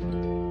you.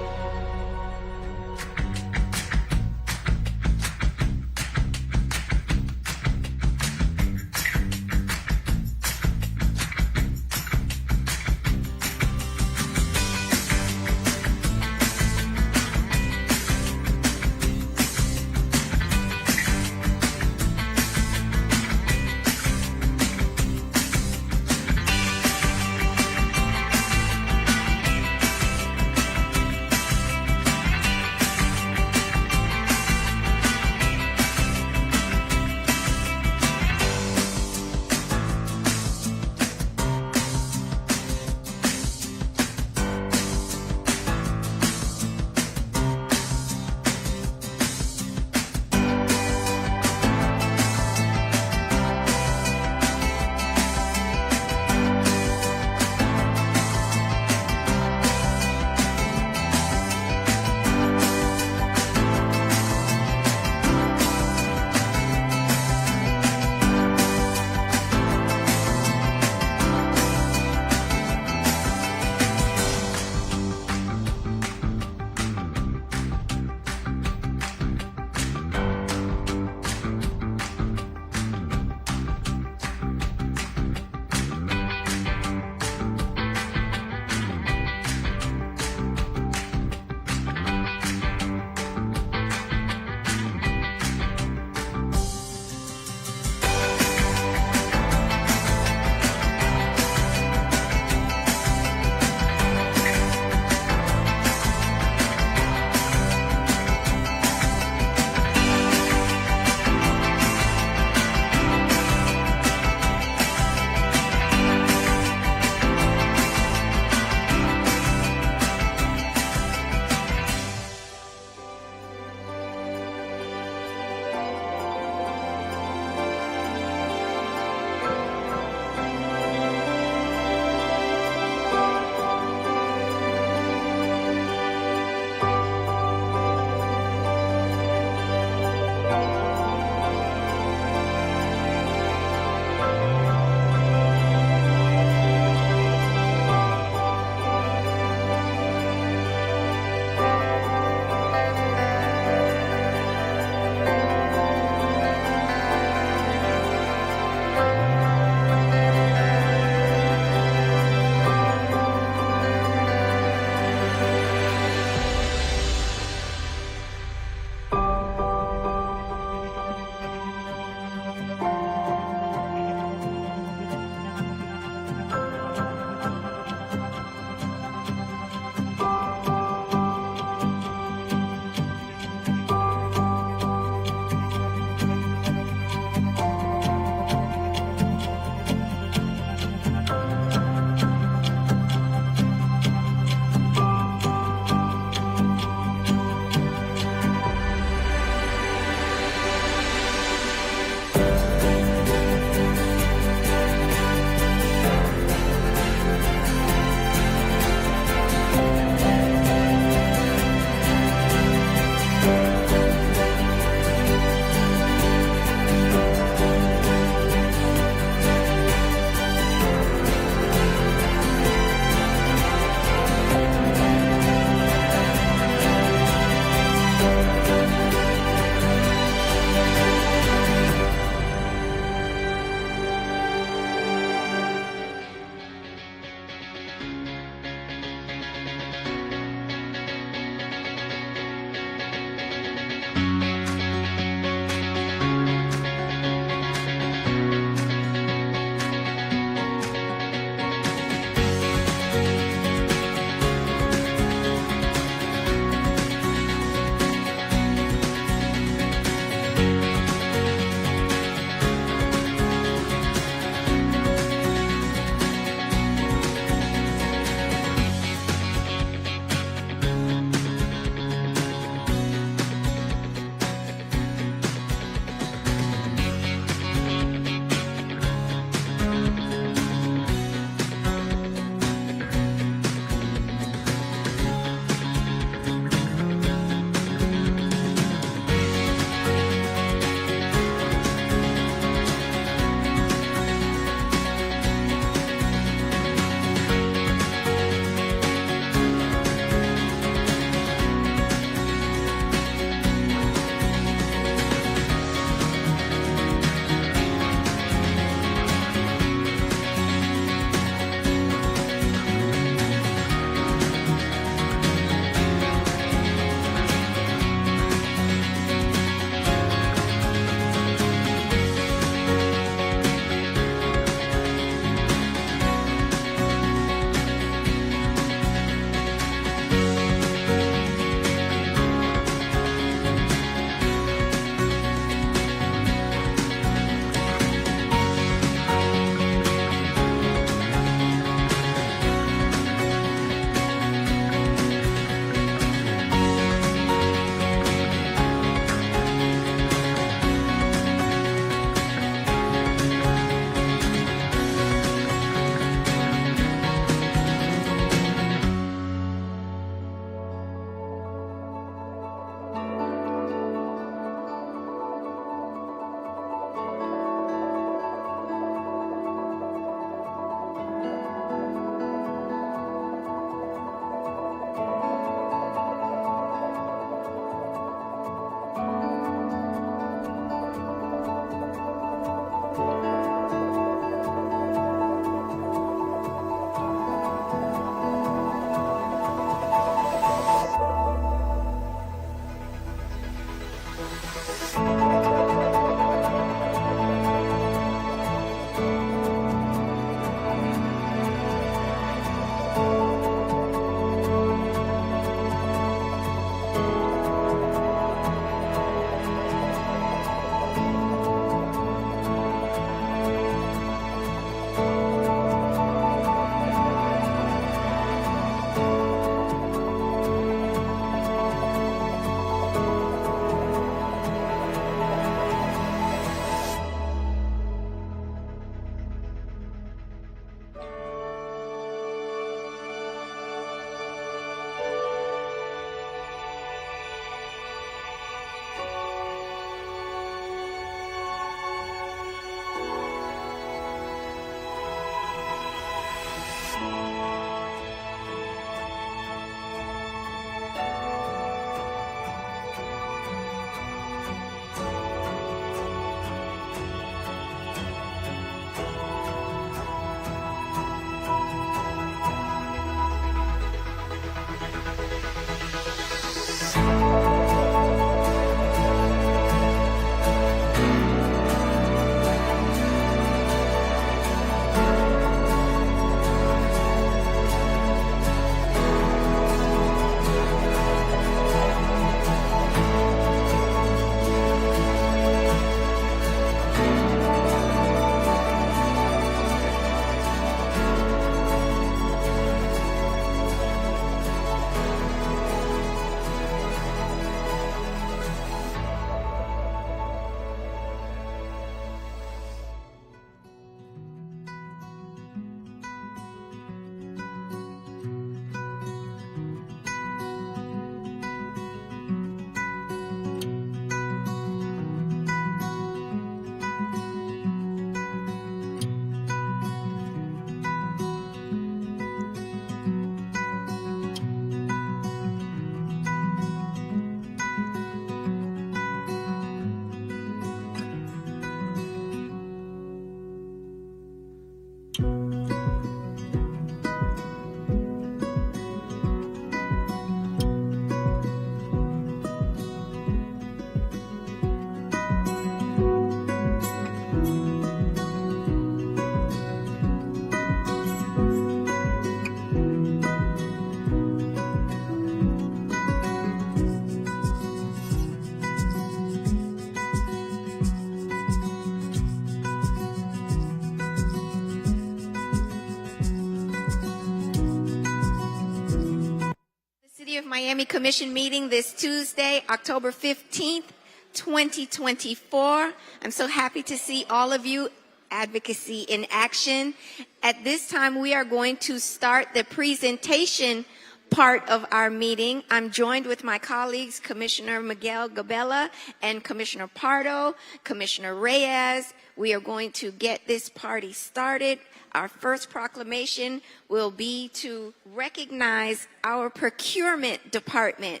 Miami Commission meeting this Tuesday, October 15th, 2024. I'm so happy to see all of you. Advocacy in action. At this time, we are going to start the presentation part of our meeting. I'm joined with my colleagues, Commissioner Miguel Gabella and Commissioner Pardo, Commissioner Reyes. We are going to get this party started. Our first proclamation will be to recognize our procurement department.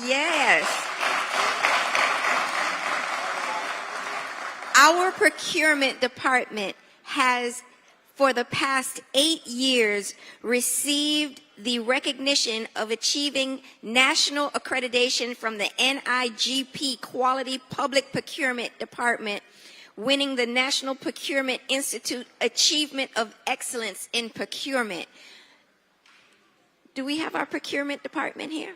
Yes. Our procurement department has, for the past 8 years, received the recognition of achieving national accreditation from the NIGP Quality Public Procurement Department, winning the National Procurement Institute Achievement of Excellence in Procurement. Do we have our procurement department here?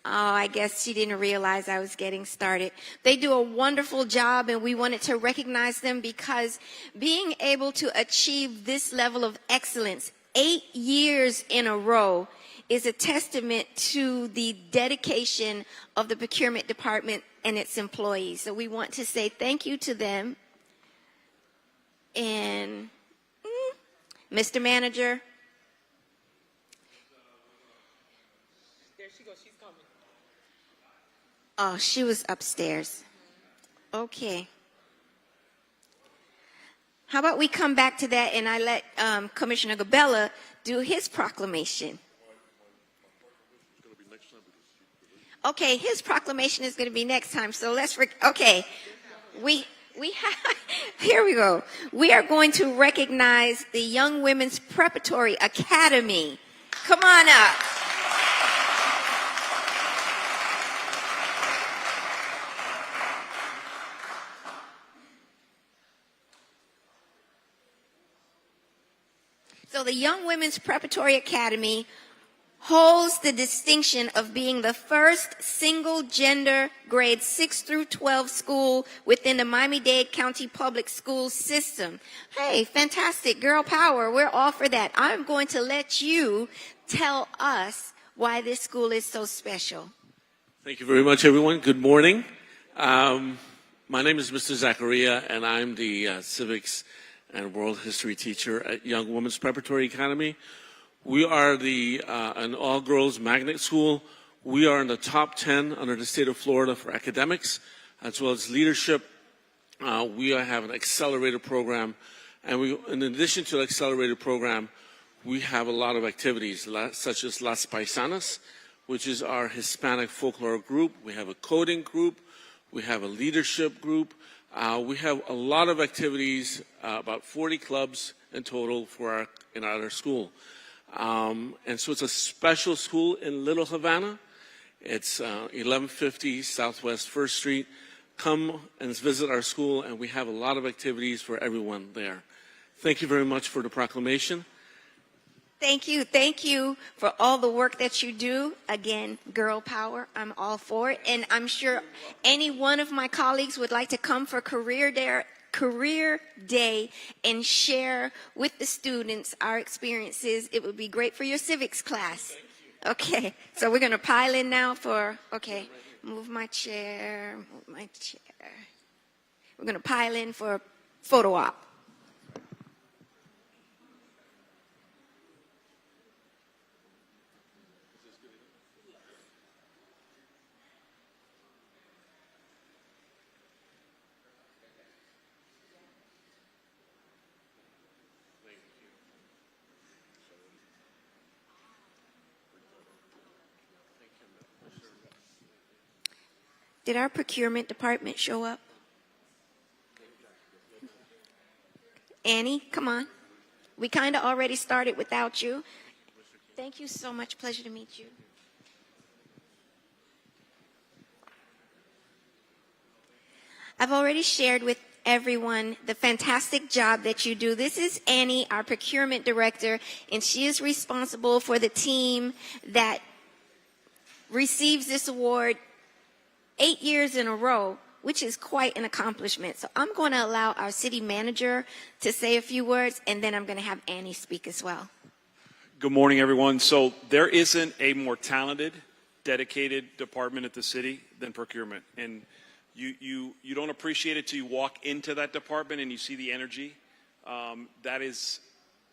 Oh, I guess she didn't realize I was getting started. They do a wonderful job, and we wanted to recognize them because being able to achieve this level of excellence 8 years in a row is a testament to the dedication of the procurement department and its employees. So we want to say thank you to them. And Mr. Manager. There she goes. She's coming. Oh, she was upstairs. Okay. How about we come back to that and I let Commissioner Gabella do his proclamation. Okay, his proclamation is going to be next time. So let's, okay. We have, here we go. We are going to recognize the Young Women's Preparatory Academy. Come on up. So the Young Women's Preparatory Academy holds the distinction of being the first single-gender grade 6 through 12 school within the Miami-Dade County Public School System. Hey, fantastic. Girl power. We're all for that. I'm going to let you tell us why this school is so special. Thank you very much, everyone. Good morning. My name is Mr. Zachariah, and I'm the civics and world history teacher at Young Women's Preparatory Academy. We are an all-girls magnet school. We are in the top 10 under the state of Florida for academics, as well as leadership. We have an accelerated program, and in addition to the accelerated program, we have a lot of activities, such as Las Paisanas, which is our Hispanic folklore group. We have a coding group. We have a leadership group. We have a lot of activities, about 40 clubs in total in our school. And so it's a special school in Little Havana. It's 1150 Southwest 1st Street. Come and visit our school, and we have a lot of activities for everyone there. Thank you very much for the proclamation. Thank you. Thank you for all the work that you do. Again, girl power. I'm all for it. And I'm sure any one of my colleagues would like to come for Career Day and share with the students our experiences. It would be great for your civics class. Okay. So we're going to pile in now for, okay, move my chair. We're going to pile in for photo op. Did our procurement department show up? Annie, come on. We kind of already started without you. Thank you so much. Pleasure to meet you. I've already shared with everyone the fantastic job that you do. This is Annie, our procurement director, and she is responsible for the team that receives this award 8 years in a row, which is quite an accomplishment. So I'm going to allow our city manager to say a few words, and then I'm going to have Annie speak as well. Good morning, everyone. So there isn't a more talented, dedicated department at the city than procurement. And you don't appreciate it till you walk into that department and you see the energy. That is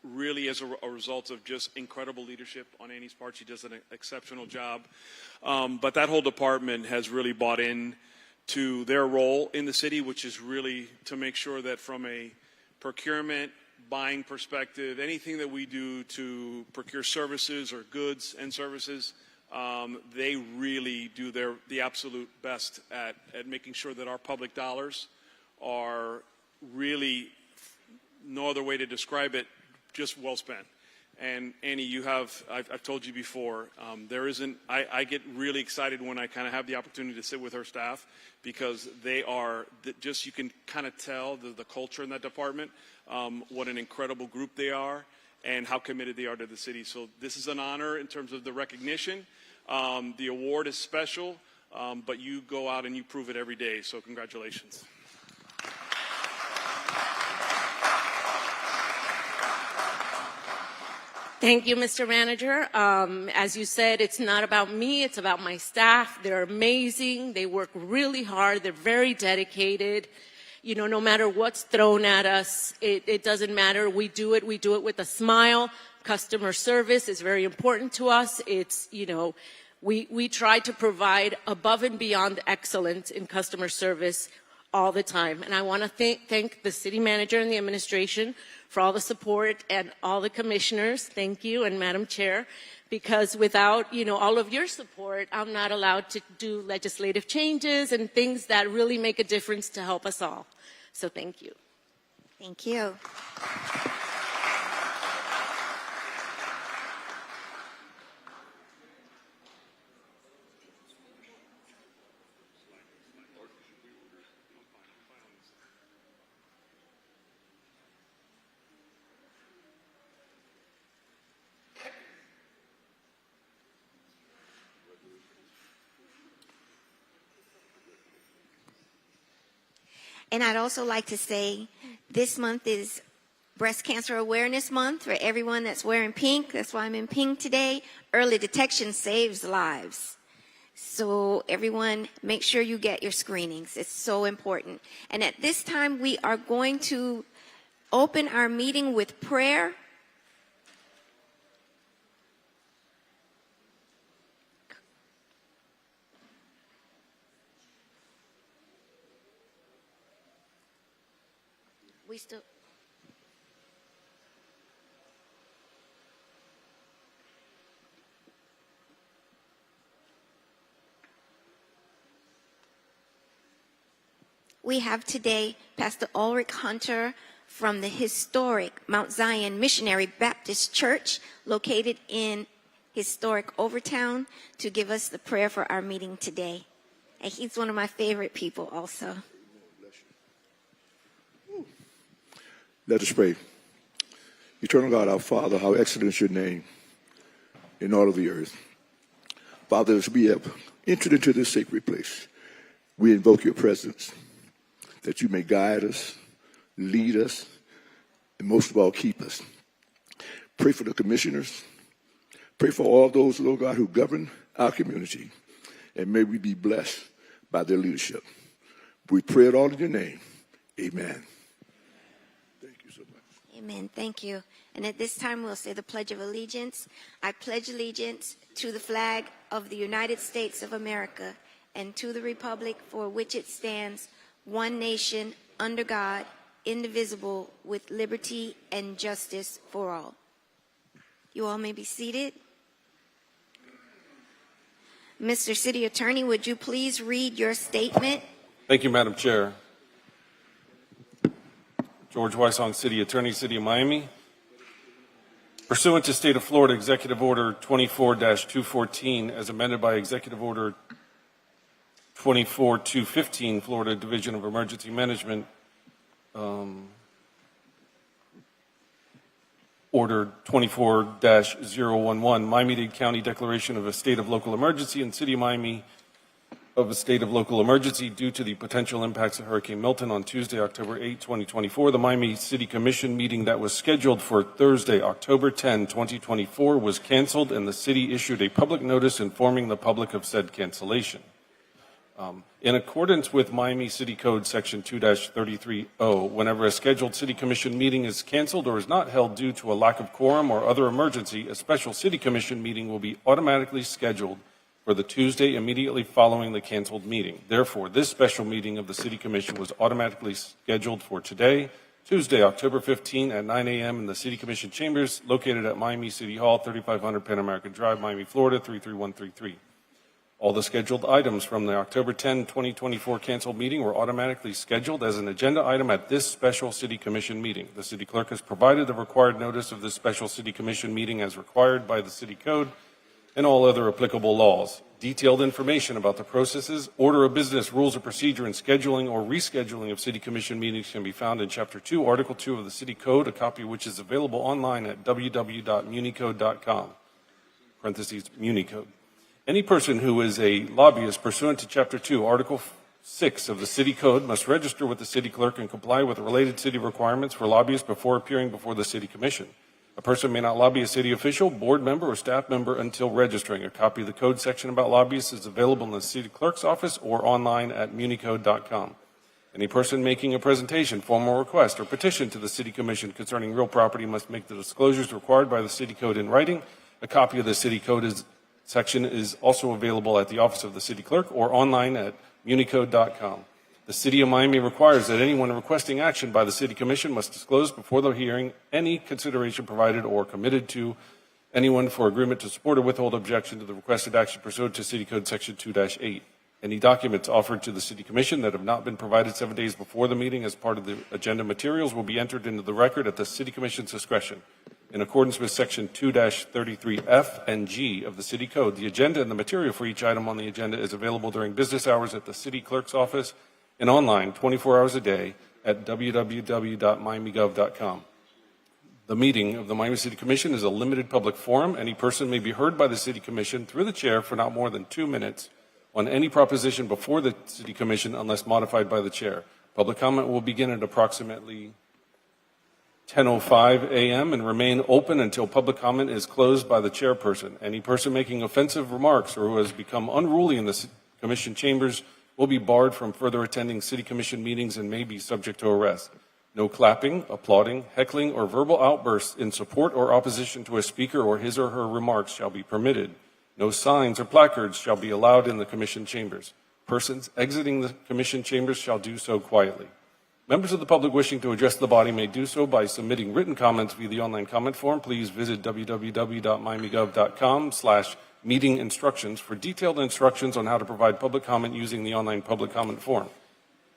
really as a result of just incredible leadership on Annie's part. She does an exceptional job. But that whole department has really bought in to their role in the city, which is really to make sure that from a procurement, buying perspective, anything that we do to procure services or goods and services, they really do the absolute best at making sure that our public dollars are really, no other way to describe it, just well spent. And Annie, I've told you before, I get really excited when I kind of have the opportunity to sit with her staff, because they are you can kind of tell the culture in that department, what an incredible group they are and how committed they are to the city. So this is an honor in terms of the recognition. The award is special, but you go out and you prove it every day. So congratulations. Thank you, Mr. Manager. As you said, it's not about me, it's about my staff. They're amazing. They work really hard. They're very dedicated. You know, no matter what's thrown at us, it doesn't matter. We do it with a smile. Customer service is very important to us. It's, you know, we try to provide above and beyond excellence in customer service all the time. And I want to thank the city manager and the administration for all the support, and all the commissioners. Thank you, and Madam Chair, because without, you know, all of your support, I'm not allowed to do legislative changes and things that really make a difference to help us all. So thank you. Thank you. And I'd also like to say this month is Breast Cancer Awareness Month for everyone that's wearing pink. That's why I'm in pink today. Early detection saves lives. So everyone, make sure you get your screenings. It's so important. And at this time, we are going to open our meeting with prayer. We have today Pastor Ulrich Hunter from the historic Mount Zion Missionary Baptist Church, located in historic Overtown, to give us the prayer for our meeting today. And he's one of my favorite people also. Let us pray. Eternal God, our Father, how excellent is your name in all of the earth. Father, as we have entered into this sacred place, we invoke your presence, that you may guide us, lead us, and most of all, keep us. Pray for the commissioners. Pray for all those, Lord God, who govern our community, and may we be blessed by their leadership. We pray it all in your name. Amen. Amen. Thank you. And at this time, we'll say the Pledge of Allegiance. I pledge allegiance to the flag of the United States of America and to the republic for which it stands, one nation, under God, indivisible, with liberty and justice for all. You all may be seated. Mr. City Attorney, would you please read your statement? Thank you, Madam Chair. George Weissong, City Attorney, City of Miami. Pursuant to State of Florida Executive Order 24-214, as amended by Executive Order 24-215, Florida Division of Emergency Management, Order 24-011, Miami-Dade County Declaration of a State of Local Emergency in City of Miami, of a state of local emergency due to the potential impacts of Hurricane Milton on Tuesday, October 8, 2024. The Miami City Commission meeting that was scheduled for Thursday, October 10, 2024 was canceled, and the city issued a public notice informing the public of said cancellation. In accordance with Miami City Code Section 2-33O, whenever a scheduled City Commission meeting is canceled or is not held due to a lack of quorum or other emergency, a special City Commission meeting will be automatically scheduled for the Tuesday immediately following the canceled meeting. Therefore, this special meeting of the City Commission was automatically scheduled for today, Tuesday, October 15 at 9 a.m. in the City Commission chambers located at Miami City Hall, 3500 Pan American Drive, Miami, Florida, 33133. All the scheduled items from the October 10, 2024 canceled meeting were automatically scheduled as an agenda item at this special City Commission meeting. The City Clerk has provided the required notice of this special City Commission meeting as required by the City Code and all other applicable laws. Detailed information about the processes, order of business, rules of procedure, and scheduling or rescheduling of City Commission meetings can be found in Chapter 2, Article 2 of the City Code, a copy of which is available online at www.municode.com, parentheses, Municode. Any person who is a lobbyist pursuant to Chapter 2, Article 6 of the City Code must register with the City Clerk and comply with the related city requirements for lobbyists before appearing before the City Commission. A person may not lobby a city official, board member, or staff member until registering. A copy of the code section about lobbyists is available in the City Clerk's office or online at municode.com. Any person making a presentation, formal request, or petition to the City Commission concerning real property must make the disclosures required by the City Code in writing. A copy of the City Code section is also available at the office of the City Clerk or online at municode.com. The City of Miami requires that anyone requesting action by the City Commission must disclose before the hearing any consideration provided or committed to anyone for agreement to support or withhold objection to the requested action pursuant to City Code Section 2-8. Any documents offered to the City Commission that have not been provided 7 days before the meeting as part of the agenda materials will be entered into the record at the City Commission's discretion. In accordance with Section 2-33F and G of the City Code, the agenda and the material for each item on the agenda is available during business hours at the City Clerk's office and online 24 hours a day at www.miamigov.com. The meeting of the Miami City Commission is a limited public forum. Any person may be heard by the City Commission through the chair for not more than 2 minutes on any proposition before the City Commission unless modified by the chair. Public comment will begin at approximately 10:05 a.m. and remain open until public comment is closed by the chairperson. Any person making offensive remarks or who has become unruly in the Commission chambers will be barred from further attending City Commission meetings and may be subject to arrest. No clapping, applauding, heckling, or verbal outbursts in support or opposition to a speaker or his or her remarks shall be permitted. No signs or placards shall be allowed in the Commission chambers. Persons exiting the Commission chambers shall do so quietly. Members of the public wishing to address the body may do so by submitting written comments via the online comment form. Please visit www.miamigov.com/meeting instructions for detailed instructions on how to provide public comment using the online public comment form.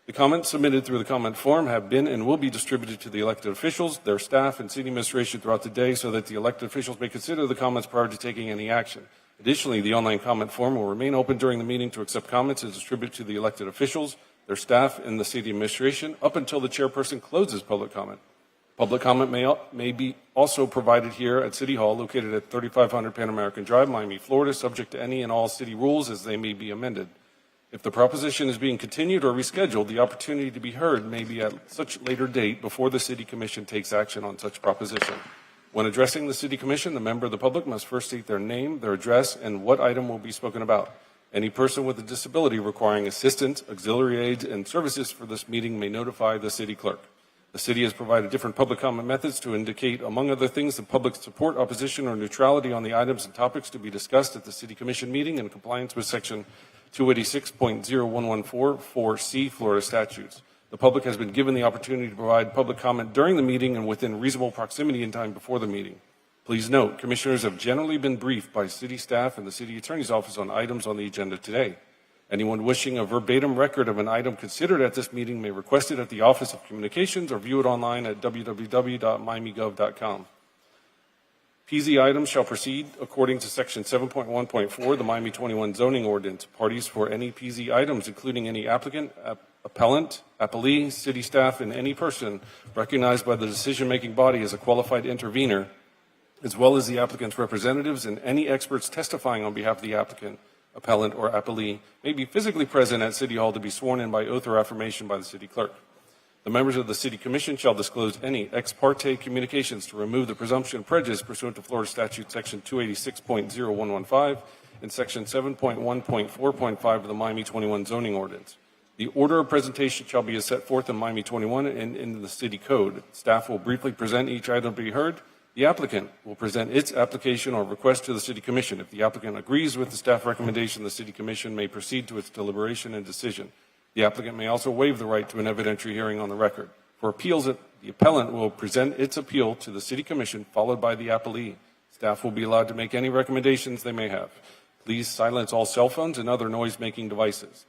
The comments submitted through the comment form have been and will be distributed to the elected officials, their staff, and city administration throughout the day so that the elected officials may consider the comments prior to taking any action. Additionally, the online comment form will remain open during the meeting to accept comments and distribute to the elected officials, their staff, and the city administration up until the chairperson closes public comment. Public comment may be also provided here at City Hall, located at 3500 Pan American Drive, Miami, Florida, subject to any and all city rules as they may be amended. If the proposition is being continued or rescheduled, the opportunity to be heard may be at such later date before the City Commission takes action on such proposition. When addressing the City Commission, the member of the public must first state their name, their address, and what item will be spoken about. Any person with a disability requiring assistance, auxiliary aids, and services for this meeting may notify the City Clerk. The City has provided different public comment methods to indicate, among other things, the public's support, opposition, or neutrality on the items and topics to be discussed at the City Commission meeting in compliance with Section 286.0114(4C) Florida statutes. The public has been given the opportunity to provide public comment during the meeting and within reasonable proximity in time before the meeting. Please note, commissioners have generally been briefed by city staff and the city attorney's office on items on the agenda today. Anyone wishing a verbatim record of an item considered at this meeting may request it at the Office of Communications or view it online at www.miamigov.com. PZ items shall proceed according to Section 7.1.4 of the Miami 21 zoning ordinance. Parties for any PZ items, including any applicant, appellant, appellee, city staff, and any person recognized by the decision-making body as a qualified intervener, as well as the applicant's representatives and any experts testifying on behalf of the applicant, appellant, or appellee may be physically present at City Hall to be sworn in by oath or affirmation by the City Clerk. The members of the City Commission shall disclose any ex parte communications to remove the presumption of prejudice pursuant to Florida Statute Section 286.0115 and Section 7.1.4.5 of the Miami 21 zoning ordinance. The order of presentation shall be as set forth in Miami 21 and in the City Code. Staff will briefly present each item to be heard. The applicant will present its application or request to the City Commission. If the applicant agrees with the staff recommendation, the City Commission may proceed to its deliberation and decision. The applicant may also waive the right to an evidentiary hearing on the record. For appeals, the appellant will present its appeal to the City Commission, followed by the appellee. Staff will be allowed to make any recommendations they may have. Please silence all cell phones and other noise-making devices.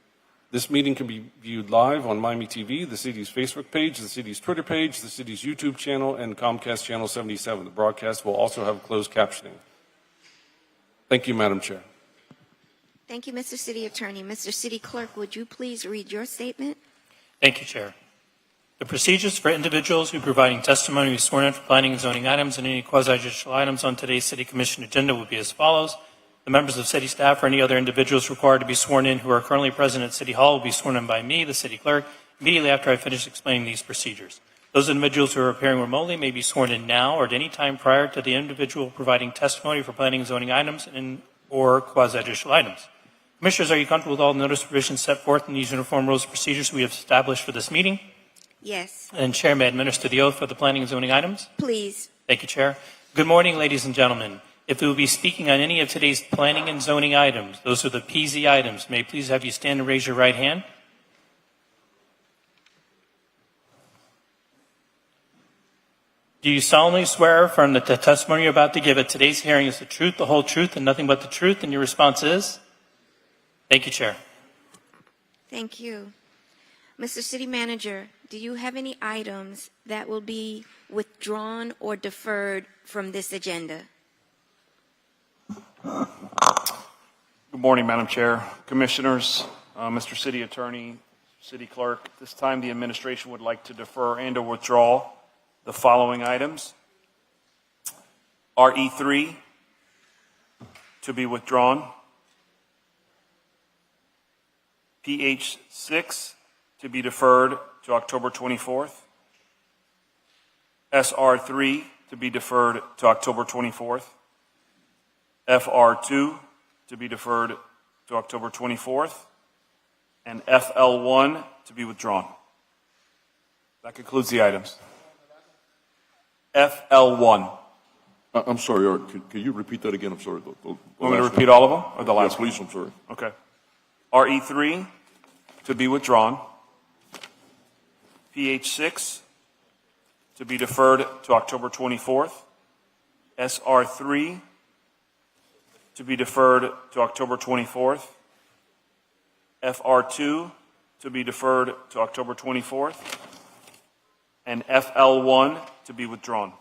This meeting can be viewed live on Miami TV, the city's Facebook page, the city's Twitter page, the city's YouTube channel, and Comcast Channel 77. The broadcast will also have closed captioning. Thank you, Madam Chair. Thank you, Mr. City Attorney. Mr. City Clerk, would you please read your statement? Thank you, Chair. The procedures for individuals who are providing testimony be sworn in for planning and zoning items and any quasi-judicial items on today's City Commission agenda will be as follows. The members of City staff or any other individuals required to be sworn in who are currently present at City Hall will be sworn in by me, the City Clerk, immediately after I finish explaining these procedures. Those individuals who are appearing remotely may be sworn in now or at any time prior to the individual providing testimony for planning and zoning items or quasi-judicial items. Commissioners, are you comfortable with all the notice provisions set forth in these uniform rules of procedures we have established for this meeting? Yes. And Chair may administer the oath for the planning and zoning items. Please. Thank you, Chair. Good morning, ladies and gentlemen. If we will be speaking on any of today's planning and zoning items, those are the PZ items, may I please have you stand and raise your right hand? Do you solemnly swear or affirm that the testimony you're about to give at today's hearing is the truth, the whole truth, and nothing but the truth? And your response is? Thank you, Chair. Thank you. Mr. City Manager, do you have any items that will be withdrawn or deferred from this agenda? Good morning, Madam Chair, Commissioners, Mr. City Attorney, City Clerk. At this time, the administration would like to defer and or withdraw the following items. RE3 to be withdrawn. PH6 to be deferred to October 24th. SR3 to be deferred to October 24th. FR2 to be deferred to October 24th. And FL1 to be withdrawn. That concludes the items. FL1. I'm sorry, Art. Can you repeat that again? I'm sorry. Want me to repeat all of them or the last one? Please, I'm sorry. Okay. RE3 to be withdrawn. PH6 to be deferred to October 24th. SR3 to be deferred to October 24th. FR2 to be deferred to October 24th. And FL1 to be withdrawn.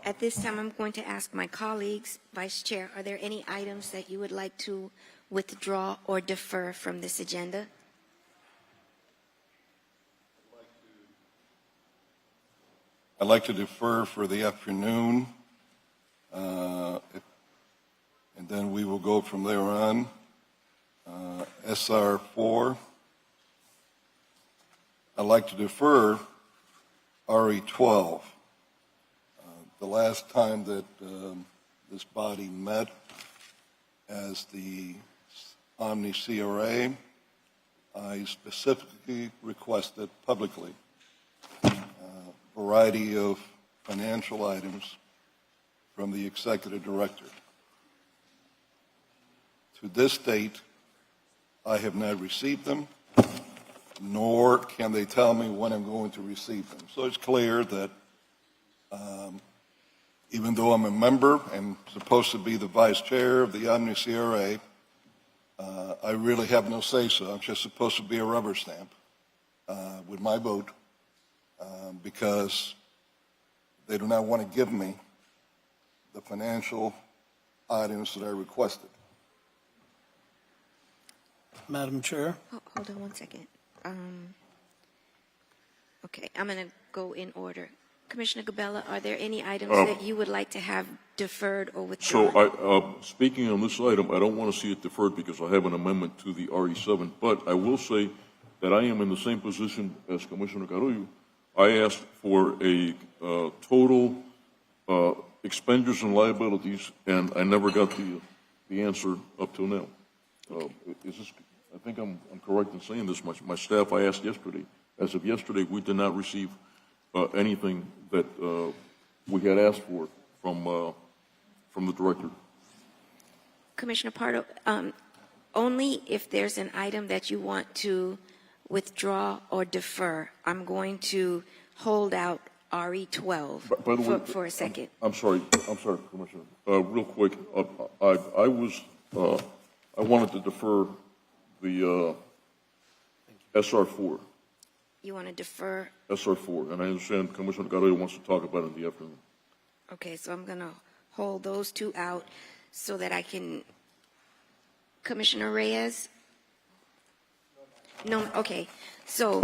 At this time, I'm going to ask my colleagues, Vice Chair, are there any items that you would like to withdraw or defer from this agenda? I'd like to defer for the afternoon, and then we will go from there on. SR4. I'd like to defer RE12. The last time that this body met as the Omni CRA, I specifically requested publicly a variety of financial items from the executive director. To this date, I have not received them, nor can they tell me when I'm going to receive them. So it's clear that even though I'm a member and supposed to be the vice chair of the Omni CRA, I really have no say-so. I'm just supposed to be a rubber stamp with my vote because they do not want to give me the financial items that I requested. Madam Chair. Hold on one second. Okay, I'm going to go in order. Commissioner Gabella, are there any items that you would like to have deferred or withdrawn? So, speaking on this item, I don't want to see it deferred because I have an amendment to the RE7, but I will say that I am in the same position as Commissioner Carrillo. I asked for a total expenditures and liabilities, and I never got the answer up till now. Is this? I think I'm correct in saying this much. My staff, I asked yesterday. As of yesterday, we did not receive anything that we had asked for from the director. Commissioner Pardo, only if there's an item that you want to withdraw or defer, I'm going to hold out RE12 By the way, for a second. I'm sorry, Commissioner. Real quick, I wanted to defer the SR4. You want to defer? SR4, and I understand Commissioner Carrillo wants to talk about it in the afternoon. Okay, so I'm going to hold those two out so that I can. Commissioner Reyes? No, okay. So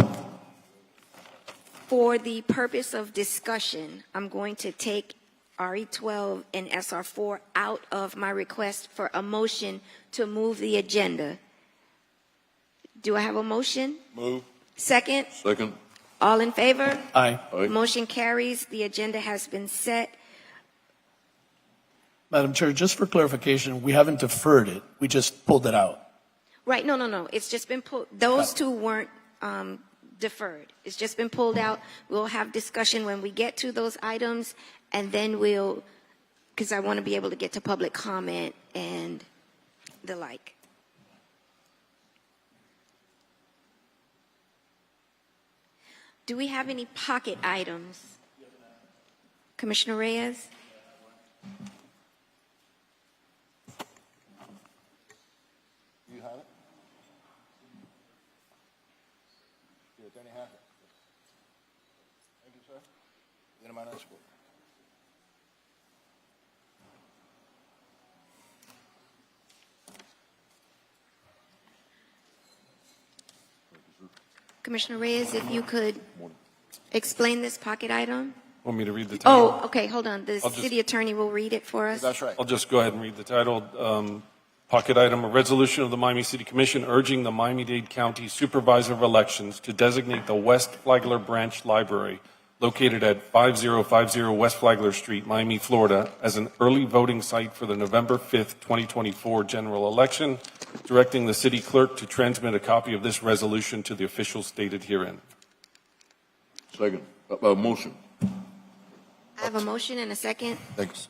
for the purpose of discussion, I'm going to take RE12 and SR4 out of my request for a motion to move the agenda. Do I have a motion? Move. Second? Second. All in favor? Aye. Aye. Motion carries. The agenda has been set. Madam Chair, just for clarification, we haven't deferred it. We just pulled it out. Right, no. It's just been pulled. Those two weren't deferred. It's just been pulled out. We'll have discussion when we get to those items, and then because I want to be able to get to public comment and the like. Do we have any pocket items? Commissioner Reyes? You have it? Your attorney has it. Thank you, sir. Viene mano de su boca. Commissioner Reyes, if you could explain this pocket item. Want me to read the title? Oh, okay, hold on. The city attorney will read it for us. That's right. I'll just go ahead and read the title. Pocket item, a resolution of the Miami City Commission urging the Miami-Dade County Supervisor of Elections to designate the West Flagler Branch Library located at 5050 West Flagler Street, Miami, Florida, as an early voting site for the November 5th, 2024 general election, directing the city clerk to transmit a copy of this resolution to the officials stated herein. Second. Motion. I have a motion and a second. Thanks.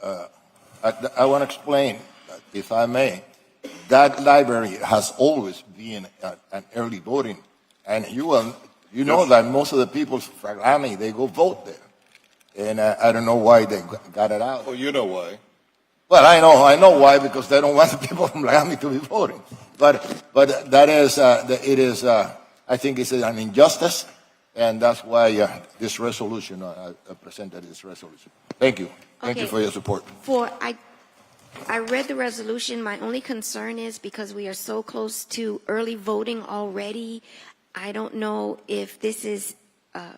I want to explain, if I may, that library has always been an early voting, and you know that most of the people from Miami, they go vote there, and I don't know why they got it out. Well, you know why. Well, I know why, because they don't want the people from Miami to be voting. But that is, it is, I think it's an injustice, and that's why this resolution, I presented this resolution. Thank you. Thank you Okay. for your support. I read the resolution. My only concern is because we are so close to early voting already, I don't know if this is, I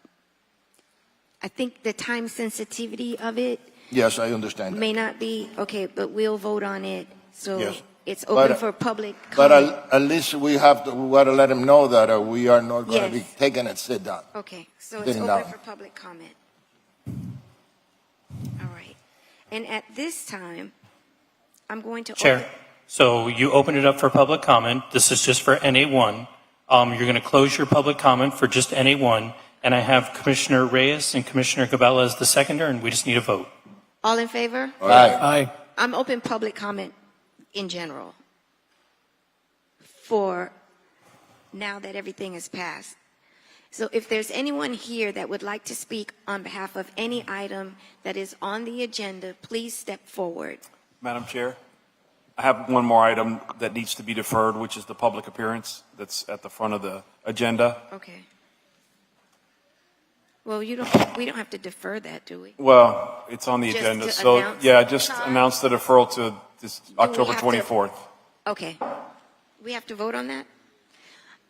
think the time sensitivity of it Yes, I understand that. may not be, okay, but we'll vote on it. So Yes. it's open But, for public But comment. at least we got to let them know that we are not going to be Yes. taking it sit down. Okay, so it's Sitting open down. for public comment. All right. And at this time, I'm going to Chair, open. so you opened it up for public comment. This is just for NA1. You're going to close your public comment for just NA1, and I have Commissioner Reyes and Commissioner Cabela as the seconder, and we just need a vote. All in favor? Aye. I'm open public comment in general for now that everything is passed. So if there's anyone here that would like to speak on behalf of any item that is on the agenda, please step forward. Madam Chair, I have one more item that needs to be deferred, which is the public appearance that's at the front of the agenda. Okay. Well, we don't have to defer that, do we? Well, it's on the Just agenda, to so announce yeah, the just time? announce the deferral to this October have to- 24th. Okay. We have to vote on that?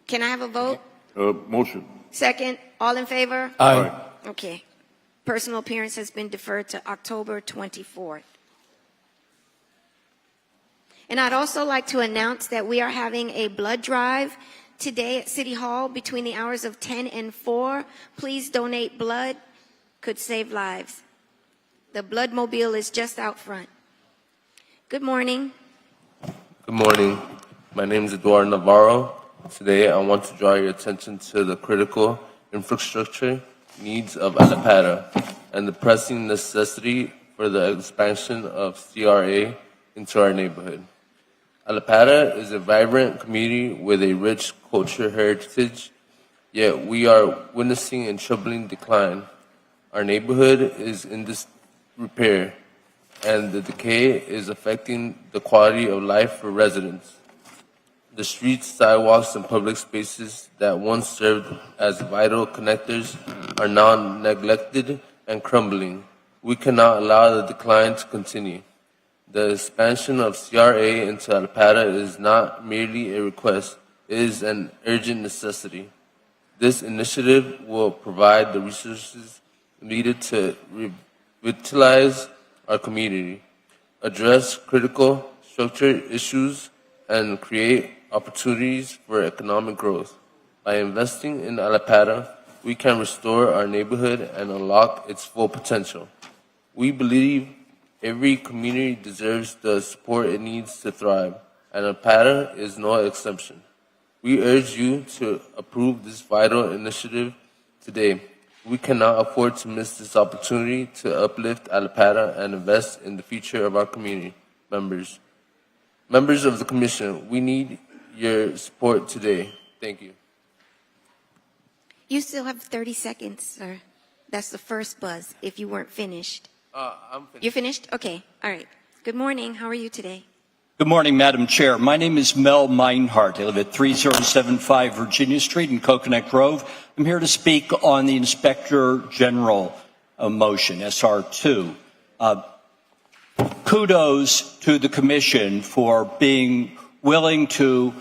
Can I have a vote? Motion. Second, all in favor? Aye. Okay. Personal appearance has been deferred to October 24th. And I'd also like to announce that we are having a blood drive today at City Hall between the hours of 10 and 4. Please donate blood. Could save lives. The blood mobile is just out front. Good morning. Good morning. My name is Eduardo Navarro. Today I want to draw your attention to the critical infrastructure needs of Alapata and the pressing necessity for the expansion of CRA into our neighborhood. Alapata is a vibrant community with a rich cultural heritage, yet we are witnessing a troubling decline. Our neighborhood is in disrepair, and the decay is affecting the quality of life for residents. The streets, sidewalks, and public spaces that once served as vital connectors are now neglected and crumbling. We cannot allow the decline to continue. The expansion of CRA into Alapata is not merely a request, it is an urgent necessity. This initiative will provide the resources needed to revitalize our community, address critical structural issues, and create opportunities for economic growth. By investing in Alapata, we can restore our neighborhood and unlock its full potential. We believe every community deserves the support it needs to thrive, and Alapata is no exception. We urge you to approve this vital initiative today. We cannot afford to miss this opportunity to uplift Alapata and invest in the future of our community. Members of the Commission, we need your support today. Thank you. You still have 30 seconds, sir. That's the first buzz, if you weren't finished. I'm finished. You're finished? Okay. All right. Good morning. How are you today? Good morning, Madam Chair. My name is Mel Meinhardt. I live at 3075 Virginia Street in Coconut Grove. I'm here to speak on the Inspector General motion, SR2. Kudos to the Commission for being willing to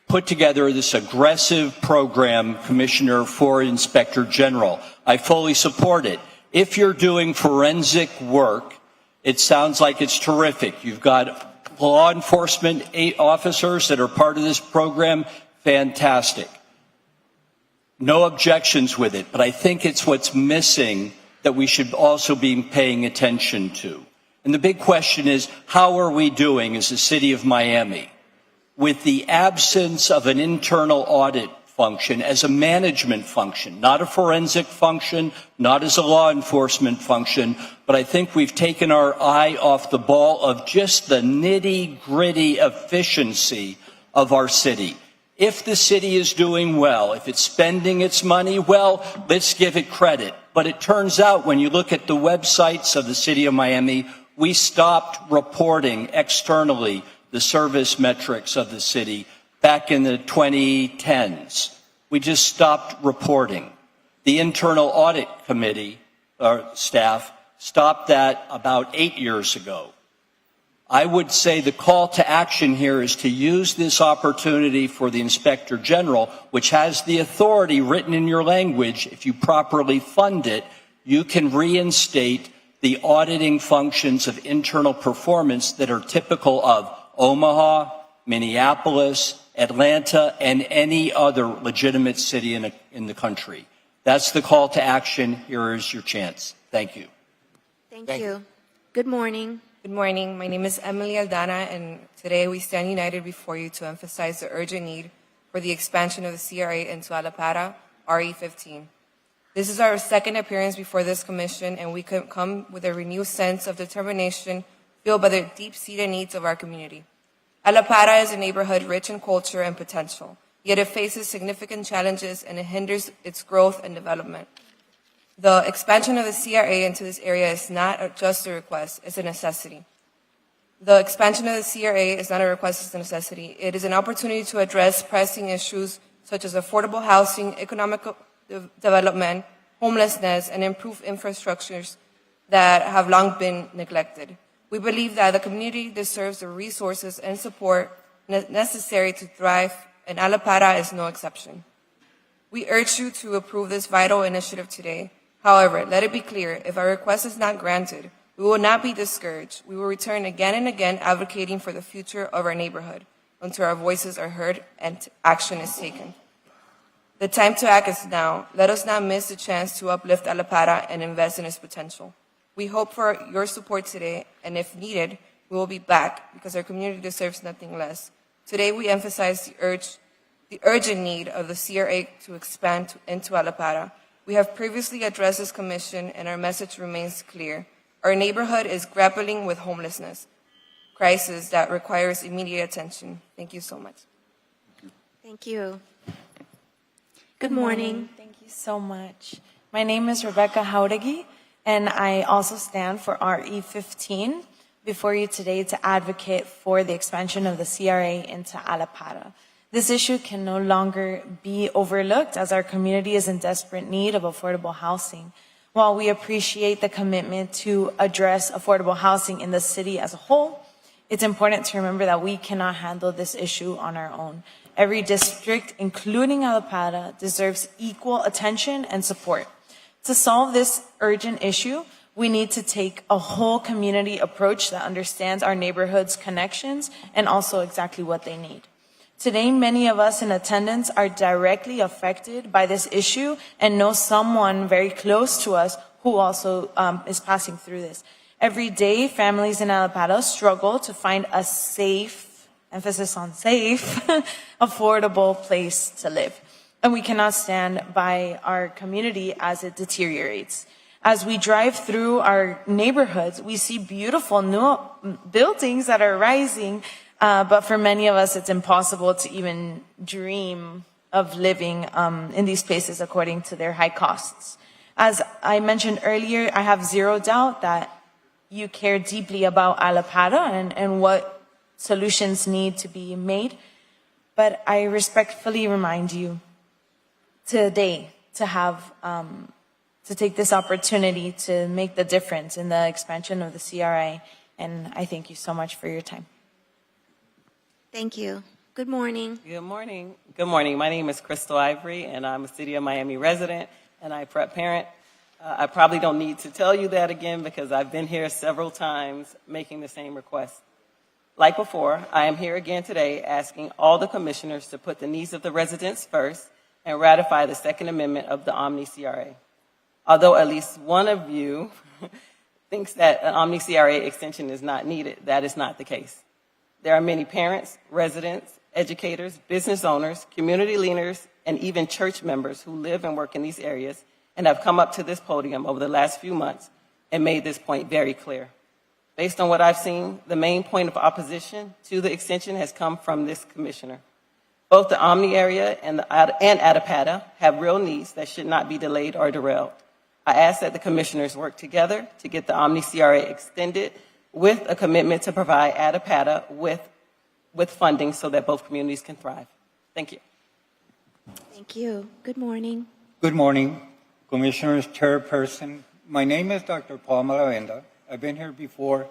put together this aggressive program, Commissioner, for Inspector General. I fully support it. If you're doing forensic work, it sounds like it's terrific. You've got law enforcement officers that are part of this program. Fantastic. No objections with it, but I think it's what's missing that we should also be paying attention to. And the big question is, how are we doing as the City of Miami with the absence of an internal audit function as a management function, not a forensic function, not as a law enforcement function, but I think we've taken our eye off the ball of just the nitty-gritty efficiency of our city. If the city is doing well, if it's spending its money well, let's give it credit. But it turns out when you look at the websites of the City of Miami, we stopped reporting externally the service metrics of the city back in the 2010s. We just stopped reporting. The Internal Audit Committee, staff, stopped that about 8 years ago. I would say the call to action here is to use this opportunity for the Inspector General, which has the authority written in your language. If you properly fund it, you can reinstate the auditing functions of internal performance that are typical of Omaha, Minneapolis, Atlanta, and any other legitimate city in the country. That's the call to action. Here is your chance. Thank you. Thank you. Good morning. Good morning. My name is Emily Aldana, and today we stand united before you to emphasize the urgent need for the expansion of the CRA into Alapata, RE15. This is our second appearance before this commission, and we come with a renewed sense of determination fueled by the deep-seated needs of our community. Alapata is a neighborhood rich in culture and potential, yet it faces significant challenges and it hinders its growth and development. The expansion of the CRA into this area is not just a request, it's a necessity. The expansion of the CRA is not a request, it's a necessity. It is an opportunity to address pressing issues such as affordable housing, economic development, homelessness, and improved infrastructures that have long been neglected. We believe that the community deserves the resources and support necessary to thrive, and Alapata is no exception. We urge you to approve this vital initiative today. However, let it be clear, if our request is not granted, we will not be discouraged. We will return again and again advocating for the future of our neighborhood until our voices are heard and action is taken. The time to act is now. Let us not miss the chance to uplift Alapara and invest in its potential. We hope for your support today, and if needed, we will be back because our community deserves nothing less. Today, we emphasize the urgent need of the CRA to expand into Alapara. We have previously addressed this commission, and our message remains clear. Our neighborhood is grappling with homelessness, crisis that requires immediate attention. Thank you so much. Thank you. Good morning. Thank you so much. My name is Rebecca Haudegi, and I also stand for RE15 before you today to advocate for the expansion of the CRA into Alapara. This issue can no longer be overlooked as our community is in desperate need of affordable housing. While we appreciate the commitment to address affordable housing in the city as a whole, it's important to remember that we cannot handle this issue on our own. Every district, including Alapara, deserves equal attention and support. To solve this urgent issue, we need to take a whole community approach that understands our neighborhood's connections and also exactly what they need. Today, many of us in attendance are directly affected by this issue and know someone very close to us who also is passing through this. Every day, families in Alapara struggle to find a safe, emphasis on safe, affordable place to live. And we cannot stand by our community as it deteriorates. As we drive through our neighborhoods, we see beautiful new buildings that are rising, but for many of us, it's impossible to even dream of living in these places according to their high costs. As I mentioned earlier, I have zero doubt that you care deeply about Alapara and what solutions need to be made, but I respectfully remind you today to have to take this opportunity to make the difference in the expansion of the CRA, and I thank you so much for your time. Thank you. Good morning. Good morning. Good morning. My name is Crystal Ivory, and I'm a City of Miami resident, and I prep parent. I probably don't need to tell you that again because I've been here several times making the same request. Like before, I am here again today asking all the commissioners to put the needs of the residents first and ratify the Second Amendment of the Omni CRA. Although at least one of you thinks that an Omni CRA extension is not needed, that is not the case. There are many parents, residents, educators, business owners, community leaders, and even church members who live and work in these areas and have come up to this podium over the last few months and made this point very clear. Based on what I've seen, the main point of opposition to the extension has come from this commissioner. Both the Omni area and Alapara have real needs that should not be delayed or derailed. I ask that the commissioners work together to get the Omni CRA extended with a commitment to provide Alapara with funding so that both communities can thrive. Thank you. Thank you. Good morning. Good morning, Commissioners, Chairperson. My name is Dr. Paul Malavenda. I've been here before,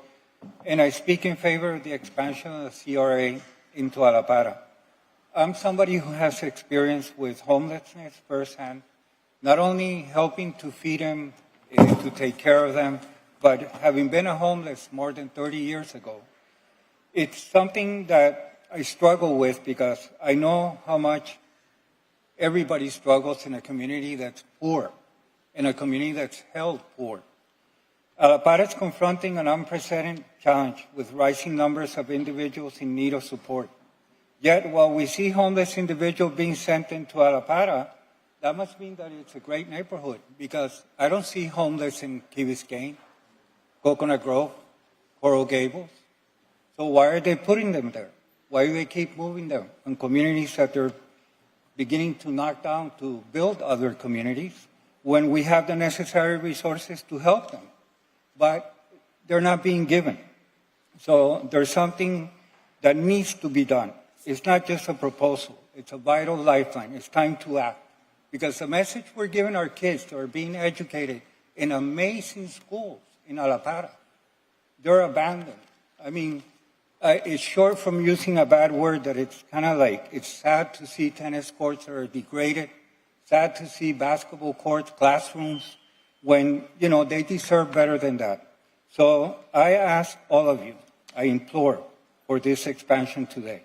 and I speak in favor of the expansion of the CRA into Alapara. I'm somebody who has experience with homelessness firsthand, not only helping to feed them, to take care of them, but having been a homeless more than 30 years ago. It's something that I struggle with because I know how much everybody struggles in a community that's poor, in a community that's held poor. Alapara is confronting an unprecedented challenge with rising numbers of individuals in need of support. Yet, while we see homeless individuals being sent into Alapara, that must mean that it's a great neighborhood because I don't see homeless in Key Biscayne, Coconut Grove, Coral Gables. So why are they putting them there? Why do they keep moving them in communities that they're beginning to knock down to build other communities when we have the necessary resources to help them? But they're not being given. So there's something that needs to be done. It's not just a proposal. It's a vital lifeline. It's time to act. Because the message we're giving our kids that are being educated in amazing schools in Alapara, they're abandoned. I mean, it's short from using a bad word that it's kind of like, it's sad to see tennis courts that are degraded, sad to see basketball courts, classrooms, when, they deserve better than that. So I ask all of you, I implore for this expansion today.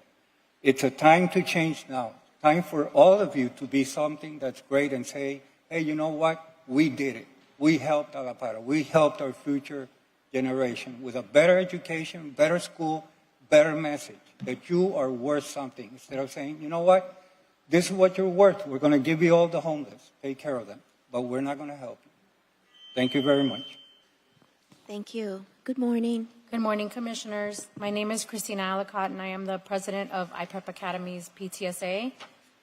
It's a time to change now. Time for all of you to be something that's great and say, hey, you know what? We did it. We helped Alapara. We helped our future generation with a better education, better school, better message, that you are worth something. Instead of saying, you know what? This is what you're worth. We're going to give you all the homeless. Take care of them. But we're not going to help you. Thank you very much. Thank you. Good morning. Good morning, Commissioners. My name is Christina Alicott, and I am the president of IPREP Academy's PTSA.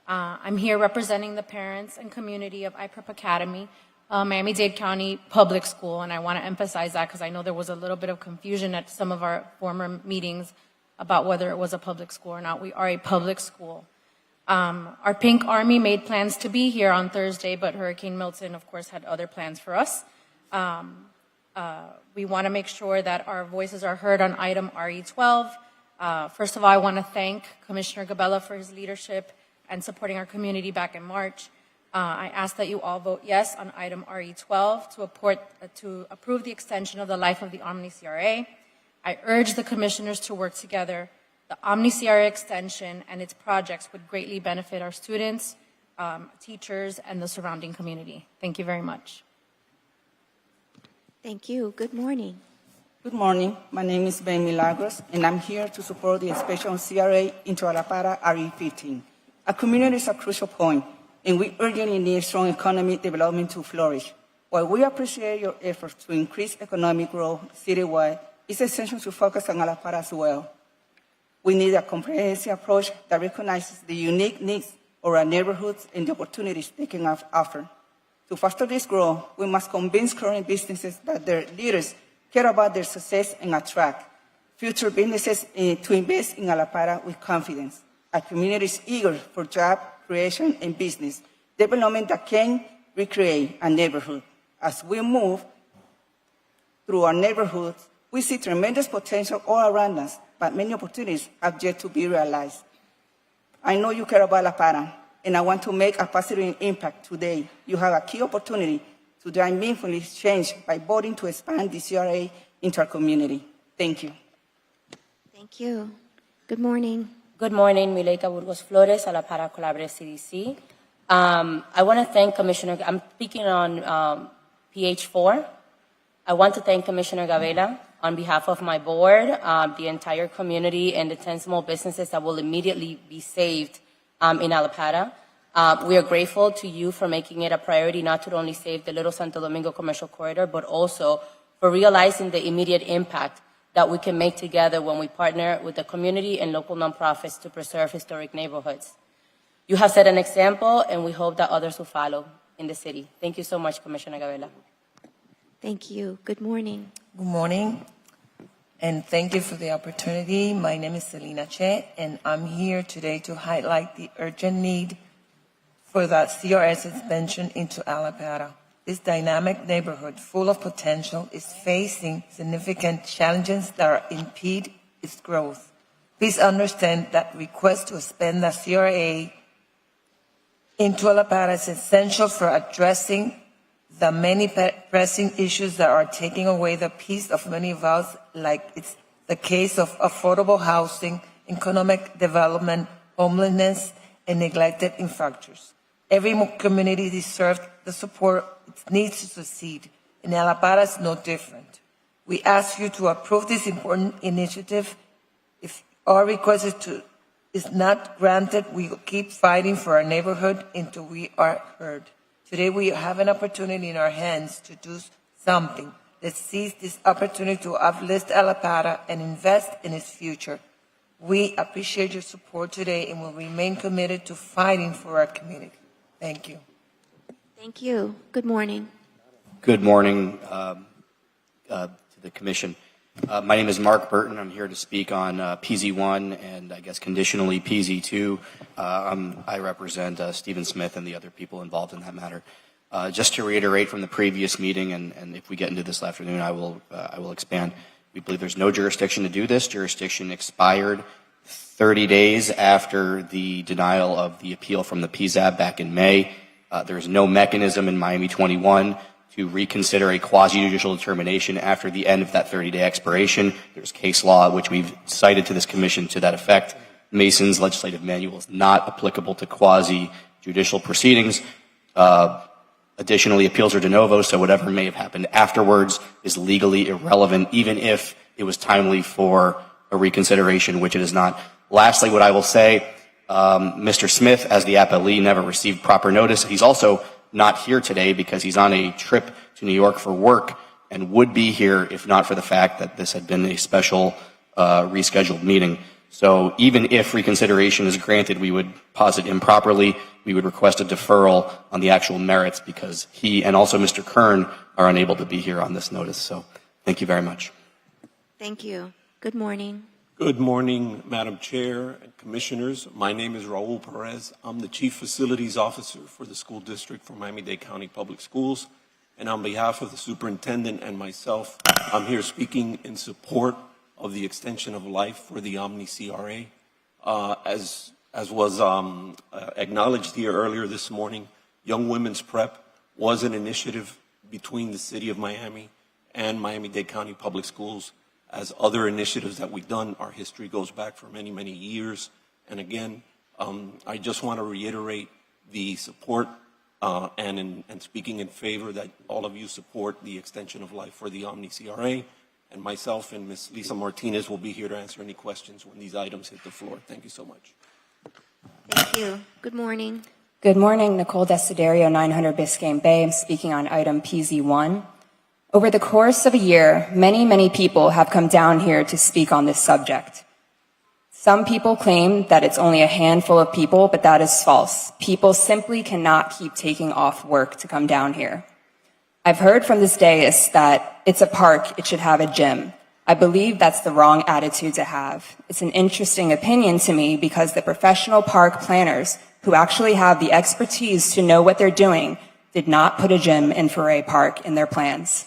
I'm here representing the parents and community of IPREP Academy, Miami-Dade County Public School, and I want to emphasize that because I know there was a little bit of confusion at some of our former meetings about whether it was a public school or not. We are a public school. Our Pink Army made plans to be here on Thursday, but Hurricane Milton, of course, had other plans for us. We want to make sure that our voices are heard on item RE12. First of all, I want to thank Commissioner Gabella for his leadership and supporting our community back in March. I ask that you all vote yes on item RE12 to approve the extension of the life of the Omni CRA. I urge the commissioners to work together. The Omni CRA extension and its projects would greatly benefit our students, teachers, and the surrounding community. Thank you very much. Thank you. Good morning. Good morning. My name is Ben Milagros, and I'm here to support the expansion of CRA into Alapara RE15. Our community is a crucial point, and we urgently need strong economic development to flourish. While we appreciate your efforts to increase economic growth citywide, it's essential to focus on Alapara as well. We need a comprehensive approach that recognizes the unique needs of our neighborhoods and the opportunities they can offer. To foster this growth, we must convince current businesses that their leaders care about their success and attract future businesses to invest in Alapara with confidence. Our community is eager for job creation and business development that can recreate a neighborhood. As we move through our neighborhoods, we see tremendous potential all around us, but many opportunities have yet to be realized. I know you care about Alapara, and I want to make a positive impact today. You have a key opportunity to drive meaningful change by voting to expand the CRA into our community. Thank you. Thank you. Good morning. Good morning, Mileika Burgos Flores, Alapara Collaborative CDC. I want to thank Commissioner, I'm speaking on PH4. I want to thank Commissioner Gabella on behalf of my board, the entire community, and the 10 small businesses that will immediately be saved in Alapara. We are grateful to you for making it a priority not to only save the Little Santo Domingo commercial corridor, but also for realizing the immediate impact that we can make together when we partner with the community and local nonprofits to preserve historic neighborhoods. You have set an example, and we hope that others will follow in the city. Thank you so much, Commissioner Gabella. Thank you. Good morning. Good morning, and thank you for the opportunity. My name is Selena Che, and I'm here today to highlight the urgent need for the CRS expansion into Alapara. This dynamic neighborhood full of potential is facing significant challenges that impede its growth. Please understand that request to expand the CRA into Alapara is essential for addressing the many pressing issues that are taking away the peace of many of us, like it's the case of affordable housing, economic development, homelessness, and neglected infrastructures. Every community deserves the support it needs to succeed, and Alapara is no different. We ask you to approve this important initiative. If our request is not granted, we will keep fighting for our neighborhood until we are heard. Today we have an opportunity in our hands to do something. Let's seize this opportunity to uplift Alapara and invest in its future. We appreciate your support today and will remain committed to fighting for our community. Thank you. Thank you. Good morning. Good morning to the Commission. My name is Mark Burton. I'm here to speak on PZ1 and I guess conditionally PZ2. I represent Stephen Smith and the other people involved in that matter. Just to reiterate from the previous meeting, and if we get into this afternoon, I will expand. We believe there's no jurisdiction to do this. Jurisdiction expired 30 days after the denial of the appeal from the PZAB back in May. There is no mechanism in Miami 21 to reconsider a quasi-judicial determination after the end of that 30-day expiration. There's case law, which we've cited to this commission to that effect. Mason's legislative manual is not applicable to quasi-judicial proceedings. Additionally, appeals are de novo, so whatever may have happened afterwards is legally irrelevant, even if it was timely for a reconsideration, which it is not. Lastly, what I will say, Mr. Smith, as the appellee, never received proper notice. He's also not here today because he's on a trip to New York for work and would be here if not for the fact that this had been a special rescheduled meeting. So even if reconsideration is granted, we would posit improperly. We would request a deferral on the actual merits because he and also Mr. Kern are unable to be here on this notice. So thank you very much. Thank you. Good morning. Good morning, Madam Chair and Commissioners. My name is Raul Perez. I'm the Chief Facilities Officer for the School District for Miami-Dade County Public Schools. And on behalf of the Superintendent and myself, I'm here speaking in support of the extension of life for the Omni CRA. As was acknowledged here earlier this morning, Young Women's Prep was an initiative between the City of Miami and Miami-Dade County Public Schools. As other initiatives that we've done, our history goes back for many, many years. And again, I just want to reiterate the support and speaking in favor that all of you support the extension of life for the Omni CRA. And myself and Ms. Lisa Martinez will be here to answer any questions when these items hit the floor. Thank you so much. Thank you. Good morning. Good morning, Nicole Desiderio, 900 Biscayne Bay. I'm speaking on item PZ1. Over the course of a year, many people have come down here to speak on this subject. Some people claim that it's only a handful of people, but that is false. People simply cannot keep taking off work to come down here. I've heard from this dais that it's a park, it should have a gym. I believe that's the wrong attitude to have. It's an interesting opinion to me because the professional park planners who actually have the expertise to know what they're doing did not put a gym in Foray Park in their plans.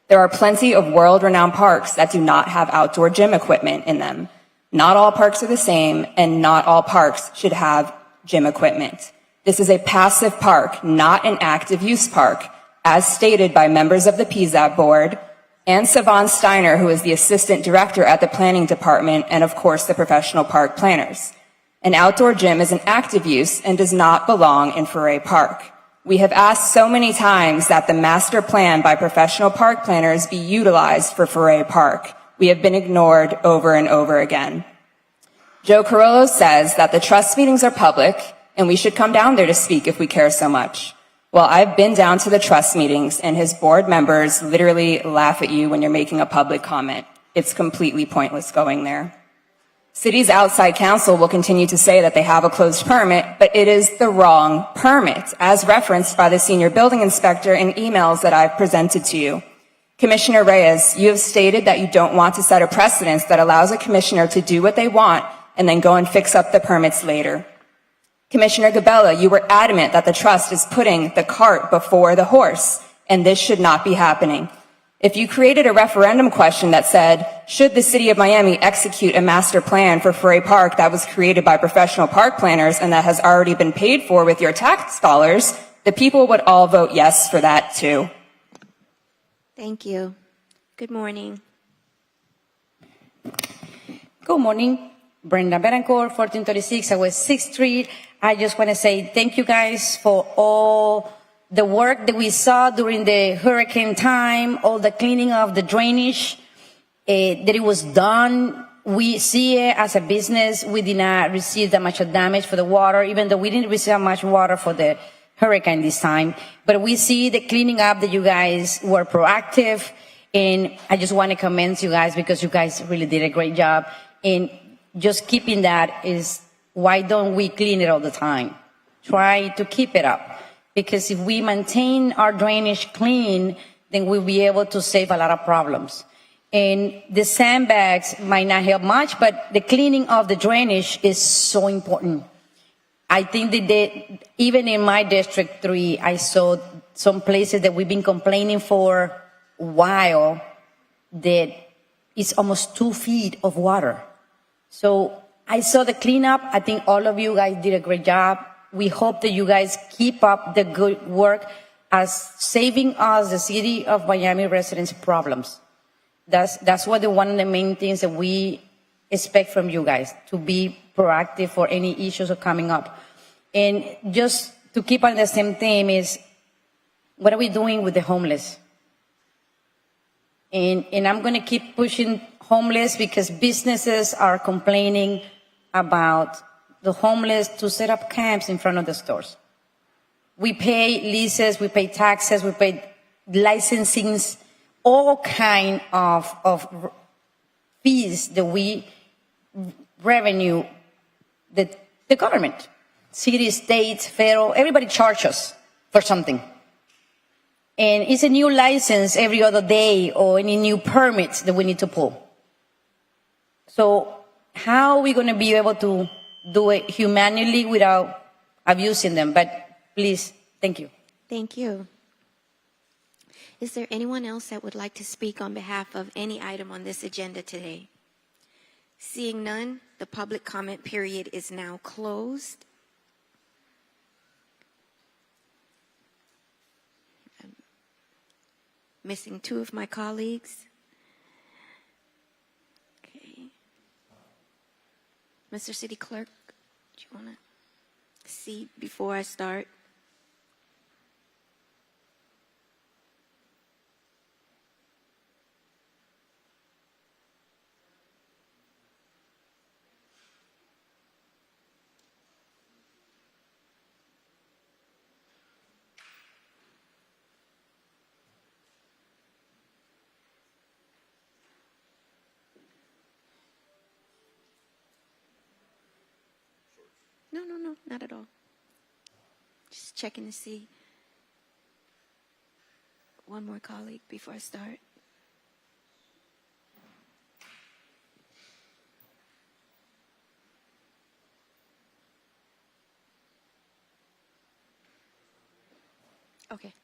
There are plenty of world-renowned parks that do not have outdoor gym equipment in them. Not all parks are the same, and not all parks should have gym equipment. This is a passive park, not an active use park, as stated by members of the PZAB board and Savon Steiner, who is the assistant director at the planning department, and of course the professional park planners. An outdoor gym is an active use and does not belong in Foray Park. We have asked so many times that the master plan by professional park planners be utilized for Foray Park. We have been ignored over and over again. Joe Carollo says that the trust meetings are public and we should come down there to speak if we care so much. Well, I've been down to the trust meetings and his board members literally laugh at you when you're making a public comment. It's completely pointless going there. City's outside counsel will continue to say that they have a closed permit, but it is the wrong permit, as referenced by the senior building inspector in emails that I've presented to you. Commissioner Reyes, you have stated that you don't want to set a precedence that allows a commissioner to do what they want and then go and fix up the permits later. Commissioner Gabella, you were adamant that the trust is putting the cart before the horse, and this should not be happening. If you created a referendum question that said, should the City of Miami execute a master plan for Foray Park that was created by professional park planners and that has already been paid for with your tax dollars, the people would all vote yes for that too. Thank you. Good morning. Good morning. Brenda Betancourt, 1436 West 6th Street. I just want to say thank you guys for all the work that we saw during the hurricane time, all the cleaning of the drainage, that it was done. We see it as a business. We did not receive that much damage for the water, even though we didn't receive much water for the hurricane this time. But we see the cleaning up that you guys were proactive. And I just want to commend you guys because you guys really did a great job. And just keeping that is, why don't we clean it all the time? Try to keep it up. Because if we maintain our drainage clean, then we'll be able to save a lot of problems. And the sandbags might not help much, but the cleaning of the drainage is so important. I think that even in my District 3, I saw some places that we've been complaining for a while that it's almost 2 feet of water. So I saw the cleanup. I think all of you guys did a great job. We hope that you guys keep up the good work as saving us, the city of Miami residents, problems. That's one of the main things that we expect from you guys, to be proactive for any issues that are coming up. And just to keep on the same theme is, what are we doing with the homeless? And I'm going to keep pushing homeless because businesses are complaining about the homeless to set up camps in front of the stores. We pay leases, we pay taxes, we pay licensings, all kind of fees that we revenue the government, city, state, federal, everybody charges us for something. And it's a new license every other day or any new permits that we need to pull. So how are we going to be able to do it humanely without abusing them? But please, thank you. Thank you. Is there anyone else that would like to speak on behalf of any item on this agenda today? Seeing none, the public comment period is now closed. I'm missing two of my colleagues. Okay. Mr. City Clerk, do you want to see before I start? No, not at all. Just checking to see. One more colleague before I start. Okay.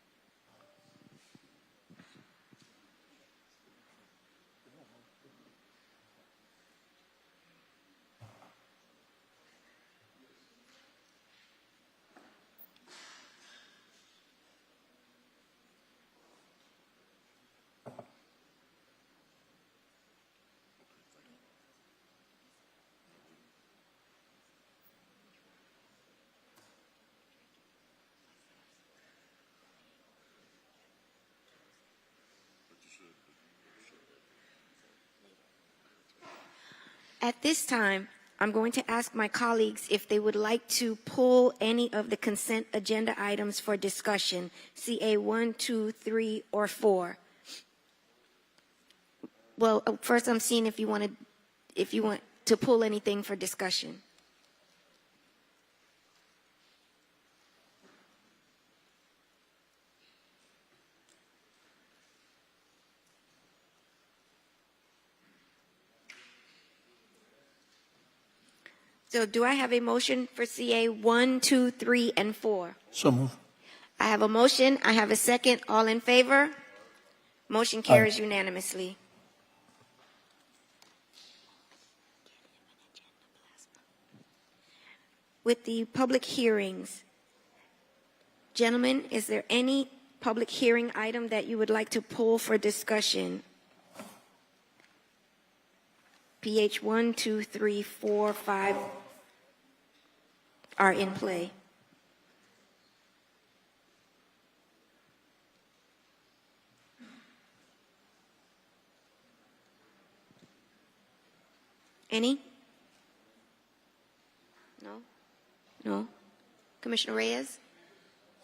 At this time, I'm going to ask my colleagues if they would like to pull any of the consent agenda items for discussion, CA 1, 2, 3, or 4. Well, first I'm seeing if you want to pull anything for discussion. So do I have a motion for CA 1, 2, 3, and 4? So moved. I have a motion. I have a second. All in favor? Motion carries unanimously. With the public hearings, gentlemen, is there any public hearing item that you would like to pull for discussion? PH 1, 2, 3, 4, 5 are in play. Any? No? No? Commissioner Reyes?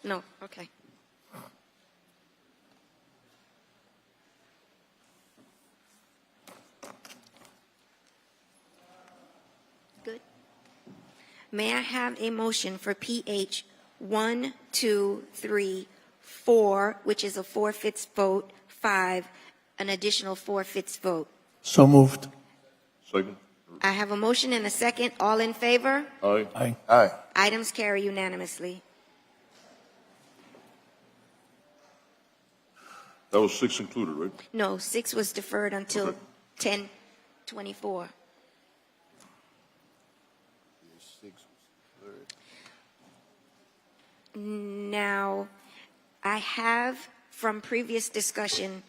No, okay. Good. May I have a motion for PH 1, 2, 3, 4, which is a 4/5 vote, 5, an additional 4/5 vote? So moved. Second. I have a motion and a second. All in favor? Aye. Aye. Aye. Items carry unanimously. That was 6 included, right? No, 6 was deferred until Okay. 10:24. Now, I have, from previous discussion,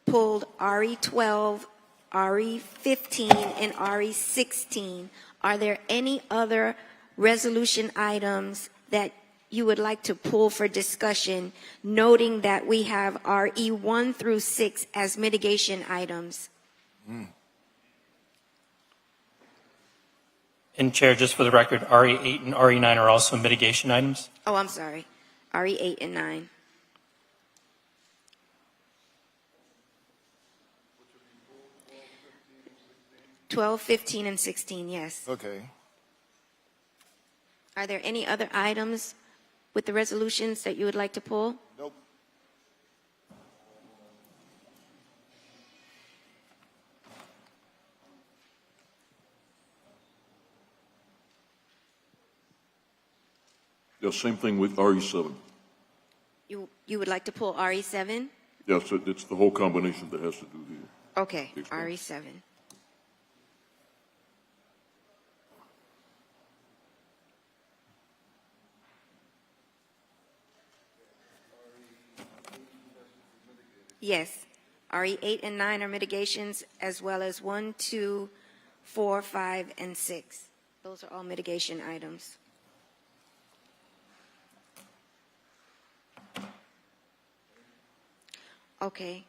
pulled RE12, RE15, and RE16. Are there any other resolution items that you would like to pull for discussion, noting that we have RE1 through 6 as mitigation items? And Chair, just for the record, RE8 and RE9 are also mitigation items. Oh, I'm sorry. RE8 and 9. (12, 15, and 16), yes. Okay. Are there any other items with the resolutions that you would like to pull? Nope. Yeah, same thing with RE7. You would like to pull RE7? Yes, it's the whole combination that has to do the. Okay, RE7. Yes, RE8 and 9 are mitigations, as well as 1, 2, 4, 5, and 6. Those are all mitigation items. Okay.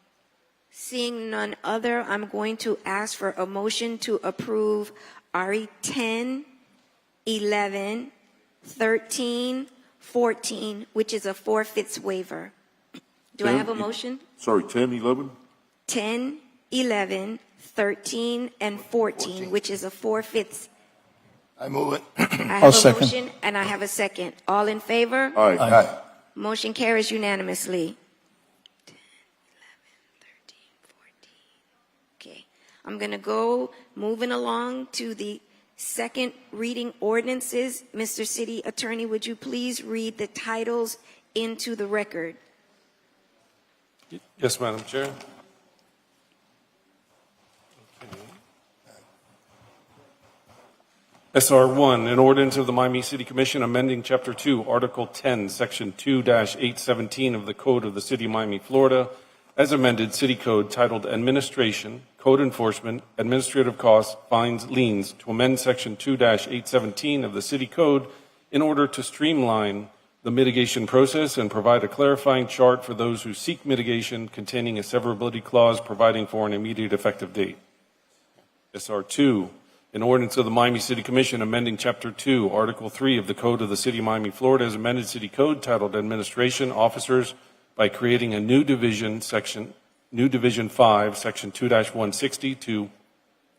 Seeing none other, I'm going to ask for a motion to approve RE10, 11, 13, 14, which is a 4/5 waiver. Do I have a motion? Sorry, 10, 11? 10, 11, 13, and 14, which is a 4/5. I move it. I have I'll a second. motion and I have a second. All in favor? Aye. Aye. Motion carries unanimously. 10, 11, 13, 14. Okay. I'm going to go moving along to the second reading ordinances. Mr. City Attorney, would you please read the titles into the record? Yes, Madam Chair. SR 1, an ordinance of the Miami City Commission amending Chapter 2, Article 10, Section 2-817 of the Code of the City of Miami, Florida, as amended City Code titled Administration, Code Enforcement, Administrative Costs, Fines, Liens, to amend Section 2-817 of the City Code in order to streamline the mitigation process and provide a clarifying chart for those who seek mitigation containing a severability clause providing for an immediate effective date. SR 2, an ordinance of the Miami City Commission amending Chapter 2, Article 3 of the Code of the City of Miami, Florida, as amended City Code titled Administration Officers by creating a new division 5, Section 2-160 to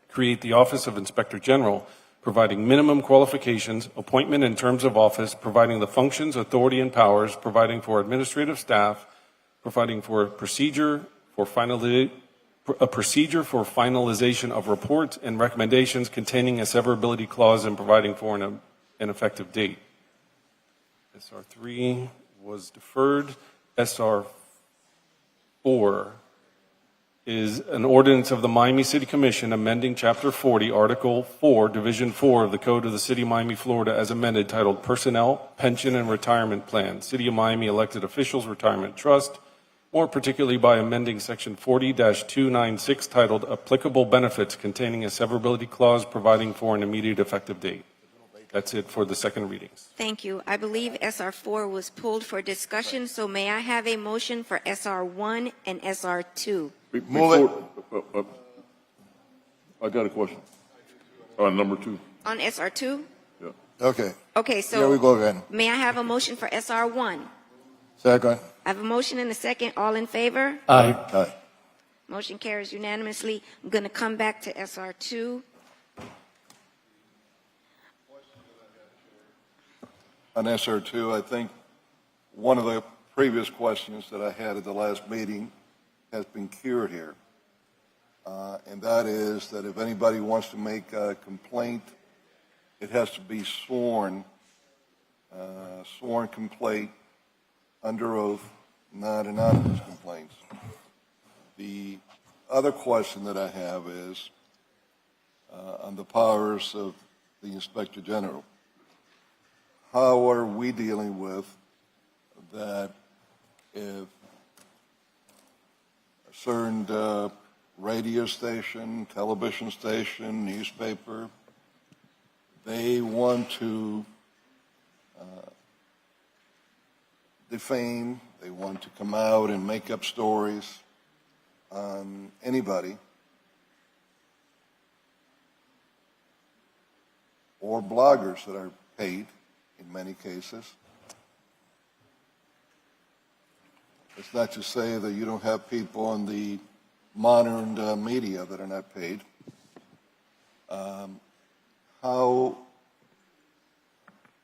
create the Office of Inspector General, providing minimum qualifications, appointment and terms of office, providing the functions, authority, and powers, providing for administrative staff, providing for a procedure for finalization of reports and recommendations containing a severability clause, and providing for an effective date. SR 3 was deferred. SR 4 is an ordinance of the Miami City Commission amending Chapter 40, Article 4, Division 4 of the Code of the City of Miami, Florida, as amended, titled Personnel, Pension, and Retirement Plan, City of Miami Elected Officials Retirement Trust, more particularly by amending Section 40-296, titled Applicable Benefits, containing a severability clause providing for an immediate effective date. That's it for the second readings. Thank you. I believe SR 4 was pulled for discussion, so may I have a motion for SR 1 and SR 2? I got a question. On number 2. On SR 2? Yeah. Okay. Okay, so Here we go again. may I have a motion for SR 1? Second. I have a motion and a second. All in favor? Aye. Aye. Motion carries unanimously. I'm going to come back to SR 2. On SR2, I think one of the previous questions that I had at the last meeting has been cured here. And that is that if anybody wants to make a complaint, it has to be sworn complaint under oath, not anonymous complaints. The other question that I have is on the powers of the Inspector General. how are we dealing with that if a certain radio station, television station, newspaper, they want to defame, they want to come out and make up stories on anybody, or bloggers that are paid in many cases. It's not to say that you don't have people in the modern media that are not paid. How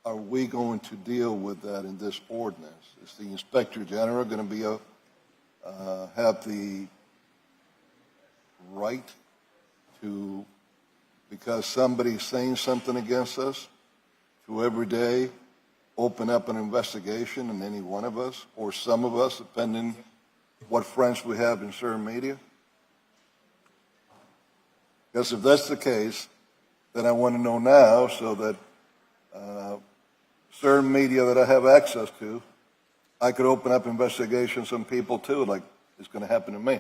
are we going to deal with that in this ordinance? Is the Inspector General going to be have the right to, because somebody's saying something against us, to every day open up an investigation in any one of us, or some of us, depending what friends we have in certain media? Because if that's the case, then I want to know now so that certain media that I have access to, I could open up investigations on people too, like it's going to happen to me.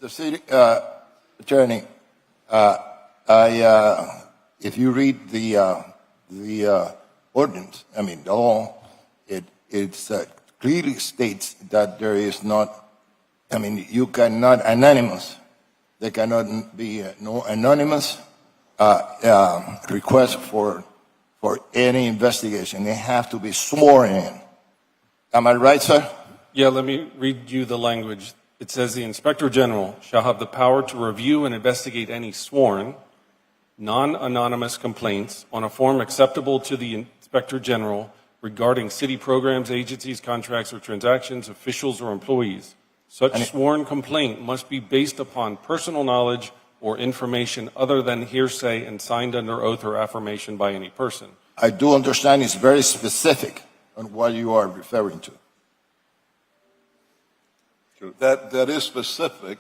The city attorney, if you read the ordinance, I mean the law, it clearly states that there is not, I mean, you cannot anonymous. There cannot be no anonymous request for any investigation. They have to be sworn in. Am I right, sir? Yeah, let me read you the language. It says the Inspector General shall have the power to review and investigate any sworn, non-anonymous complaints on a form acceptable to the Inspector General regarding city programs, agencies, contracts, or transactions, officials, or employees. Such sworn complaint must be based upon personal knowledge or information other than hearsay and signed under oath or affirmation by any person. I do understand it's very specific on what you are referring to. That is specific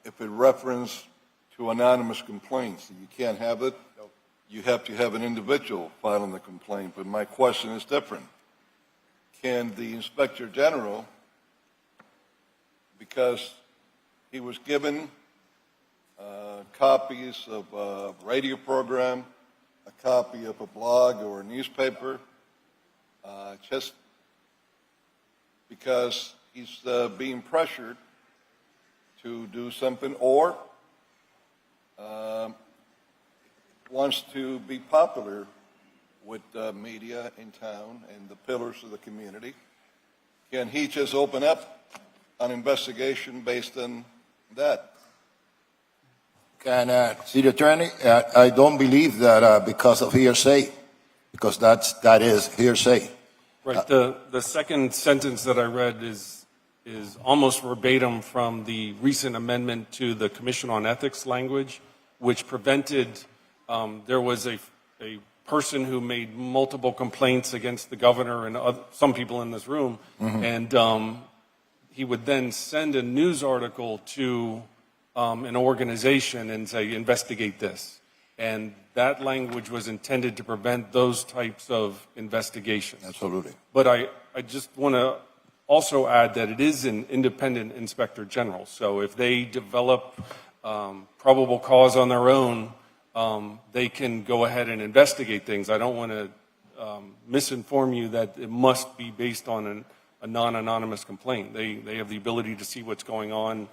if it references to anonymous complaints. You can't have it. You have to have an individual filing the complaint. But my question is different. Can the Inspector General, because he was given copies of a radio program, a copy of a blog or a newspaper, just because he's being pressured to do something, or wants to be popular with media in town and the pillars of the community, can he just open up an investigation based on that? City Attorney, I don't believe that because of hearsay, because that is hearsay. Right. The second sentence that I read is almost verbatim from the recent amendment to the Commission on Ethics language, which prevented, there was a person who made multiple complaints against the governor and some people in this room, and he would then send a news article to an organization and say, investigate this. And that language was intended to prevent those types of investigations. Absolutely. But I just want to also add that it is an independent Inspector General. So if they develop probable cause on their own, they can go ahead and investigate things. I don't want to misinform you that it must be based on a non-anonymous complaint. They have the ability to see what's going on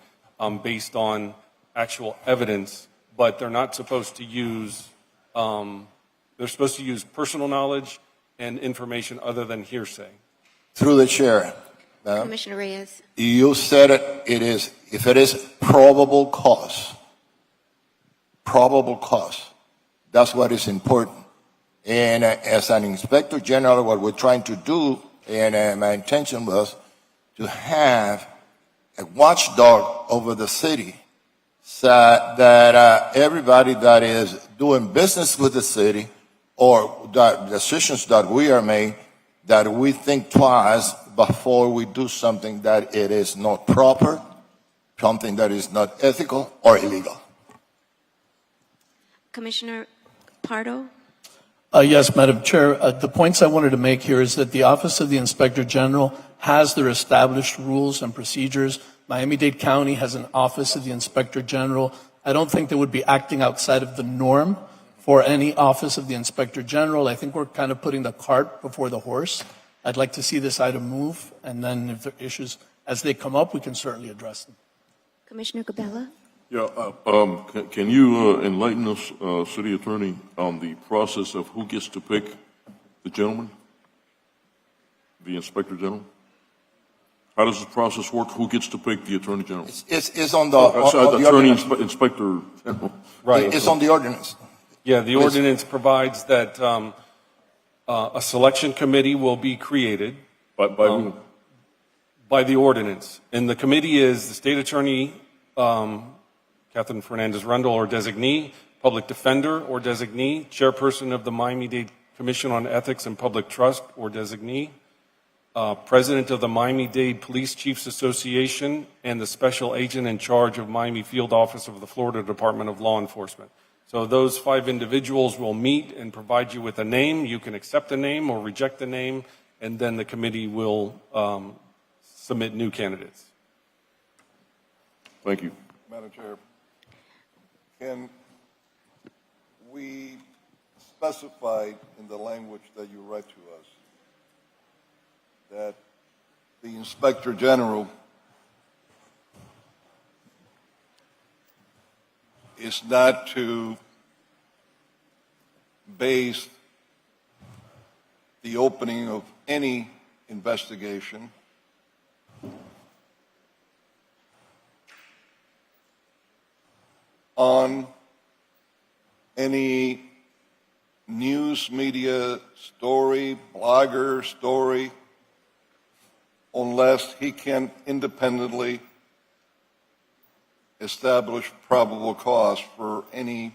based on actual evidence, but they're not supposed to use, they're supposed to use personal knowledge and information other than hearsay. Through the chair. Commissioner Reyes. You said it is, if it is probable cause, that's what is important. And as an Inspector General, what we're trying to do, and my intention was to have a watchdog over the city so that everybody that is doing business with the city or the decisions that we are made, that we think twice before we do something that it is not proper, something that is not ethical or illegal. Commissioner Pardo. Yes, Madam Chair. The points I wanted to make here is that the Office of the Inspector General has their established rules and procedures. Miami-Dade County has an Office of the Inspector General. I don't think they would be acting outside of the norm for any Office of the Inspector General. I think we're kind of putting the cart before the horse. I'd like to see this item move, and then if there are issues as they come up, we can certainly address them. Commissioner Gabella? Yeah, can you enlighten us, City Attorney, on the process of who gets to pick the gentleman, the Inspector General? How does the process work? Who gets to pick the Attorney General? It's on the Attorney ordinance. Inspector General. Right. It's on the ordinance. Yeah, the ordinance provides that a selection committee will be created. By whom? By the ordinance. And the committee is the State Attorney, Catherine Fernandez-Rundle or designee, Public Defender or designee, Chairperson of the Miami-Dade Commission on Ethics and Public Trust or designee, President of the Miami-Dade Police Chiefs Association, and the Special Agent in charge of Miami Field Office of the Florida Department of Law Enforcement. So those 5 individuals will meet and provide you with a name. You can accept the name or reject the name, and then the committee will submit new candidates. Thank you. Madam Chair, can we specify in the language that you read to us that the Inspector General is not to base the opening of any investigation on any news media story, blogger story, unless he can independently establish probable cause for any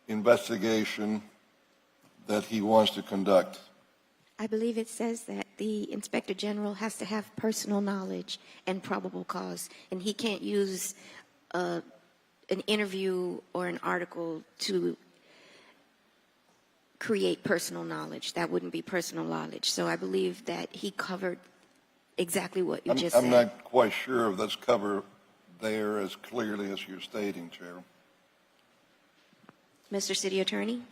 investigation that he wants to conduct. I believe it says that the Inspector General has to have personal knowledge and probable cause, and he can't use an interview or an article to create personal knowledge. That wouldn't be personal knowledge. So I believe that he covered exactly what you just said. I'm not quite sure if that's covered there as clearly as you're stating, Chair. Mr. City Attorney?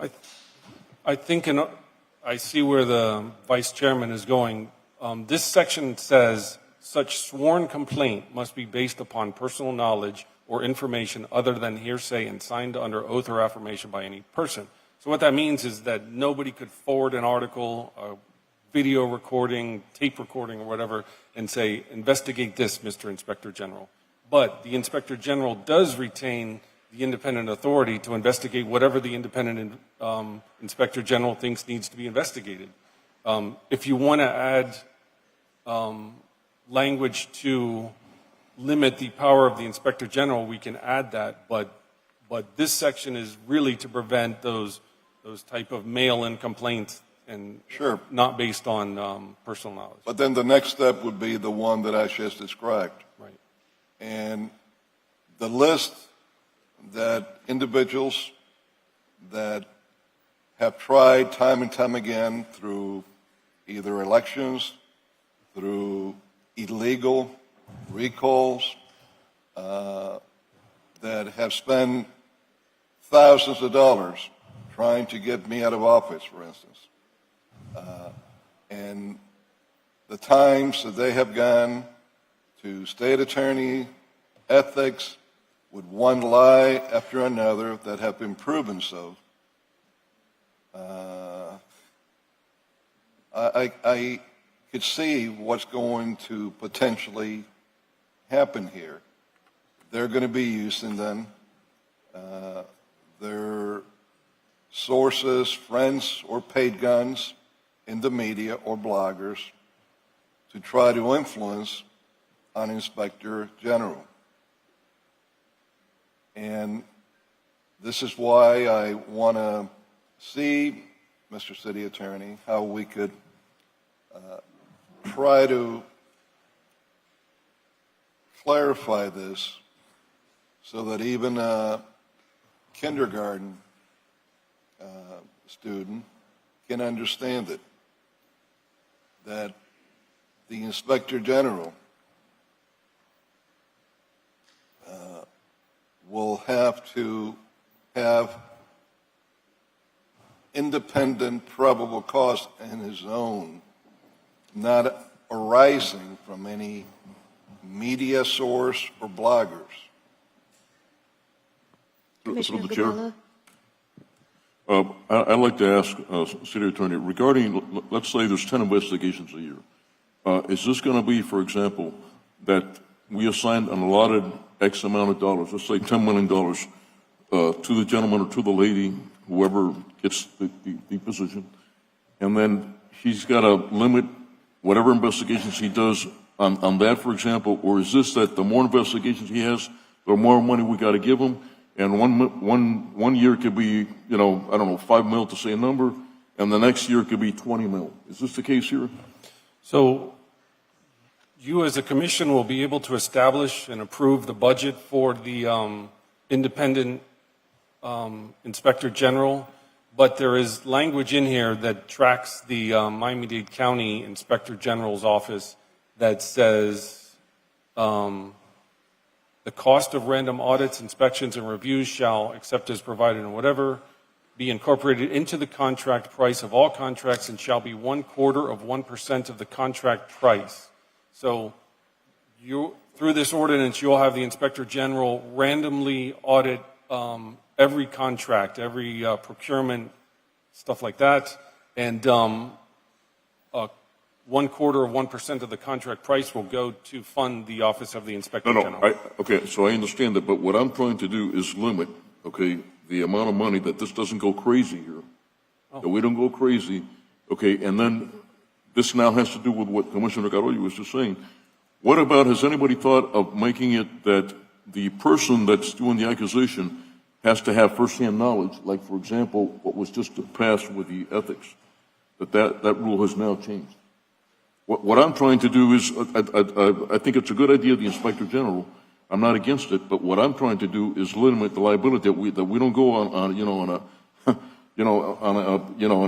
I think I see where the Vice Chairman is going. This section says, such sworn complaint must be based upon personal knowledge or information other than hearsay and signed under oath or affirmation by any person. So what that means is that nobody could forward an article, a video recording, tape recording, or whatever, and say, investigate this, Mr. Inspector General. But the Inspector General does retain the independent authority to investigate whatever the independent Inspector General thinks needs to be investigated. If you want to add language to limit the power of the Inspector General, we can add that, but this section is really to prevent those type of mail-in complaints and Sure. not based on personal knowledge. But then the next step would be the one that I just described. Right. And the list that individuals that have tried time and time again through either elections, through illegal recalls, that have spent thousands of dollars trying to get me out of office, for instance. And the times that they have gone to state attorney, ethics, with one lie after another that have been proven so. I could see what's going to potentially happen here. They're going to be using them. Their sources, friends, or paid guns in the media or bloggers to try to influence an Inspector General. And this is why I want to see, Mr. City Attorney, how we could try to clarify this so that even a kindergarten student can understand it, that the Inspector General will have to have independent probable cause in his own, not arising from any media source or bloggers. Through the chair. I'd like to ask City Attorney, regarding, let's say there's 10 investigations a year. Is this going to be, for example, that we assign an allotted X amount of dollars, let's say $10 million, to the gentleman or to the lady, whoever gets the position, and then he's got to limit whatever investigations he does on that, for example, or is this that the more investigations he has, the more money we got to give him, and one year could be, I don't know, $5 million to say a number, and the next year could be $20 million. Is this the case here? So you as a commission will be able to establish and approve the budget for the independent Inspector General, but there is language in here that tracks the Miami-Dade County Inspector General's office that says the cost of random audits, inspections, and reviews shall, except as provided in whatever, be incorporated into the contract price of all contracts and shall be 0.25% of the contract price. So through this ordinance, you'll have the Inspector General randomly audit every contract, every procurement, stuff like that, and 0.25% of the contract price will go to fund the Office of the Inspector General. Okay, so I understand that, but what I'm trying to do is limit, okay, the amount of money that this doesn't go crazy here, that we don't go crazy, okay, and then this now has to do with what Commissioner Carollo was just saying. What about, has anybody thought of making it that the person that's doing the accusation has to have firsthand knowledge, like, for example, what was just passed with the ethics, that rule has now changed? What I'm trying to do is, I think it's a good idea, the Inspector General. I'm not against it, but what I'm trying to do is limit the liability that we don't go on a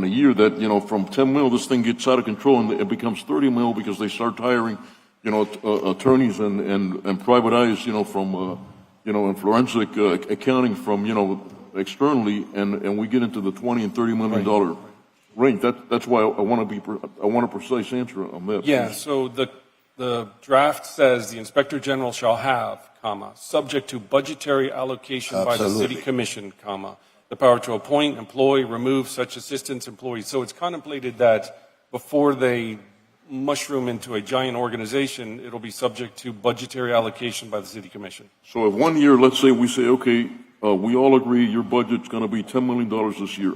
year that, from 10 mil, this thing gets out of control and it becomes 30 mil because they start hiring, attorneys and private eyes, from, and forensic accounting from, externally, and we get into the $20 and $30 million range. That's why I want a precise answer on that. Yeah, so the draft says the Inspector General shall have, subject to budgetary allocation by the City Commission, the power to appoint, employ, remove such assistance employees. So it's contemplated that before they mushroom into a giant organization, it'll be subject to budgetary allocation by the City Commission. So if 1 year, let's say we say, okay, we all agree your budget's going to be $10 million this year,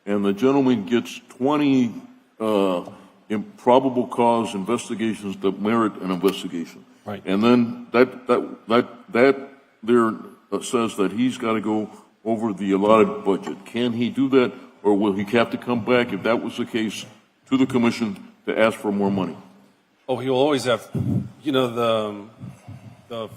and the gentleman gets 20 improbable cause investigations that merit an investigation. Right. And then that there says that he's got to go over the allotted budget. Can he do that, or will he have to come back, if that was the case, to the commission to ask for more money? Oh, he'll always have, the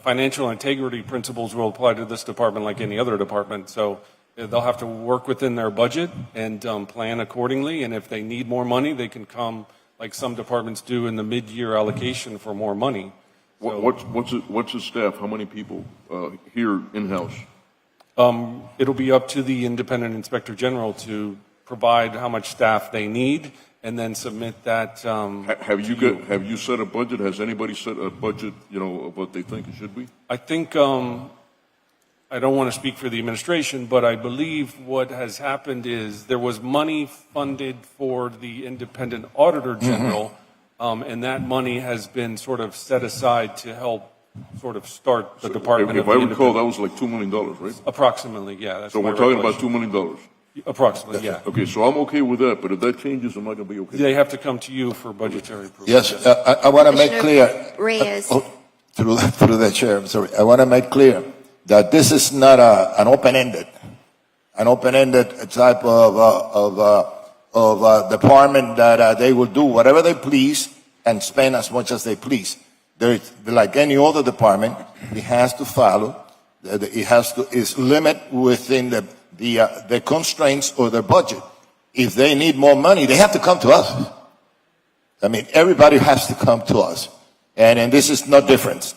financial integrity principles will apply to this department like any other department. So they'll have to work within their budget and plan accordingly. And if they need more money, they can come, like some departments do, in the mid-year allocation for more money. So, what's his staff? How many people here in-house? It'll be up to the independent Inspector General to provide how much staff they need and then submit that. Have you set a budget? Has anybody set a budget, of what they think it should be? I think, I don't want to speak for the administration, but I believe what has happened is there was money funded for the independent Auditor General, and that money has been sort of set aside to help sort of start the department. If I recall, that was like $2 million, right? Approximately, yeah. That's so we're talking about $2 million. Approximately, yeah. Okay, so I'm okay with that, but if that changes, I'm not going to be okay. They have to come to you for budgetary approval. Yes, I want to make clear, Reyes. through the chair, I'm sorry. I want to make clear that this is not an open-ended type of department that they will do whatever they please and spend as much as they please. Like any other department, it has to follow. Is limit within the constraints of their budget. if they need more money, they have to come to us. I mean, everybody has to come to us. And this is no different.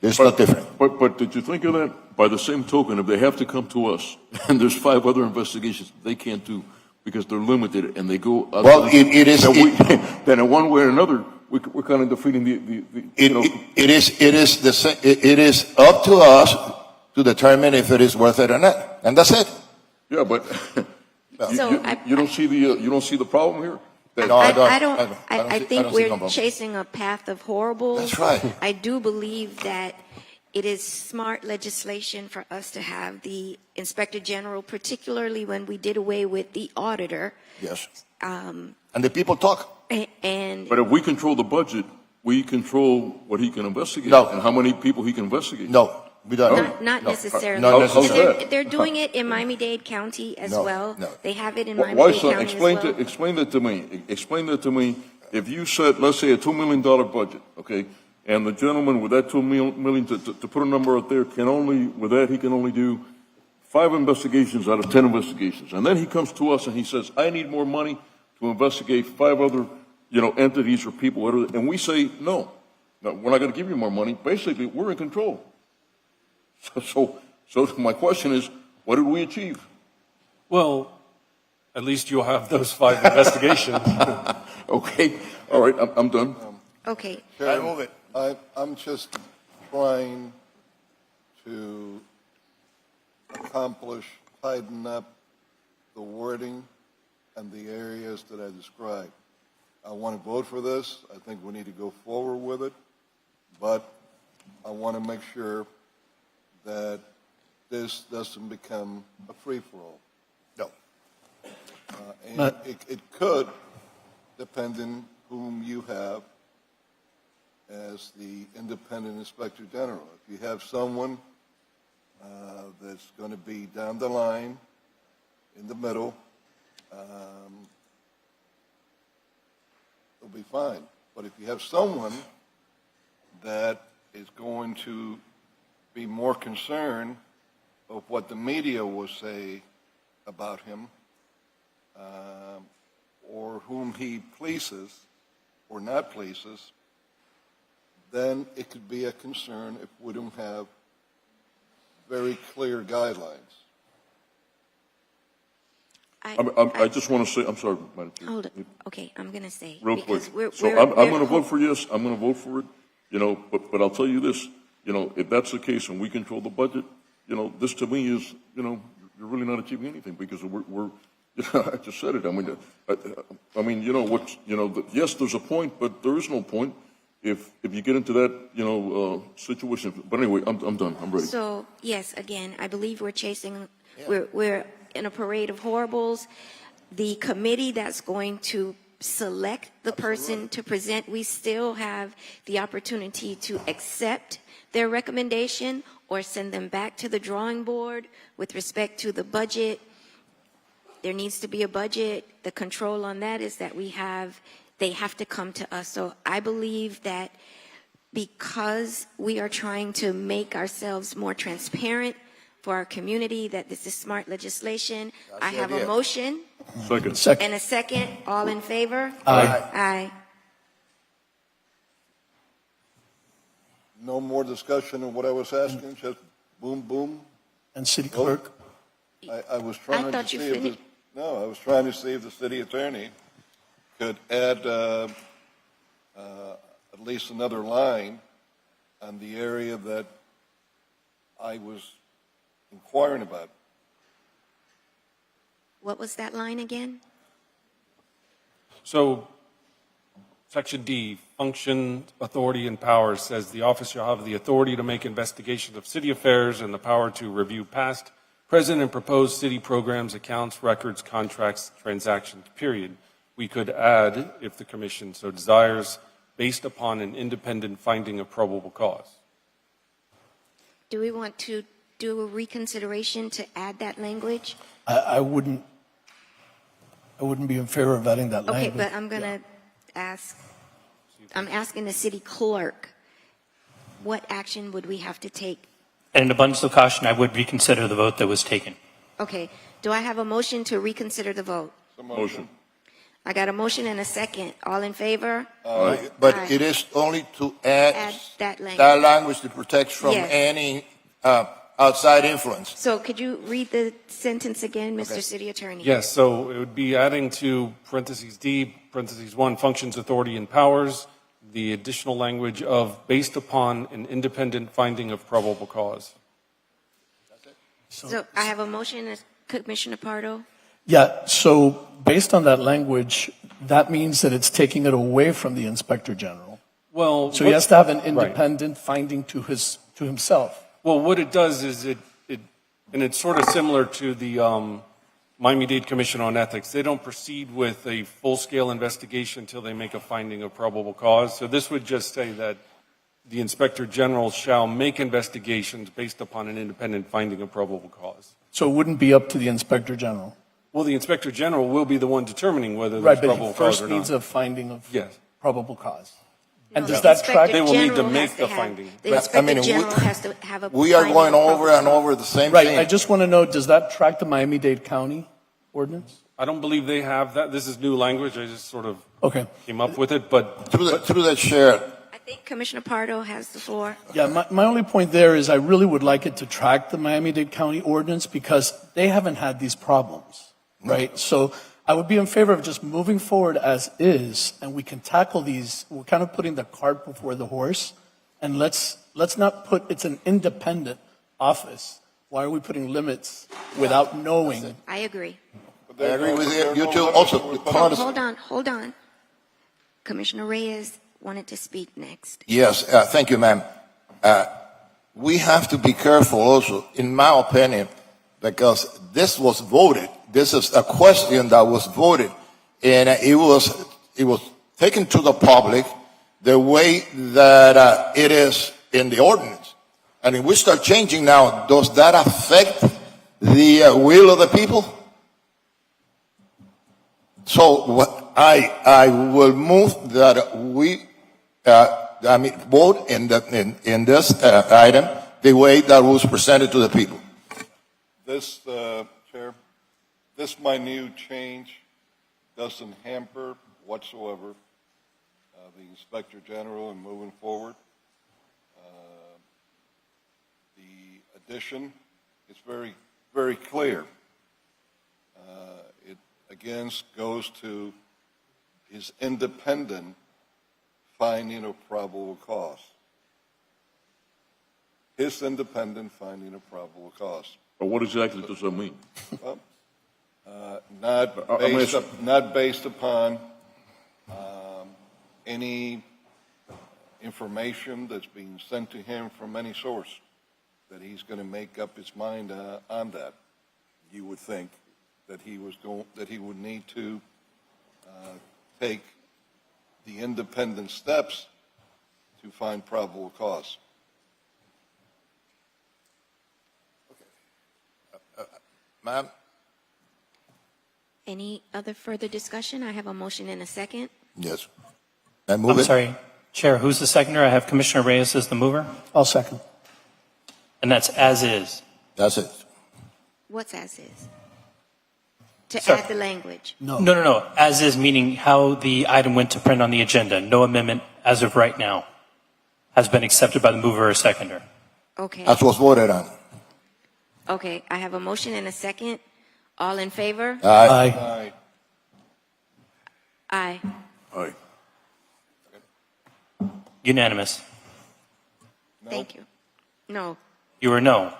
It's not different. But did you think of that? By the same token, if they have to come to us, and there's 5 other investigations they can't do because they're limited, and they go. Well, it is. Then in one way or another, we're kind of defeating It is up to us to determine if it is worth it or not, and that's it. Yeah, but you don't see the problem here. No, I don't. I think we're chasing a path of horribles. That's right. I do believe that it is smart legislation for us to have the Inspector General, particularly when we did away with the auditor. Yes. And the people talk. But if we control the budget, we control what he can investigate. No. And how many people he can investigate. No, we don't. Not necessarily. Not necessarily. They're doing it in Miami-Dade County as well. No. They have it in Why, Miami-Dade son? County as well. Explain that to me. Explain that to me. If you set, let's say, a $2 million budget, okay, and the gentleman with that $2 million, to put a number out there, he can only do 5 investigations out of 10 investigations. And then he comes to us and he says, I need more money to investigate 5 other, entities or people. And we say, no, we're not going to give you more money. Basically, we're in control. So my question is, what did we achieve? Well, at least you'll have those 5 investigations. Okay. All right. I'm done. Okay. I move it. I'm just trying to tighten up the wording and the areas that I described. I want to vote for this. I think we need to go forward with it, but I want to make sure that this doesn't become a free-for-all. No. And it could, depending whom you have as the independent inspector general. If you have someone that's going to be down the line, in the middle, it'll be fine. But if you have someone that is going to be more concerned of what the media will say about him, or whom he pleases or not pleases, then it could be a concern if we don't have very clear guidelines. I just want to say, I'm sorry, Madam Chair. Hold it. Okay, I'm going to say. Real quick. We're, So I'm going to vote for yes. I'm going to vote for it. But I'll tell you this. If that's the case and we control the budget, this to me is, you're really not achieving anything because we're I just said it. Yes, there's a point, but there is no point if you get into that, situation. But anyway, I'm done. I'm ready. So, yes, again, I believe we're chasing, we're in a parade of horribles. The committee that's going to select the person to present, we still have the opportunity to accept their recommendation or send them back to the drawing board with respect to the budget. There needs to be a budget. The control on that is that they have to come to us. So I believe that because we are trying to make ourselves more transparent for our community, that this is smart legislation. I have a motion. Second. And a second. All in favor? Aye. Aye. No more discussion of what I was asking, just boom, boom. And City Clerk? I was trying to see if I was trying to see if the city attorney could add at least another line on the area that I was inquiring about. What was that line again? So, Section D, function, authority, and powers says the office shall have the authority to make investigations of city affairs and the power to review past, present, and proposed city programs, accounts, records, contracts, transactions, period. We could add, if the commission so desires, based upon an independent finding of probable cause. Do we want to do a reconsideration to add that language? I wouldn't be in favor of adding that language. Okay, but I'm going to ask, I'm asking the city clerk, what action would we have to take? And in abundance of caution, I would reconsider the vote that was taken. Okay, do I have a motion to reconsider the vote? the motion. I got a motion and a second. All in favor? But Aye. it is only to add Add that language. that language that protects from Yes. any outside influence. So could you read the sentence again, Mr. Okay. City Attorney? Yes, so it would be adding to parentheses D, parentheses 1, functions, authority, and powers, the additional language of based upon an independent finding of probable cause. So I have a motion, Commissioner Pardo. Yeah, so based on that language, that means that it's taking it away from the Inspector General. Well, So he has to have an independent finding to himself. Well, what it does is and it's sort of similar to the Miami-Dade Commission on Ethics. They don't proceed with a full-scale investigation until they make a finding of probable cause. So this would just say that the Inspector General shall make investigations based upon an independent finding of probable cause. So it wouldn't be up to the Inspector General. Well, the Inspector General will be the one determining whether Right, there's but probable he cause first or needs not. a finding of Yes. probable cause. And No, does the that track? Inspector They will need to General make has the have- finding. The But, I Inspector mean, General has to have a. We are finding going of over and probable over the same Right, thing. I just want to know, does that track the Miami-Dade County ordinance? I don't believe they have that. This is new language. I just sort of Okay. came up with it, but Through the chair, I think Commissioner Pardo has the floor. Yeah, my only point there is I really would like it to track the Miami-Dade County ordinance because they haven't had these problems, right? So I would be in favor of just moving forward as is, and we can tackle these. We're kind of putting the cart before the horse, and let's not put, it's an independent office. Why are we putting limits without knowing? I agree. I agree with you. You too also. Hold on. Commissioner Reyes wanted to speak next. Yes, thank you, ma'am. We have to be careful also, in my opinion, because this was voted. This is a question that was voted, and it was taken to the public the way that it is in the ordinance. And if we start changing now, does that affect the will of the people? So what I will move that we vote in this item the way that was presented to the people. This, Chair, this minute change doesn't hamper whatsoever the Inspector General in moving forward. The addition is very, very clear. It again goes to his independent finding of probable cause. His independent finding of probable cause. But what exactly does that mean? Well, not based upon any information that's being sent to him from any source, that he's going to make up his mind on that. You would think that he would need to take the independent steps to find probable cause. Ma'am? Any other further discussion? I have a motion and a second. Yes. I move I'm it. sorry, Chair, who's the seconder? I have Commissioner Reyes as the mover, I'll second. and that's as is. That's it. What's as is? To Sorry. add the language. No. As is meaning how the item went to print on the agenda. No amendment as of right now has been accepted by the mover or seconder. Okay. That's what's voted on. Okay, I have a motion and a second. All in favor? Aye. Aye. Aye. Unanimous. Thank you. No. You were no.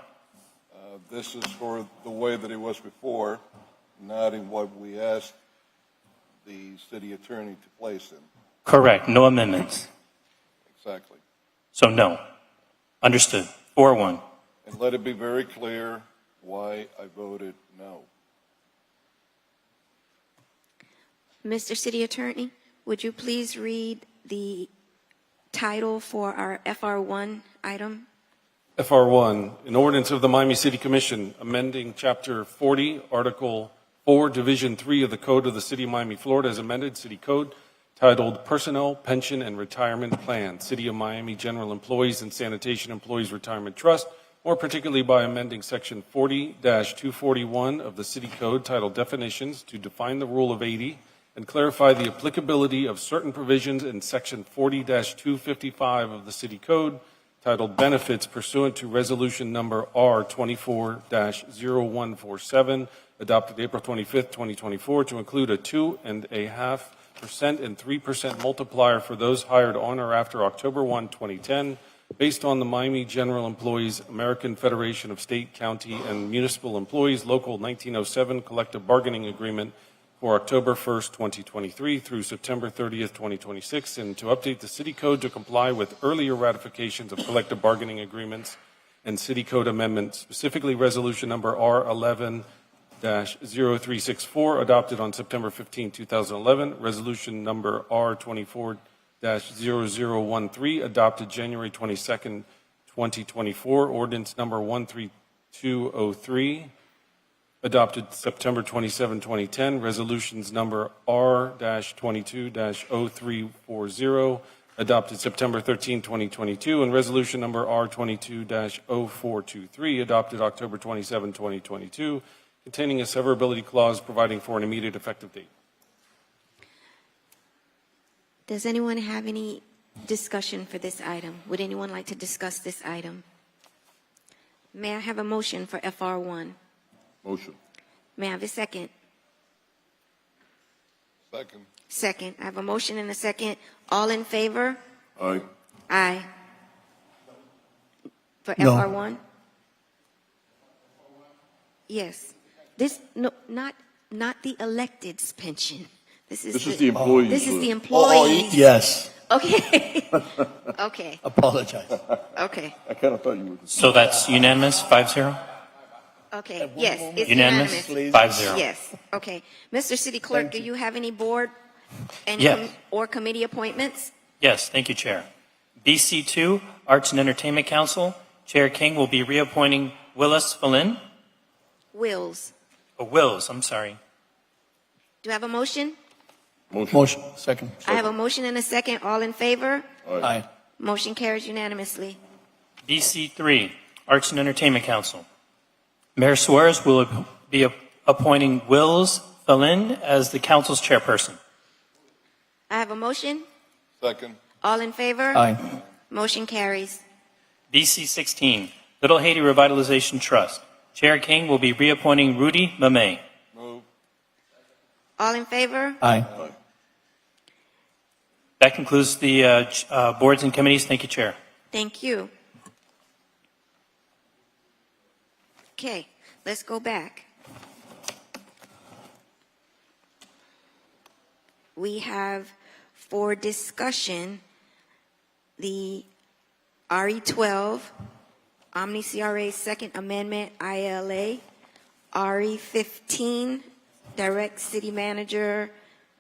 This is for the way that it was before, not in what we asked the city attorney to place in. Correct. No amendments. Exactly. So no. Understood. 4-1. And let it be very clear why I voted no. Mr. City Attorney, would you please read the title for our FR1 item? FR1, an ordinance of the Miami City Commission amending Chapter 40, Article 4, Division 3 of the Code of the City of Miami, Florida, as amended, City Code, titled Personnel, Pension, and Retirement Plan, City of Miami General Employees and Sanitation Employees Retirement Trust, more particularly by amending Section 40-241 of the City Code titled Definitions to define the Rule of 80 and clarify the applicability of certain provisions in Section 40-255 of the City Code titled Benefits pursuant to Resolution Number R24-0147, adopted April 25, 2024, to include a 2.5% and 3% multiplier for those hired on or after October 1, 2010, based on the Miami General Employees American Federation of State, County, and Municipal Employees Local 1907 Collective Bargaining Agreement for October 1st, 2023 through September 30th, 2026, and to update the City Code to comply with earlier ratifications of collective bargaining agreements and City Code amendments, specifically Resolution Number R11-0364, adopted on September 15, 2011, Resolution Number R24-0013, adopted January 22nd, 2024, Ordinance Number 13203, adopted September 27, 2010, resolutions number R-22-0340, adopted September 13, 2022, and resolution number R-22-0423, adopted October 27, 2022, containing a severability clause providing for an immediate effective date. Does anyone have any discussion for this item? Would anyone like to discuss this item? May I have a motion for FR1? Motion. May I have a second? Second. Second. I have a motion and a second. All in favor? Aye. Aye. For No. FR1? Yes. This, no, not the elected's pension. This is the employees. This is the Oh, employees. Yes. Okay. Okay. Apologize. Okay. I kind of thought you were. So that's unanimous, 5-0? Okay. Yes. It's Unanimous? unanimous. 5-0. Yes. Okay. Mr. City Clerk, do you have any board and Yes. or committee appointments? Yes, thank you, Chair. BC2, Arts and Entertainment Council. Chair King will be reappointing Willis Falin. Wills. Wills, I'm sorry. Do I have a motion? Motion. Second. I have a motion and a second. All in favor? Aye. Motion carries unanimously. BC3, Arts and Entertainment Council. Mayor Suarez will be appointing Wills Falin as the council's chairperson. I have a motion. Second. All in favor? Aye. Motion carries. BC16, Little Haiti Revitalization Trust. Chair King will be reappointing Rudy Mamey. Move. All in favor? Aye. That concludes the boards and committees. Thank you, Chair. Thank you. Okay, let's go back. We have for discussion the RE12, Omni CRA Second Amendment ILA, RE15, Direct City Manager,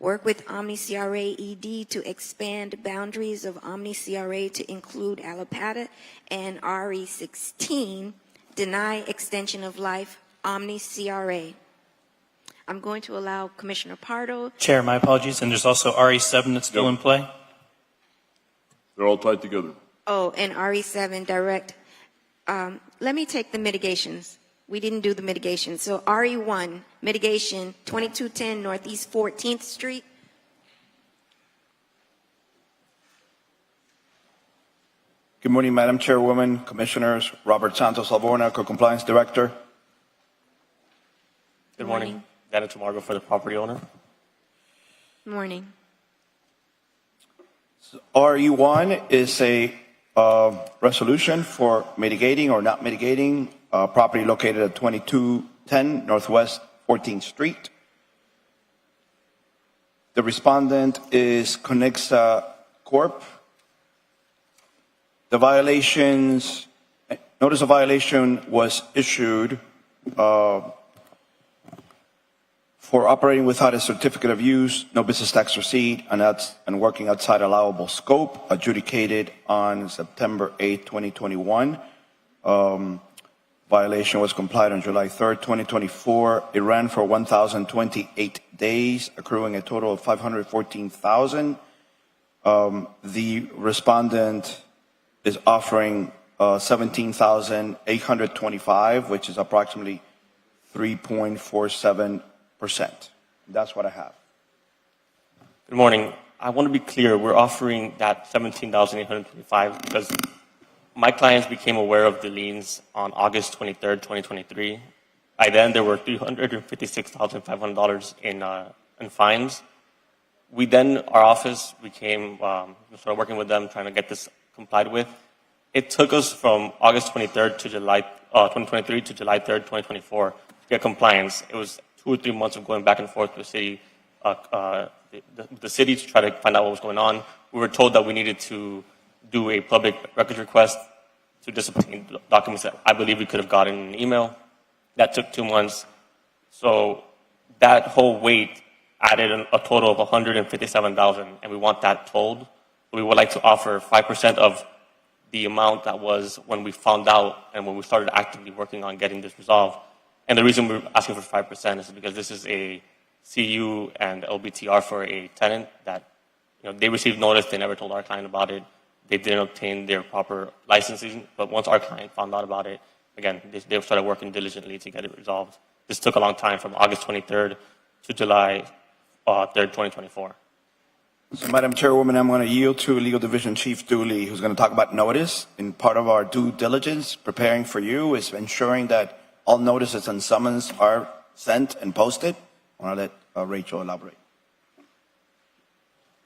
work with Omni CRA ED to expand boundaries of Omni CRA to include Alapata, and RE16, deny extension of life, Omni CRA. I'm going to allow Commissioner Pardo. Chair, my apologies. And there's also RE7 that's still in play. They're all tied together. Oh, and RE7 direct. Let me take the mitigations. We didn't do the mitigation. So RE1, mitigation, 2210 Northeast 14th Street. Good morning, Madam Chairwoman, Commissioners. Robert Santos Alborna, Co-Compliance Director. Good morning. Dana Tamargo for the property owner. Morning. RE1 is a resolution for mitigating or not mitigating property located at 2210 Northwest 14th Street. The respondent is Conexa Corp. The notice of violation was issued for operating without a certificate of use, no business tax receipt, and working outside allowable scope, adjudicated on September 8, 2021. Violation was complied on July 3rd, 2024. It ran for 1,028 days, accruing a total of $514,000. The respondent is offering $17,825, which is approximately 3.47%. That's what I have. Good morning. I want to be clear. We're offering that $17,825 because my clients became aware of the liens on August 23rd, 2023. By then, there were $356,500 in fines. We then, our office became, started working with them, trying to get this complied with. It took us from August 23rd to July 2023 to July 3rd, 2024 to get compliance. It was 2 or 3 months of going back and forth with the city to try to find out what was going on. We were told that we needed to do a public records request to just obtain documents that I believe we could have gotten in an email. That took 2 months. So that whole wait added a total of $157,000, and we want that told. We would like to offer 5% of the amount that was when we found out and when we started actively working on getting this resolved. And the reason we're asking for 5% is because this is a CU and LBTR for a tenant that, they received notice, they never told our client about it. They didn't obtain their proper licensing, but once our client found out about it, again, they started working diligently to get it resolved. This took a long time, from August 23rd to July 3rd, 2024. So, Madam Chairwoman, I'm going to yield to Legal Division Chief Dooley, who's going to talk about notice. And part of our due diligence preparing for you is ensuring that all notices and summons are sent and posted. I want to let Rachel elaborate.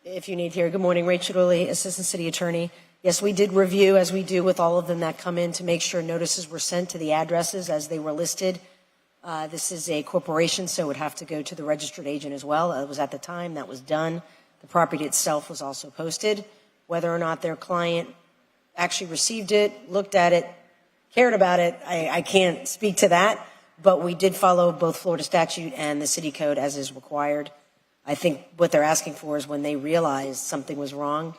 If you need here, good morning, Rachel Dooley, Assistant City Attorney. Yes, we did review, as we do with all of them that come in, to make sure notices were sent to the addresses as they were listed. This is a corporation, so it would have to go to the registered agent as well. It was at the time that was done. The property itself was also posted. Whether or not their client actually received it, looked at it, cared about it, I can't speak to that. But we did follow both Florida statute and the city code as is required. I think what they're asking for is when they realized something was wrong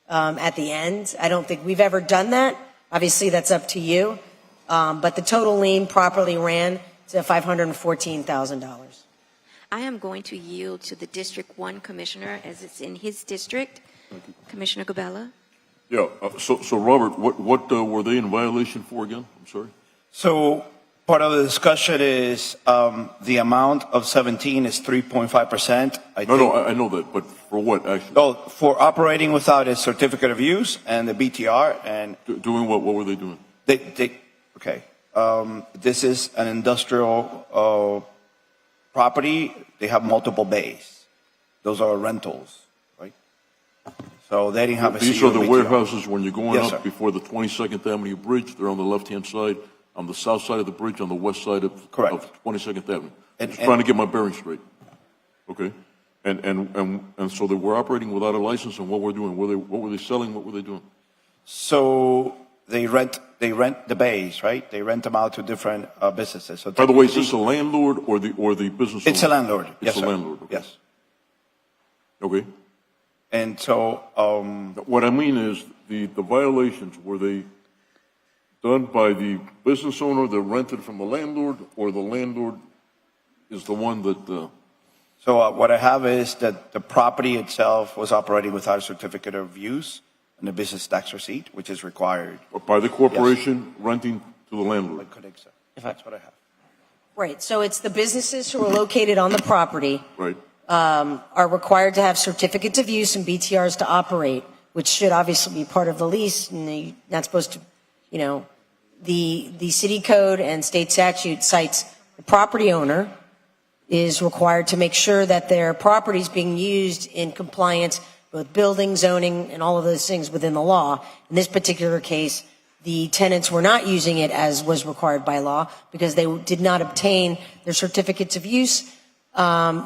at the end. I don't think we've ever done that. Obviously, that's up to you. But the total lien properly ran to $514,000. I am going to yield to the District 1 Commissioner as it's in his district. Commissioner Gabella. Yeah, so Robert, what were they in violation for again? I'm sorry. So part of the discussion is the amount of 17 is 3.5%. I know that, but for what actually? Oh, for operating without a certificate of use and the BTR and doing what? What were they doing? Okay. This is an industrial property. They have multiple bays. Those are rentals, right? So they didn't have a These are the warehouses when you're going up sir. before the 22nd Avenue Bridge. They're on the left-hand side, on the south side of the bridge, on the west side of 22nd Avenue. Just trying to get my bearings straight. Okay. And so they were operating without a license, and what were they doing? What were they selling? What were they doing? So they rent the bays, right? They rent them out to different businesses. So by the way, is this a landlord or the business owner? It's a landlord. It's yes, a landlord. Okay. Yes. Okay. And so what I mean is the violations, were they done by the business owner that rented from the landlord, or the landlord is the one that So what I have is that the property itself was operating without a certificate of use and a business tax receipt, which is required. By the corporation renting to the landlord? That's what I have. Right, so it's the businesses who are located on the property Right. Are required to have certificates of use and BTRs to operate, which should obviously be part of the lease, and they're not supposed to, the city code and state statute cites the property owner is required to make sure that their property is being used in compliance with building, zoning, and all of those things within the law. In this particular case, the tenants were not using it as was required by law because they did not obtain their certificates of use,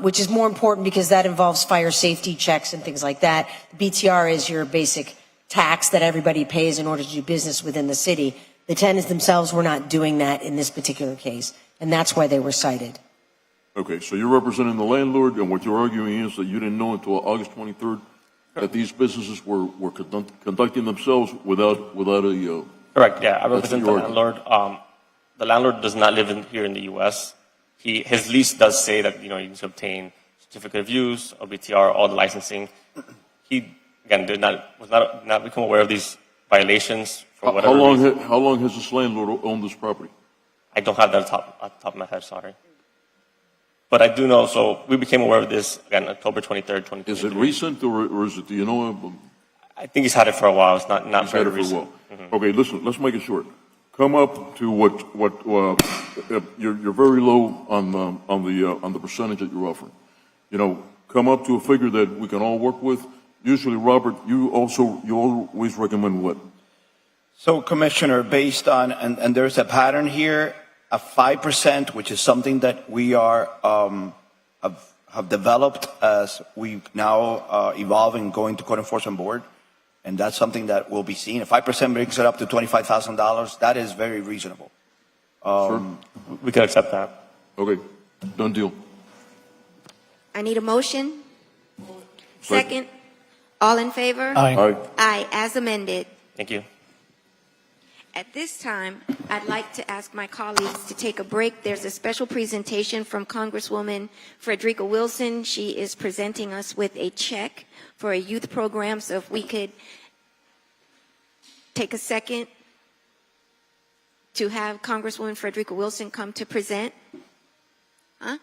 which is more important because that involves fire safety checks and things like that. The BTR is your basic tax that everybody pays in order to do business within the city. The tenants themselves were not doing that in this particular case, and that's why they were cited. Okay, so you're representing the landlord, and what you're arguing is that you didn't know until August 23rd that these businesses were conducting themselves without a... Correct, yeah. I represent the landlord. The landlord does not live here in the U.S. His lease does say that, you need to obtain certificate of use, OBTR, all the licensing. He, again, was not become aware of these violations for whatever reason. How long has this landlord owned this property? I don't have that off the top of my head, sorry. But I do know, so we became aware of this, again, October 23rd, 2023. Is it recent or is it, do you know? I think he's had it for a while. It's not He's very had it for a recent. while. Okay, listen, let's make it short. Come up to you're very low on the percentage that you're offering. You know, come up to a figure that we can all work with. Usually, Robert, you always recommend what? So, Commissioner, based on, and there's a pattern here, a 5%, which is something that we are, have developed as we now evolve and going to Code Enforcement Board. And that's something that will be seen. If 5% brings it up to $25,000, that is very reasonable. Sure. We can accept that. Okay, done deal. I need a motion. Second. All in favor? Aye. Aye. Aye, as amended. Thank you. At this time, I'd like to ask my colleagues to take a break. There's a special presentation from Congresswoman Frederica Wilson. She is presenting us with a check for a youth program. So if we could take a second to have Congresswoman Frederica Wilson come to present. Huh?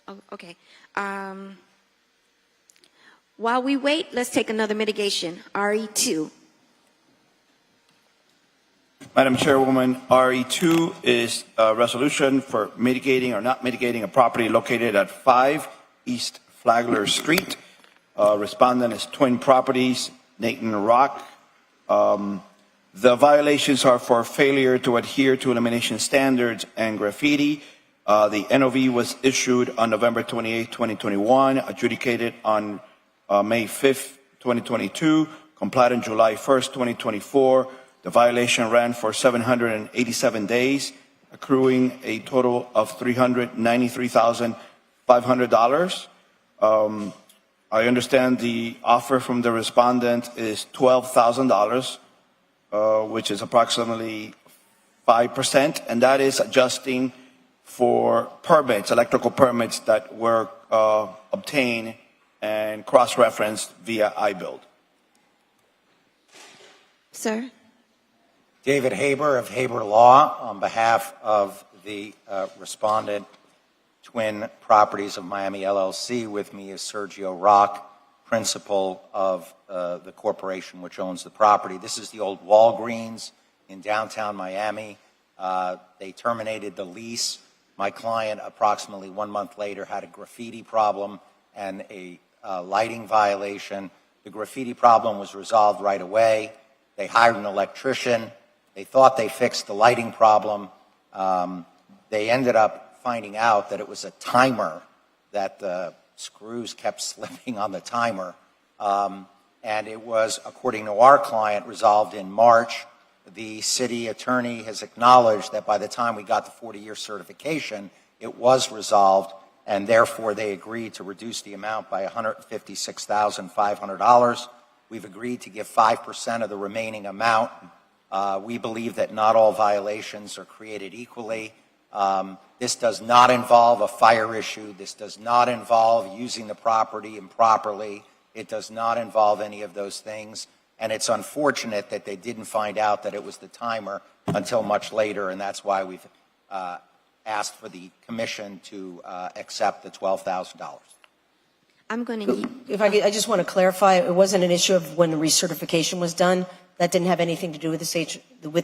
Oh, okay. While we wait, let's take another mitigation, RE2. Madam Chairwoman, RE2 is a resolution for mitigating or not mitigating a property located at 5 East Flagler Street. Respondent is Twin Properties, Nathan Rock. The violations are for failure to adhere to elimination standards and graffiti. The NOV was issued on November 28, 2021, adjudicated on May 5th, 2022, complied on July 1st, 2024. The violation ran for 787 days, accruing a total of $393,500. I understand the offer from the respondent is $12,000, which is approximately 5%, and that is adjusting for permits, electrical permits that were obtained and cross-referenced via iBuild. Sir? David Haber of Haber Law, on behalf of the respondent, Twin Properties of Miami LLC. With me is Sergio Rock, principal of the corporation which owns the property. This is the old Walgreens in downtown Miami. They terminated the lease. My client, approximately 1 month later, had a graffiti problem and a lighting violation. The graffiti problem was resolved right away. They hired an electrician. They thought they fixed the lighting problem. They ended up finding out that it was a timer, that the screws kept slipping on the timer. And it was, according to our client, resolved in March. The city attorney has acknowledged that by the time we got the 40-year certification, it was resolved, and therefore they agreed to reduce the amount by $156,500. We've agreed to give 5% of the remaining amount. We believe that not all violations are created equally. This does not involve a fire issue. This does not involve using the property improperly. It does not involve any of those things. And it's unfortunate that they didn't find out that it was the timer until much later, and that's why we've asked for the commission to accept the $12,000. I'm going to... I just want to clarify, it wasn't an issue of when the recertification was done. That didn't have anything to do with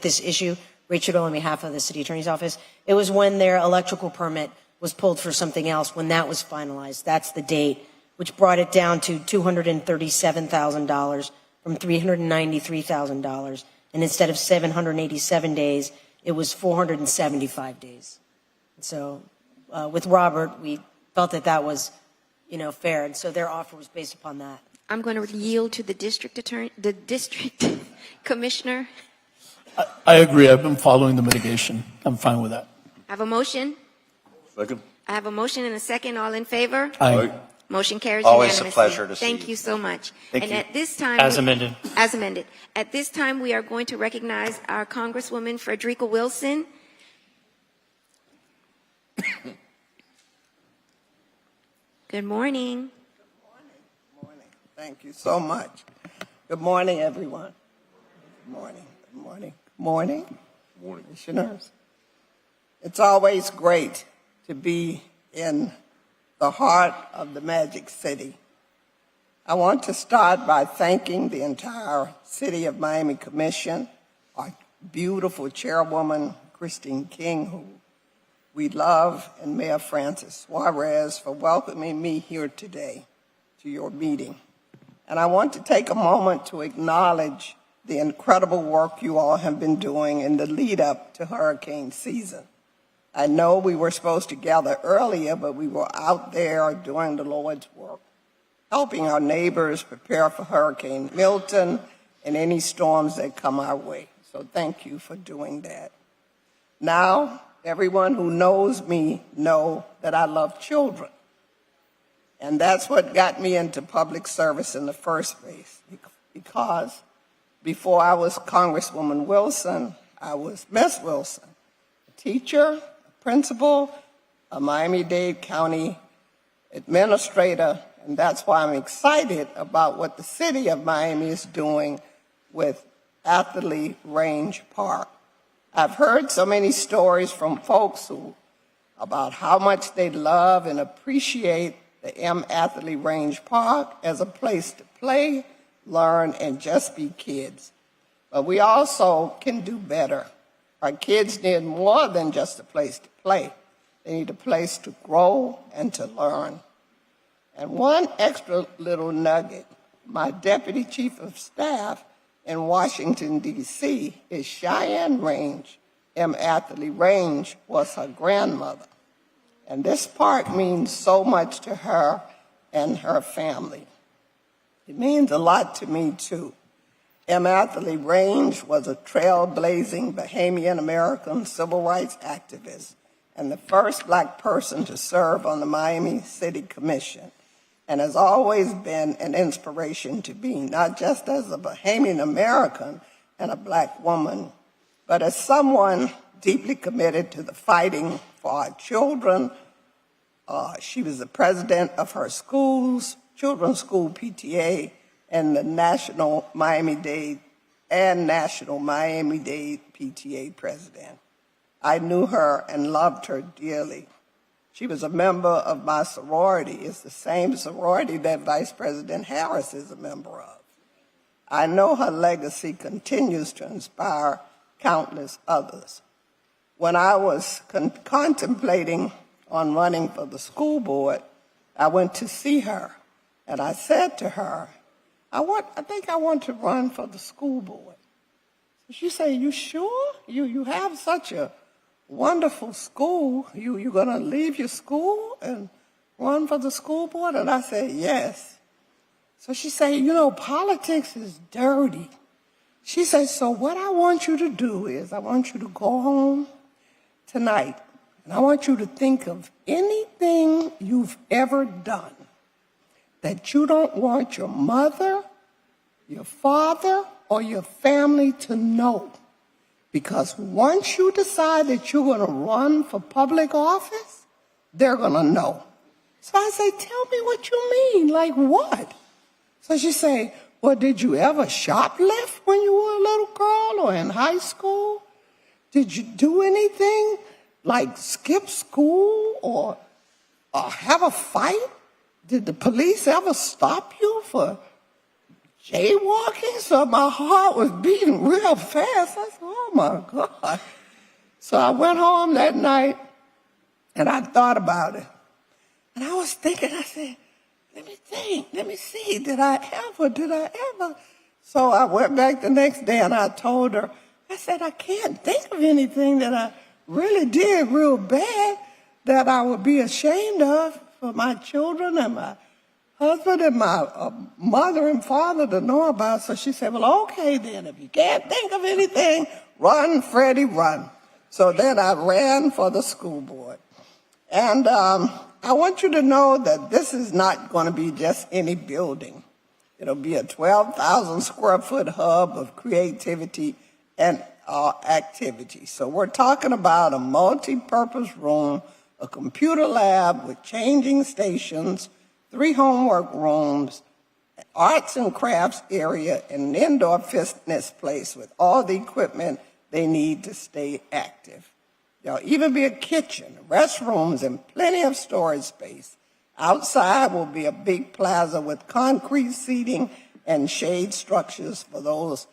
this issue. Rachel, on behalf of the city attorney's office, it was when their electrical permit was pulled for something else, when that was finalized. That's the date, which brought it down to $237,000 from $393,000. And instead of 787 days, it was 475 days. So with Robert, we felt that that was, fair. And so their offer was based upon that. I'm going to yield to the district attorney, the district commissioner. I agree. I've been following the mitigation. I'm fine with that. I have a motion. Second. I have a motion and a second. All in favor? Aye. Motion carries Always unanimously. a pleasure to see Thank you. you so much. Thank and you. at this time, As amended. As amended. At this time, we are going to recognize our Congresswoman Frederica Wilson. Good morning. Thank you so much. Good morning, everyone. Morning. Morning. Morning. Morning. Commissioners. It's always great to be in the heart of the Magic City. I want to start by thanking the entire City of Miami Commission, our beautiful chairwoman, Christine King, who we love, and Mayor Francis Suarez for welcoming me here today to your meeting. And I want to take a moment to acknowledge the incredible work you all have been doing in the lead up to hurricane season. I know we were supposed to gather earlier, but we were out there doing the Lord's work, helping our neighbors prepare for Hurricane Milton and any storms that come our way. So thank you for doing that. Now, everyone who knows me know that I love children. And that's what got me into public service in the first place, because before I was Congresswoman Wilson, I was Miss Wilson, a teacher, a principal, a Miami-Dade County administrator, and that's why I'm excited about what the city of Miami is doing with Atherley Range Park. I've heard so many stories from folks about how much they love and appreciate the M. Atherley Range Park as a place to play, learn, and just be kids. But we also can do better. Our kids need more than just a place to play. They need a place to grow and to learn. And one extra little nugget, my Deputy Chief of Staff in Washington, D.C. is Cheyenne Range. M. Atherley Range was her grandmother. And this park means so much to her and her family. It means a lot to me, too. M. Atherley Range was a trailblazing Bahamian American civil rights activist and the first Black person to serve on the Miami City Commission, and has always been an inspiration to me, not just as a Bahamian American and a Black woman, but as someone deeply committed to the fighting for our children. She was the president of her school's Children's School PTA and the National Miami-Dade PTA president. I knew her and loved her dearly. She was a member of my sorority. It's the same sorority that Vice President Harris is a member of. I know her legacy continues to inspire countless others. When I was contemplating on running for the school board, I went to see her, and I said to her, I think I want to run for the school board. So she said, you sure? You have such a wonderful school. You're going to leave your school and run for the school board? And I said, yes. So she said, politics is dirty. She said, so what I want you to do is I want you to go home tonight, and I want you to think of anything you've ever done that you don't want your mother, your father, or your family to know. Because once you decide that you're going to run for public office, they're going to know. So I say, tell me what you mean, like what? So she say, well, did you ever shoplift when you were a little girl or in high school? Did you do anything like skip school or have a fight? Did the police ever stop you for jaywalking? So my heart was beating real fast. I said, oh my God. So I went home that night and I thought about it. And I was thinking, I said, let me see, did I ever? So I went back the next day and I told her, I said, I can't think of anything that I really did real bad that I would be ashamed of for my children and my husband and my mother and father to know about. So she said, well, okay then, if you can't think of anything, run, Freddie, run. So then I ran for the school board. And I want you to know that this is not going to be just any building. It'll be a 12,000 square foot hub of creativity and activity. So we're talking about a multi-purpose room, a computer lab with changing stations, 3 homework rooms, arts and crafts area, and an indoor fitness place with all the equipment they need to stay active. There'll even be a kitchen, restrooms, and plenty of storage space. Outside will be a big plaza with concrete seating and shade structures for those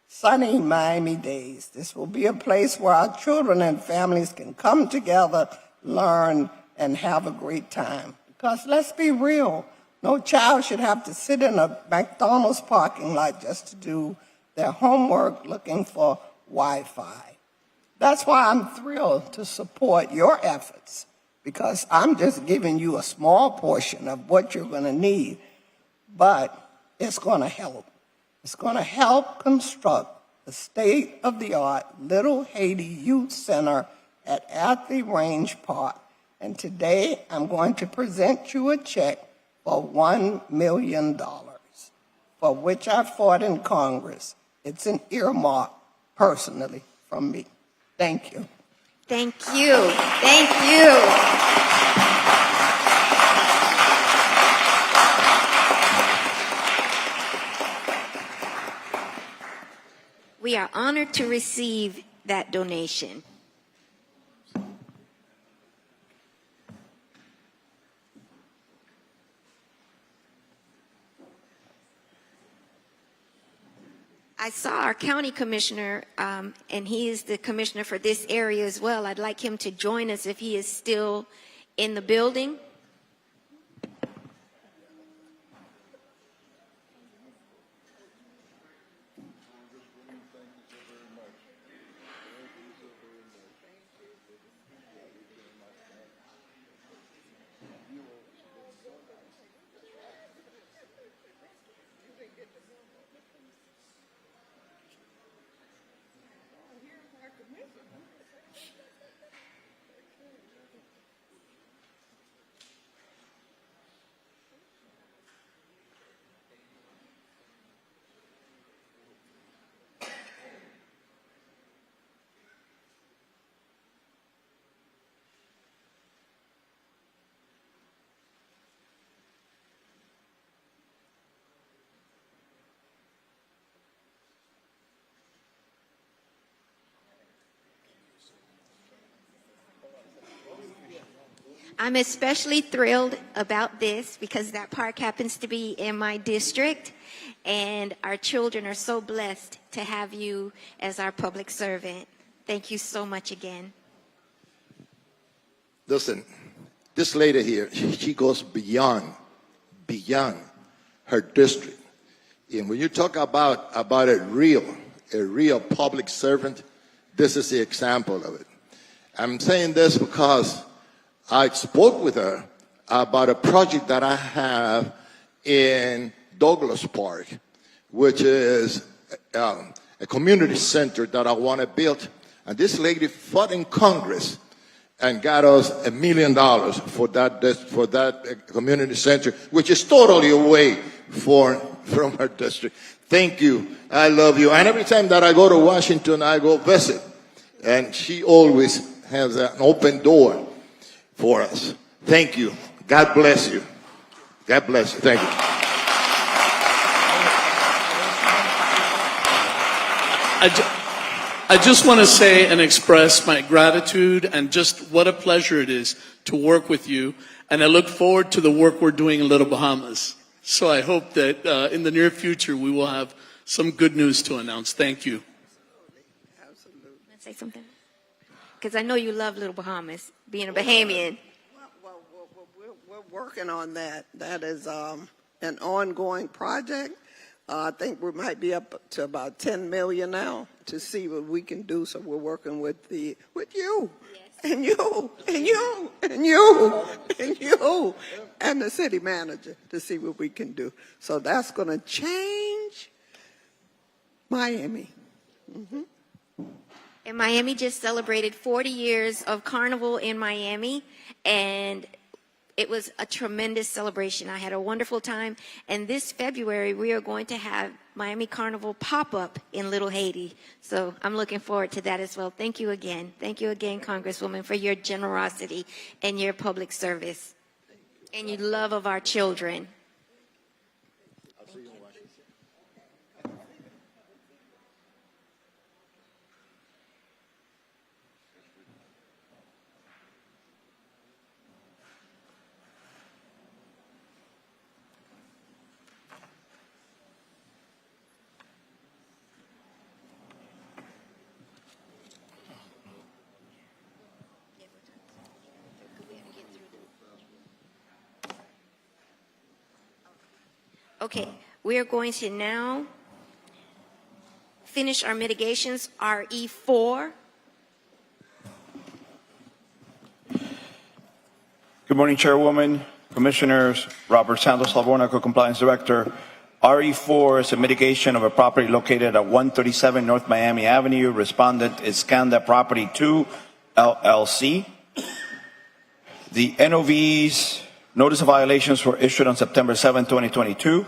sunny Miami days. This will be a place where our children and families can come together, learn, and have a great time. Because let's be real, no child should have to sit in a McDonald's parking lot just to do their homework looking for Wi-Fi. That's why I'm thrilled to support your efforts, because I'm just giving you a small portion of what you're going to need, but it's going to help. It's going to help construct the state-of-the-art Little Haiti Youth Center at Athlete Range Park. And today, I'm going to present you a check for $1 million, for which I fought in Congress. It's an earmark, personally, from me. Thank you. Thank you. Thank you. We are honored to receive that donation. I saw our county commissioner, and he is the commissioner for this area as well. I'd like him to join us if he is still in the building. I'm especially thrilled about this because that park happens to be in my district, and our children are so blessed to have you as our public servant. Thank you so much again. Listen, this lady here, she goes beyond her district. And when you talk about a real public servant, this is the example of it. I'm saying this because I spoke with her about a project that I have in Douglas Park, which is a community center that I want to build. And this lady fought in Congress and got us $1 million for that community center, which is totally away from her district. Thank you. I love you. And every time that I go to Washington, I go visit. And she always has an open door for us. Thank you. God bless you. God bless you. Thank you. I just want to say and express my gratitude and just what a pleasure it is to work with you. And I look forward to the work we're doing in Little Bahamas. So I hope that in the near future we will have some good news to announce. Thank you. Absolutely. Can I say something? Because I know you love Little Bahamas, being a Bahamian. Well, we're working on that. That is an ongoing project. I think we might be up to about 10 million now to see what we can do. So we're working with you, yes, and you, and you, and you, and you, and the city manager to see what we can do. So that's going to change Miami. Mm-hmm. And Miami just celebrated 40 years of Carnival in Miami, and it was a tremendous celebration. I had a wonderful time. And this February, we are going to have Miami Carnival pop-up in Little Haiti. So I'm looking forward to that as well. Thank you again. Thank you again, Congresswoman, for your generosity and your public service and your love of our children. I'll see you Okay, we are going to now finish our mitigations, RE4. Good morning, Chairwoman, Commissioners. Robert Santos Lavona, Co-Compliance Director. RE4 is a mitigation of a property located at 137 North Miami Avenue. Respondent is Scanda Property 2, LLC. The NOV's notice of violations were issued on September 7, 2022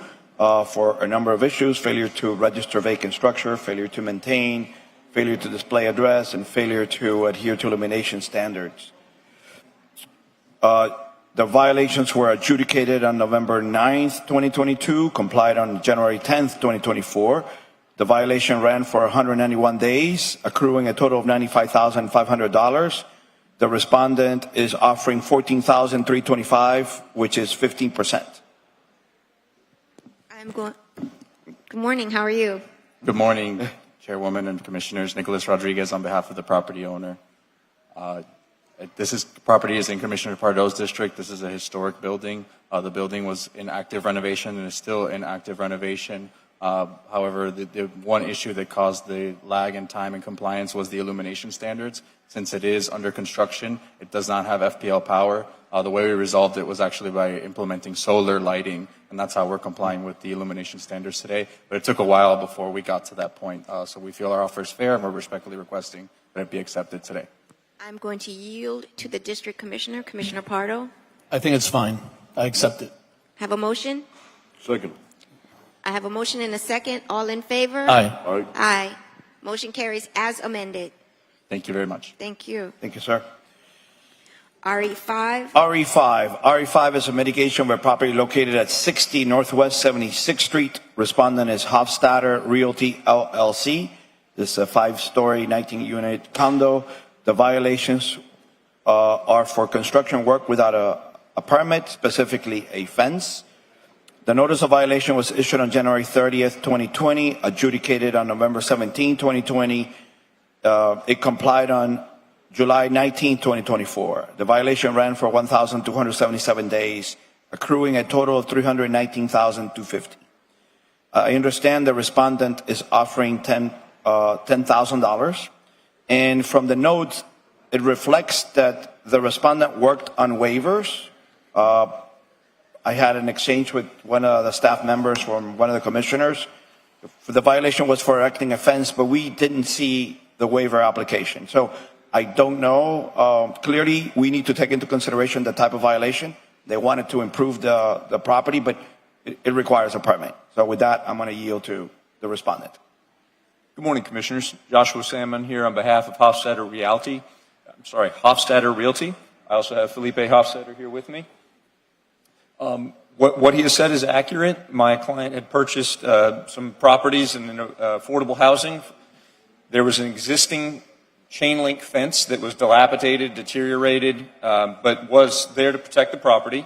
for a number of issues: failure to register vacant structure, failure to maintain, failure to display address, and failure to adhere to illumination standards. The violations were adjudicated on November 9th, 2022, complied on January 10th, 2024. The violation ran for 191 days, accruing a total of $95,500. The respondent is offering $14,325, which is 15%. Good morning, how are you? Good morning, Chairwoman and Commissioners. Nicholas Rodriguez on behalf of the property owner. Property is in Commissioner Pardo's district. This is a historic building. The building was in active renovation and is still in active renovation. However, the one issue that caused the lag in time and compliance was the illumination standards. Since it is under construction, it does not have FPL power. The way we resolved it was actually by implementing solar lighting, and that's how we're complying with the illumination standards today. But it took a while before we got to that point. So we feel our offer is fair, and we're respectfully requesting that it be accepted today. I'm going to yield to the District Commissioner, Commissioner Pardo. I think it's fine. I accept it. Have a motion? Second. I have a motion and a second. All in favor? Aye. Aye. Aye. Motion carries as amended. Thank you very much. Thank you. Thank you, sir. RE5. RE5 is a mitigation of a property located at 60 Northwest 76th Street. Respondent is Hofstadter Realty, LLC. This is a 5-story, 19-unit condo. The violations are for construction work without a permit, specifically a fence. The notice of violation was issued on January 30th, 2020, adjudicated on November 17, 2020. It complied on July 19, 2024. The violation ran for 1,277 days, accruing a total of $319,250. I understand the respondent is offering $10,000. And from the notes, it reflects that the respondent worked on waivers. I had an exchange with one of the staff members from one of the commissioners. The violation was for erecting a fence, but we didn't see the waiver application. So I don't know. Clearly, we need to take into consideration the type of violation. They wanted to improve the property, but it requires a permit. So with that, I'm going to yield to the respondent. Good morning, Commissioners. Joshua Salmon here on behalf of Hofstadter Realty. I also have Felipe Hofstadter here with me. What he has said is accurate. My client had purchased some properties in affordable housing. There was an existing chain link fence that was dilapidated, deteriorated, but was there to protect the property.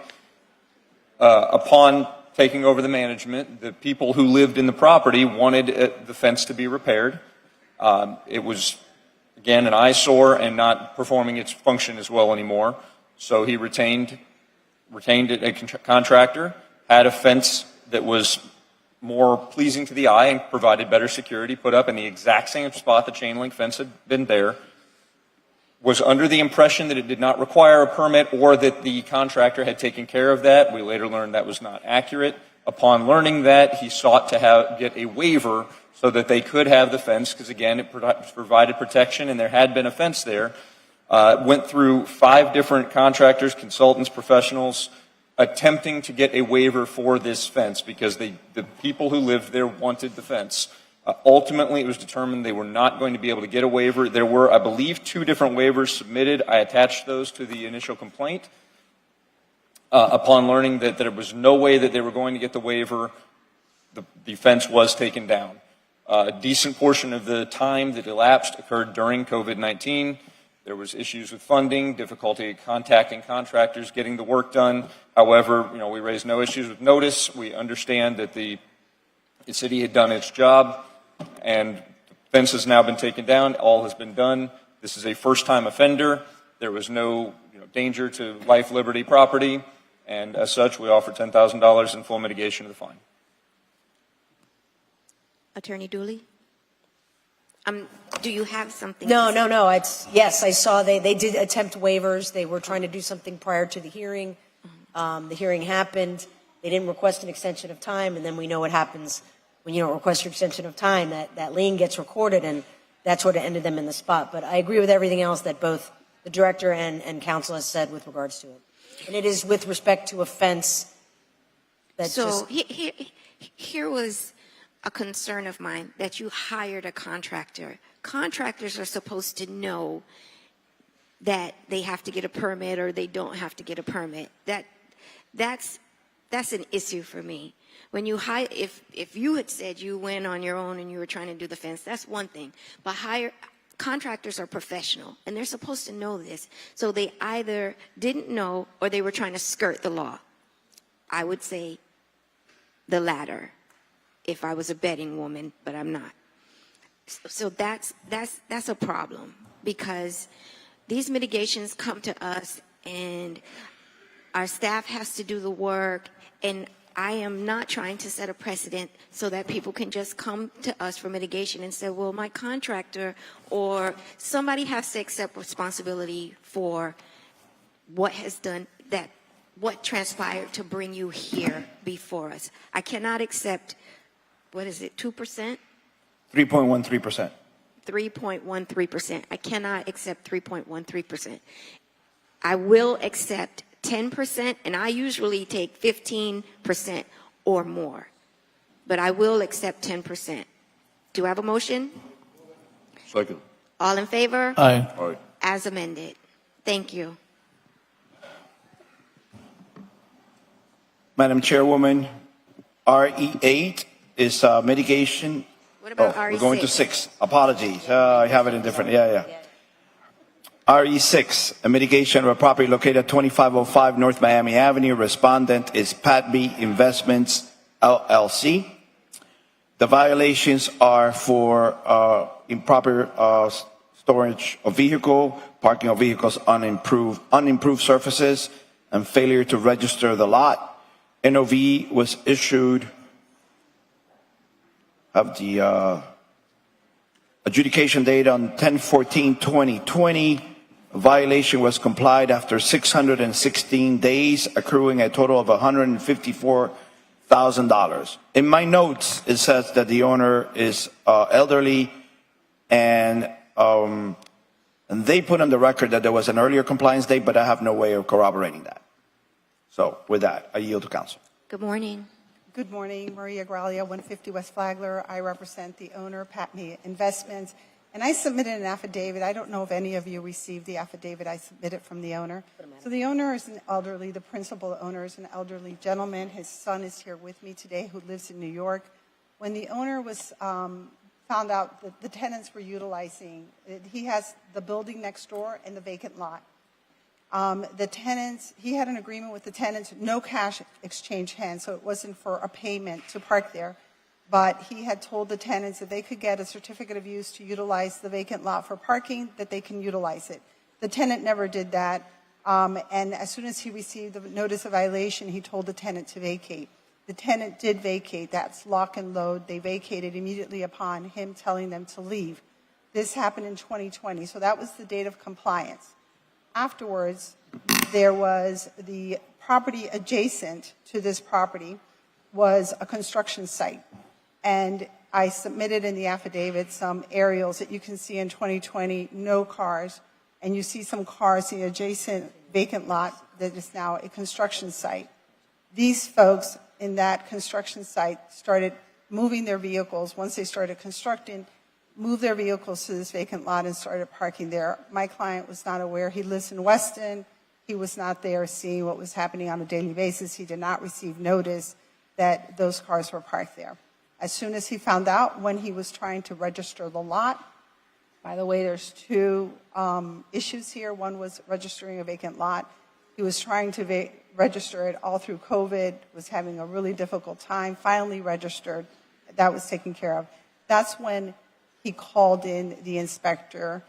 Upon taking over the management, the people who lived in the property wanted the fence to be repaired. It was, again, an eyesore and not performing its function as well anymore. So he retained a contractor, had a fence that was more pleasing to the eye and provided better security, put up in the exact same spot the chain link fence had been there, was under the impression that it did not require a permit or that the contractor had taken care of that. We later learned that was not accurate. Upon learning that, he sought to get a waiver so that they could have the fence, because again, it provided protection and there had been a fence there. Went through 5 different contractors, consultants, professionals, attempting to get a waiver for this fence because the people who lived there wanted the fence. Ultimately, it was determined they were not going to be able to get a waiver. There were, I believe, 2 different waivers submitted. I attached those to the initial complaint. Upon learning that there was no way that they were going to get the waiver, the fence was taken down. A decent portion of the time that elapsed occurred during COVID-19. There was issues with funding, difficulty contacting contractors, getting the work done. However, we raised no issues with notice. We understand that the city had done its job, and the fence has now been taken down. All has been done. This is a first-time offender. There was no danger to life, liberty, property, and as such, we offer $10,000 in full mitigation of the fine. Attorney Dooley? Do you have something? No, to say? no. Yes, I saw they did attempt waivers. They were trying to do something prior to the hearing. The hearing happened. They didn't request an extension of time, and then we know what happens when you don't request your extension of time. That lien gets recorded, and that's what ended them in the spot. But I agree with everything else that both the director and council has said with regards to it. And it is with respect to a fence. So here was a concern of mine, that you hired a contractor. Contractors are supposed to know that they have to get a permit or they don't have to get a permit. That's an issue for me. When you hire, if you had said you went on your own and you were trying to do the fence, that's one thing. But contractors are professional, and they're supposed to know this. So they either didn't know or they were trying to skirt the law. I would say the latter, if I was a betting woman, but I'm not. So that's a problem, because these mitigations come to us and our staff has to do the work, and I am not trying to set a precedent so that people can just come to us for mitigation and say, well, my contractor or somebody has to accept responsibility for what transpired to bring you here before us. I cannot accept, 2%? 3.13%. 3.13%. I cannot accept 3.13%. I will accept 10%, and I usually take 15% or more. But I will accept 10%. Do I have a motion? Second. All in favor? Aye. Aye. As amended. Thank you. Madam Chairwoman, RE8 is mitigation. What about We're going to RE6? 6. Apologies. I have it in different. Yeah. RE6, a mitigation of a property located at 2505 North Miami Avenue. Respondent is Pat B Investments, LLC. The violations are for improper storage of vehicle, parking of vehicles on unimproved surfaces, and failure to register the lot. NOV was issued of the adjudication date on 10/14/2020. Violation was complied after 616 days, accruing a total of $154,000. In my notes, it says that the owner is elderly, and they put on the record that there was an earlier compliance date, but I have no way of corroborating that. So with that, I yield to council. Good morning. Good morning, Maria Gralia, 150 West Flagler. I represent the owner, Patme Investments, and I submitted an affidavit. I don't know if any of you received the affidavit I submitted from the owner. So the owner is an elderly, the principal owner is an elderly gentleman. His son is here with me today who lives in New York. When the owner was found out that the tenants were utilizing, he has the building next door and the vacant lot. The tenants, he had an agreement with the tenants, no cash exchange hands, so it wasn't for a payment to park there. But he had told the tenants that they could get a certificate of use to utilize the vacant lot for parking, that they can utilize it. The tenant never did that, and as soon as he received the notice of violation, he told the tenant to vacate. The tenant did vacate. That's lock and load. They vacated immediately upon him telling them to leave. This happened in 2020, so that was the date of compliance. Afterwards, there was the property adjacent to this property was a construction site. And I submitted in the affidavit some aerials that you can see in 2020, no cars. And you see some cars in the adjacent vacant lot that is now a construction site. These folks in that construction site started moving their vehicles once they started constructing, moved their vehicles to this vacant lot and started parking there. My client was not aware. He lives in Weston. He was not there seeing what was happening on a daily basis. He did not receive notice that those cars were parked there. As soon as he found out, when he was trying to register the lot, by the way, there's two issues here. One was registering a vacant lot. He was trying to register it all through COVID, was having a really difficult time, finally registered. That was taken care of. That's when he called in the inspector,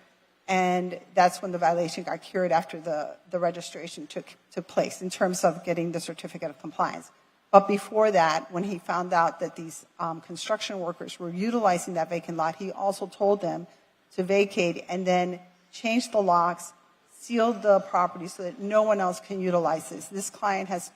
and that's when the violation got cured after the registration took place in terms of getting the certificate of compliance. But before that, when he found out that these construction workers were utilizing that vacant lot, he also told them to vacate and then change the locks, sealed the property so that no one else can utilize this.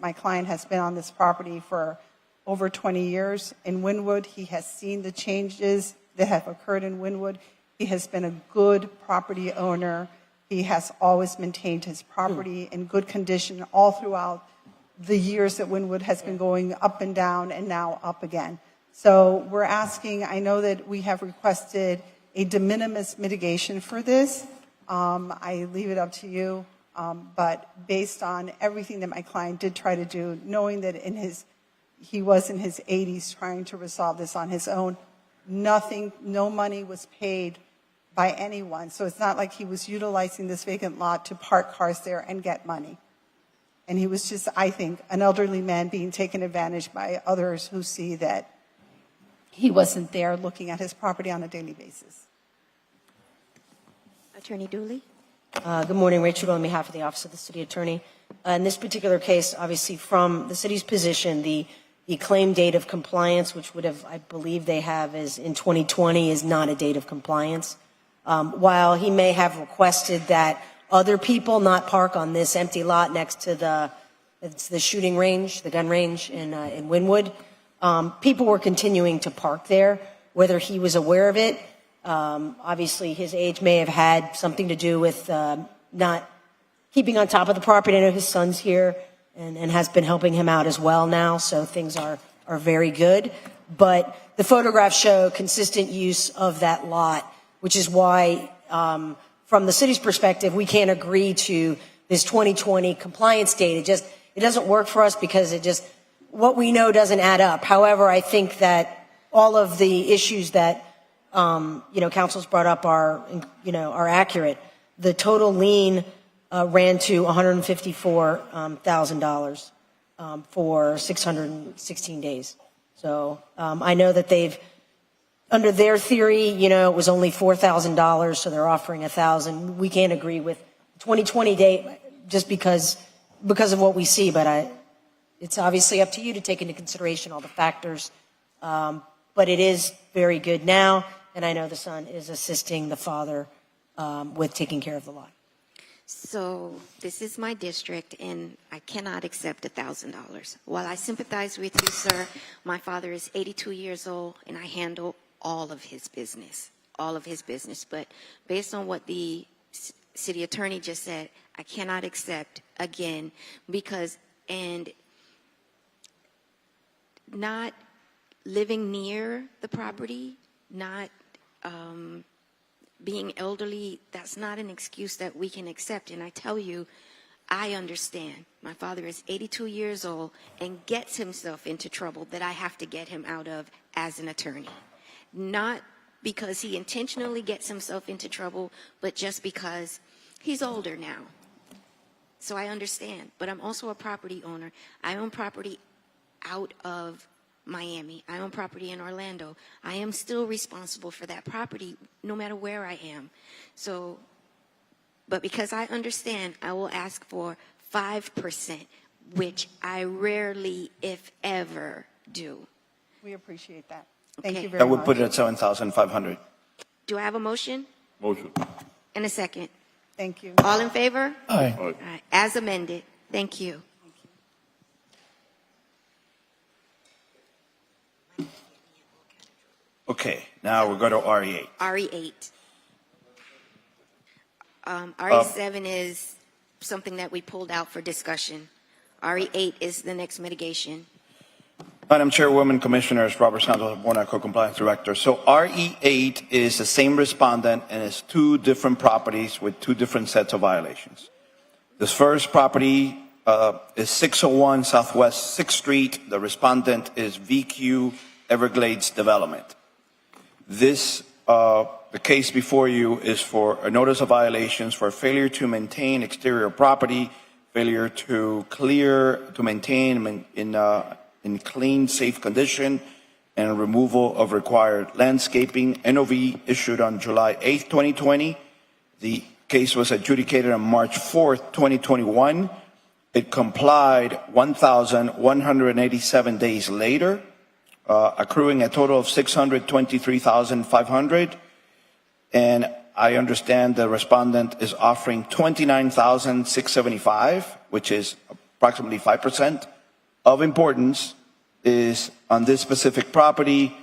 My client has been on this property for over 20 years. In Wynwood, he has seen the changes that have occurred in Wynwood. He has been a good property owner. He has always maintained his property in good condition all throughout the years that Wynwood has been going up and down and now up again. So we're asking, I know that we have requested a de minimis mitigation for this. I leave it up to you. But based on everything that my client did try to do, knowing that he was in his 80s trying to resolve this on his own, no money was paid by anyone. So it's not like he was utilizing this vacant lot to park cars there and get money. And he was just, I think, an elderly man being taken advantage by others who see that he wasn't there looking at his property on a daily basis. Attorney Dooley. Good morning, Rachel, on behalf of the Office of the City Attorney. In this particular case, obviously, from the city's position, the claim date of compliance, which would have, I believe they have, is in 2020, is not a date of compliance. While he may have requested that other people not park on this empty lot next to the shooting range, the gun range in Wynwood, people were continuing to park there, whether he was aware of it. Obviously, his age may have had something to do with not keeping on top of the property. I know his son's here and has been helping him out as well now, so things are very good. But the photographs show consistent use of that lot, which is why, from the city's perspective, we can't agree to this 2020 compliance date. It doesn't work for us because what we know doesn't add up. However, I think that all of the issues that council's brought up are accurate. The total lien ran to $154,000 for 616 days. So I know that under their theory, it was only $4,000, so they're offering $1,000. We can't agree with 2020 date just because of what we see, but it's obviously up to you to take into consideration all the factors. But it is very good now, and I know the son is assisting the father with taking care of the lot. So this is my district, and I cannot accept $1,000. While I sympathize with you, sir, my father is 82 years old, and I handle all of his business. But based on what the city attorney just said, I cannot accept again and not living near the property, not being elderly, that's not an excuse that we can accept. And I tell you, I understand. My father is 82 years old and gets himself into trouble that I have to get him out of as an attorney. Not because he intentionally gets himself into trouble, but just because he's older now. So I understand. But I'm also a property owner. I own property out of Miami. I own property in Orlando. I am still responsible for that property no matter where I am. But because I understand, I will ask for 5%, which I rarely, if ever, do. We appreciate that. Okay. Thank you very That would much. put it at 7,500. Do I have a motion? Motion. And a second. Thank you. All in favor? Aye. All right. As amended. Thank you. Okay, now we'll go to RE8. RE8. RE7 is something that we pulled out for discussion. RE8 is the next mitigation. Madam Chairwoman, Commissioners, Robert Santos, Monaco Compliance Director. So RE8 is the same respondent and it's two different properties with two different sets of violations. This first property is 601 Southwest 6th Street. The respondent is VQ Everglades Development. This, the case before you is for a notice of violations for failure to maintain exterior property, failure to maintain in clean, safe condition, and removal of required landscaping. NOV issued on July 8th, 2020. The case was adjudicated on March 4th, 2021. It complied 1,187 days later, accruing a total of 623,500. And I understand the respondent is offering 29,675, which is approximately 5%. Of importance is on this specific property,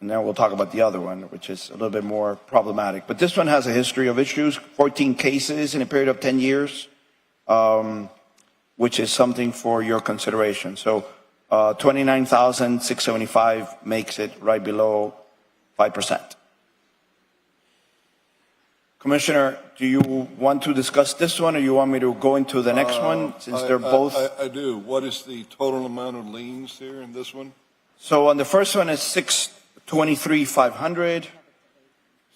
and then we'll talk about the other one, which is a little bit more problematic. But this one has a history of issues, 14 cases in a period of 10 years, which is something for your consideration. So 29,675 makes it right below 5%. Commissioner, do you want to discuss this one, or you want me to go into the next one, since they're both? I do. What is the total amount of liens here in this one? So on the first one is 623,500.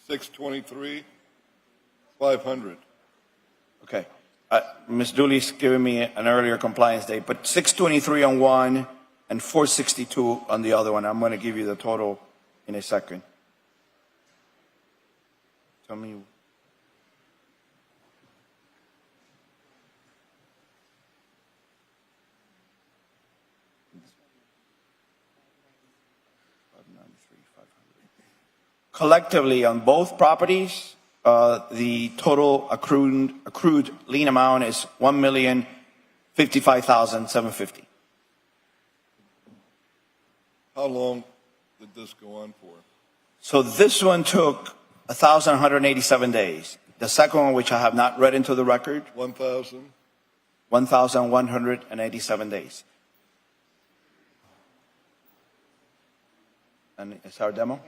623,500. Okay. Ms. Dooley's giving me an earlier compliance date, but 623 on one and 462 on the other one. I'm going to give you the total in a second. Tell me. Collectively on both properties, the total accrued lien amount is $1,055,750. How long did this go on for? So this one took 1,187 days. The second one, which I have not read into the record, 1,187 days. And is our demo?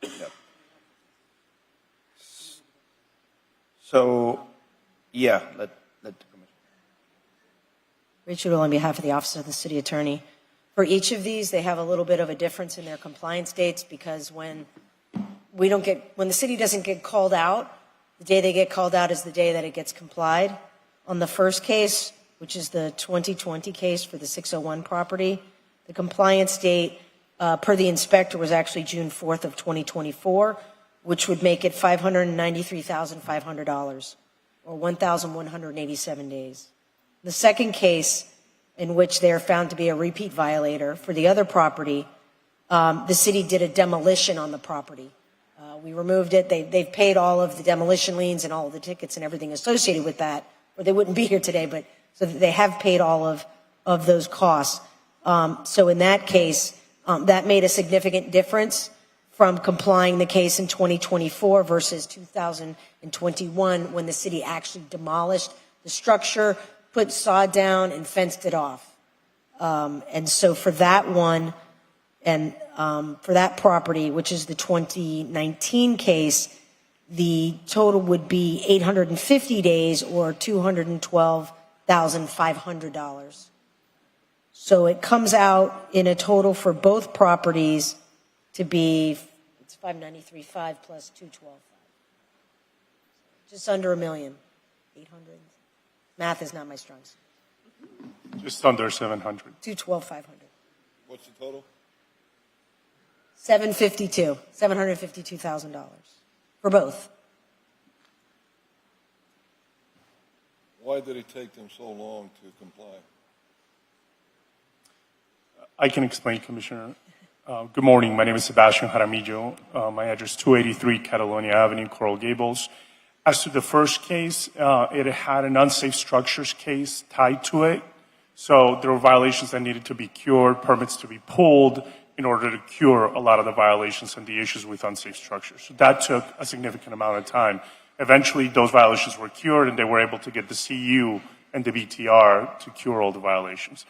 Yep. So, yeah, let the commission. Rachel, on behalf of the Office of the City Attorney. For each of these, they have a little bit of a difference in their compliance dates, because when the city doesn't get called out, the day they get called out is the day that it gets complied. On the first case, which is the 2020 case for the 601 property, the compliance date per the inspector was actually June 4th of 2024, which would make it $593,500, or 1,187 days. The second case, in which they are found to be a repeat violator for the other property, the city did a demolition on the property. We removed it. They've paid all of the demolition liens and all of the tickets and everything associated with that, or they wouldn't be here today, but so they have paid all of those costs. So in that case, that made a significant difference from complying the case in 2024 versus 2021, when the city actually demolished the structure, put sod down, and fenced it off. And so for that one, and for that property, which is the 2019 case, the total would be 850 days, or $212,500. So it comes out in a total for both properties to be, it's 593.5 plus 212.5. Just under $1 million. 800. Math is not my strong suit. Just under 700. 212,500. What's the total? $752,000 for both. Why did it take them so long to comply? I can explain, Commissioner. Good morning. My name is Sebastian Jaramillo. My address is 283 Catalonia Avenue, Coral Gables. As to the first case, it had an unsafe structures case tied to it. So there were violations that needed to be cured, permits to be pulled in order to cure a lot of the violations and the issues with unsafe structures. So that took a significant amount of time. Eventually, those violations were cured, and they were able to get the CU and the BTR to cure all the violations.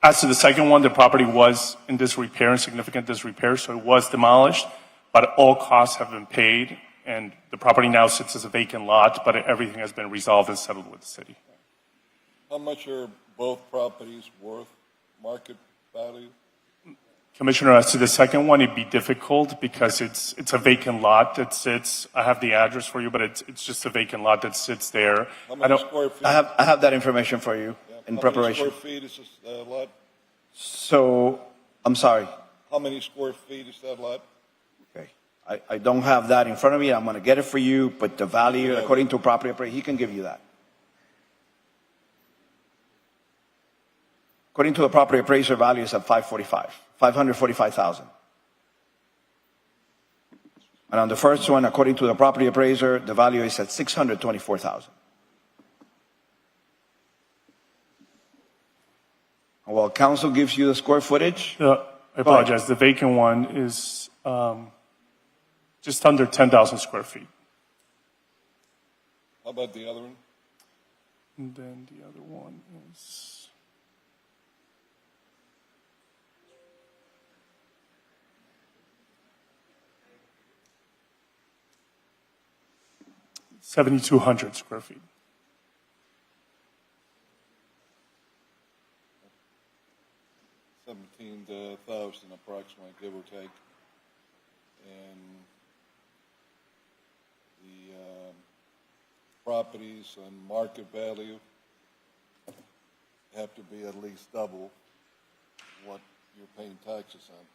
As to the second one, the property was in disrepair, in significant disrepair, so it was demolished, but all costs have been paid, and the property now sits as a vacant lot, but everything has been resolved and settled with the city. How much are both properties worth, market value? Commissioner, as to the second one, it'd be difficult because it's a vacant lot that sits. I have the address for you, but it's just a vacant lot that sits there. How many square feet? I have that information for you in preparation. How many square feet is this lot? So, I'm sorry. How many square feet is that lot? Okay. I don't have that in front of me. I'm going to get it for you, but the value, according to property operator, he can give you that. According to the property appraiser, value is at 545,000. And on the first one, according to the property appraiser, the value is at 624,000. While council gives you the square footage, I apologize. The vacant one is just under 10,000 square feet. How about the other one? And then the other one is 7,200 square feet. 17,000 approximately, give or take. And the properties and market value have to be at least double what you're paying taxes on.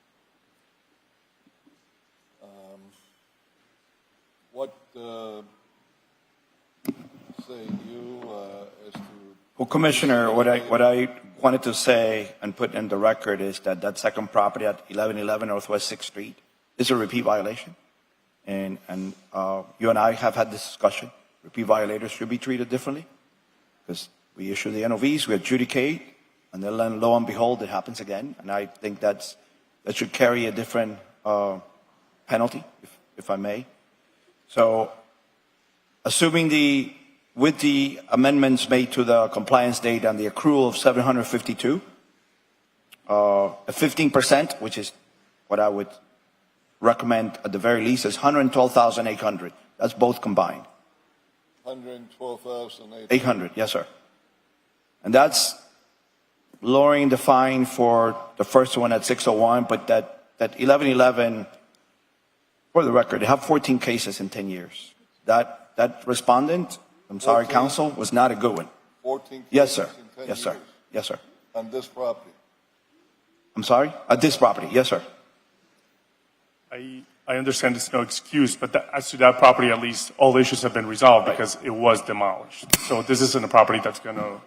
What say you as to... well, Commissioner, what I wanted to say and put in the record is that second property at 1111 Northwest 6th Street is a repeat violation. And you and I have had this discussion. Repeat violators should be treated differently because we issue the NOVs, we adjudicate, and then lo and behold, it happens again. And I think that should carry a different penalty, if I may. So, assuming with the amendments made to the compliance date and the accrual of 752, 15%, which is what I would recommend at the very least, is 112,800. That's both combined. 112,800. Yes, sir. And that's lowering the fine for the first one at 601, but that 1111, for the record, they have 14 cases in 10 years. That respondent, I'm sorry, 14? counsel, was not a good one. 14 Yes, sir. cases in 10 Yes, sir. years. Yes, sir. On this property. I'm sorry? At this property. Yes, sir. I understand it's no excuse, but as to that property, at least all issues have been resolved because it was demolished. So this isn't a property that's going to,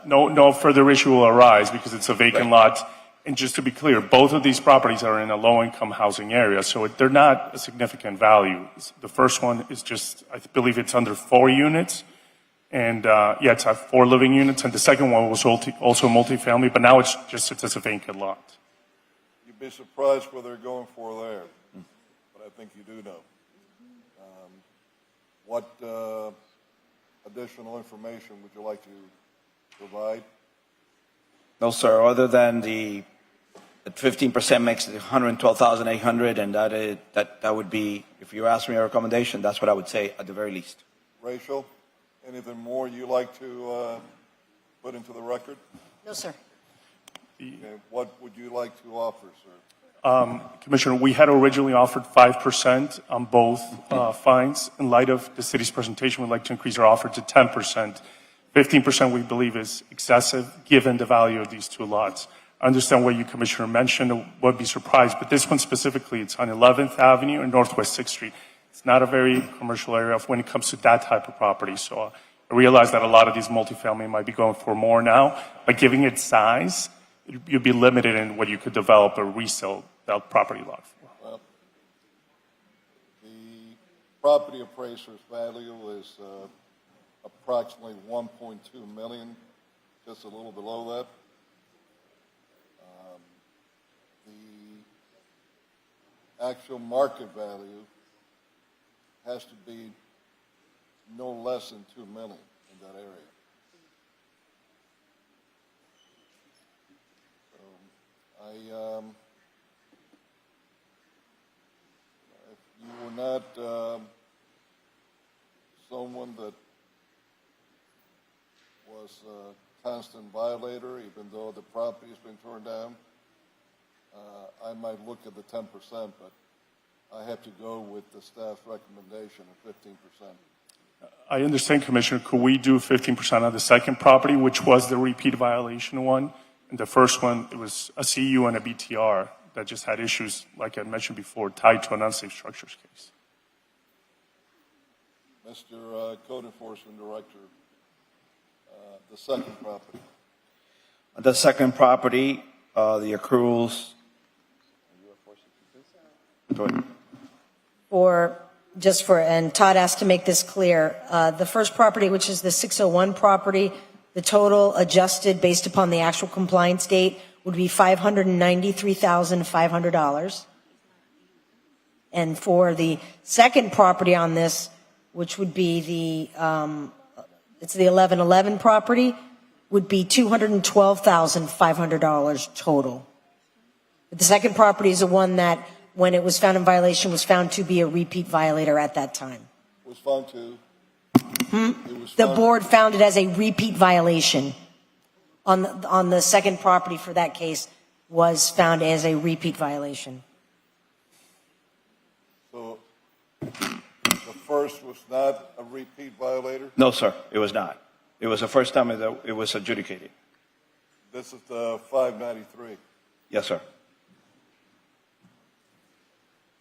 no further issue will arise because it's a vacant lot. And just to be clear, both of these properties are in a low-income housing area, so they're not a significant value. The first one is just, I believe it's under 4 units, and it's at 4 living units, and the second one was also multifamily, but now it's as a vacant lot. You'd be surprised what they're going for there, but I think you do know. What additional information would you like to provide? No, sir, other than the 15% makes it 112,800, and that would be, if you ask me a recommendation, that's what I would say at the very least. Rachel, anything more you like to put into the record? No, sir. Okay. What would you like to offer, sir? Commissioner, we had originally offered 5% on both fines. In light of the city's presentation, we'd like to increase our offer to 10%. 15% we believe is excessive given the value of these 2 lots. I understand what you, Commissioner, mentioned. I would be surprised, but this one specifically, it's on 11th Avenue and Northwest 6th Street. It's not a very commercial area when it comes to that type of property. So I realize that a lot of these multifamily might be going for more now, but giving it size, you'd be limited in what you could develop or resell that property lot for. Well, the property appraiser's value is approximately 1.2 million, just a little below that. The actual market value has to be no less than 2 million in that area. So if you were not someone that was a constant violator, even though the property has been torn down, I might look at the 10%, but I have to go with the staff's recommendation of 15%. I understand, Commissioner. Could we do 15% on the second property, which was the repeat violation one? And the first one, it was a CU and a BTR that just had issues, like I mentioned before, tied to an unsafe structures case. Mr. Code Enforcement Director, the second property. The second property, the accruals. Go ahead. And Todd asked to make this clear, the first property, which is the 601 property, the total adjusted based upon the actual compliance date would be $593,500. And for the second property on this, which would be it's the 1111 property, would be $212,500 total. The second property is the one that, when it was found in violation, was found to be a repeat violator at that time. Was found to. The board found it as a repeat violation. On the second property for that case was found as a repeat violation. So the first was not a repeat violator? No, sir, it was not. It was the first time that it was adjudicated. This is the 593. Yes, sir.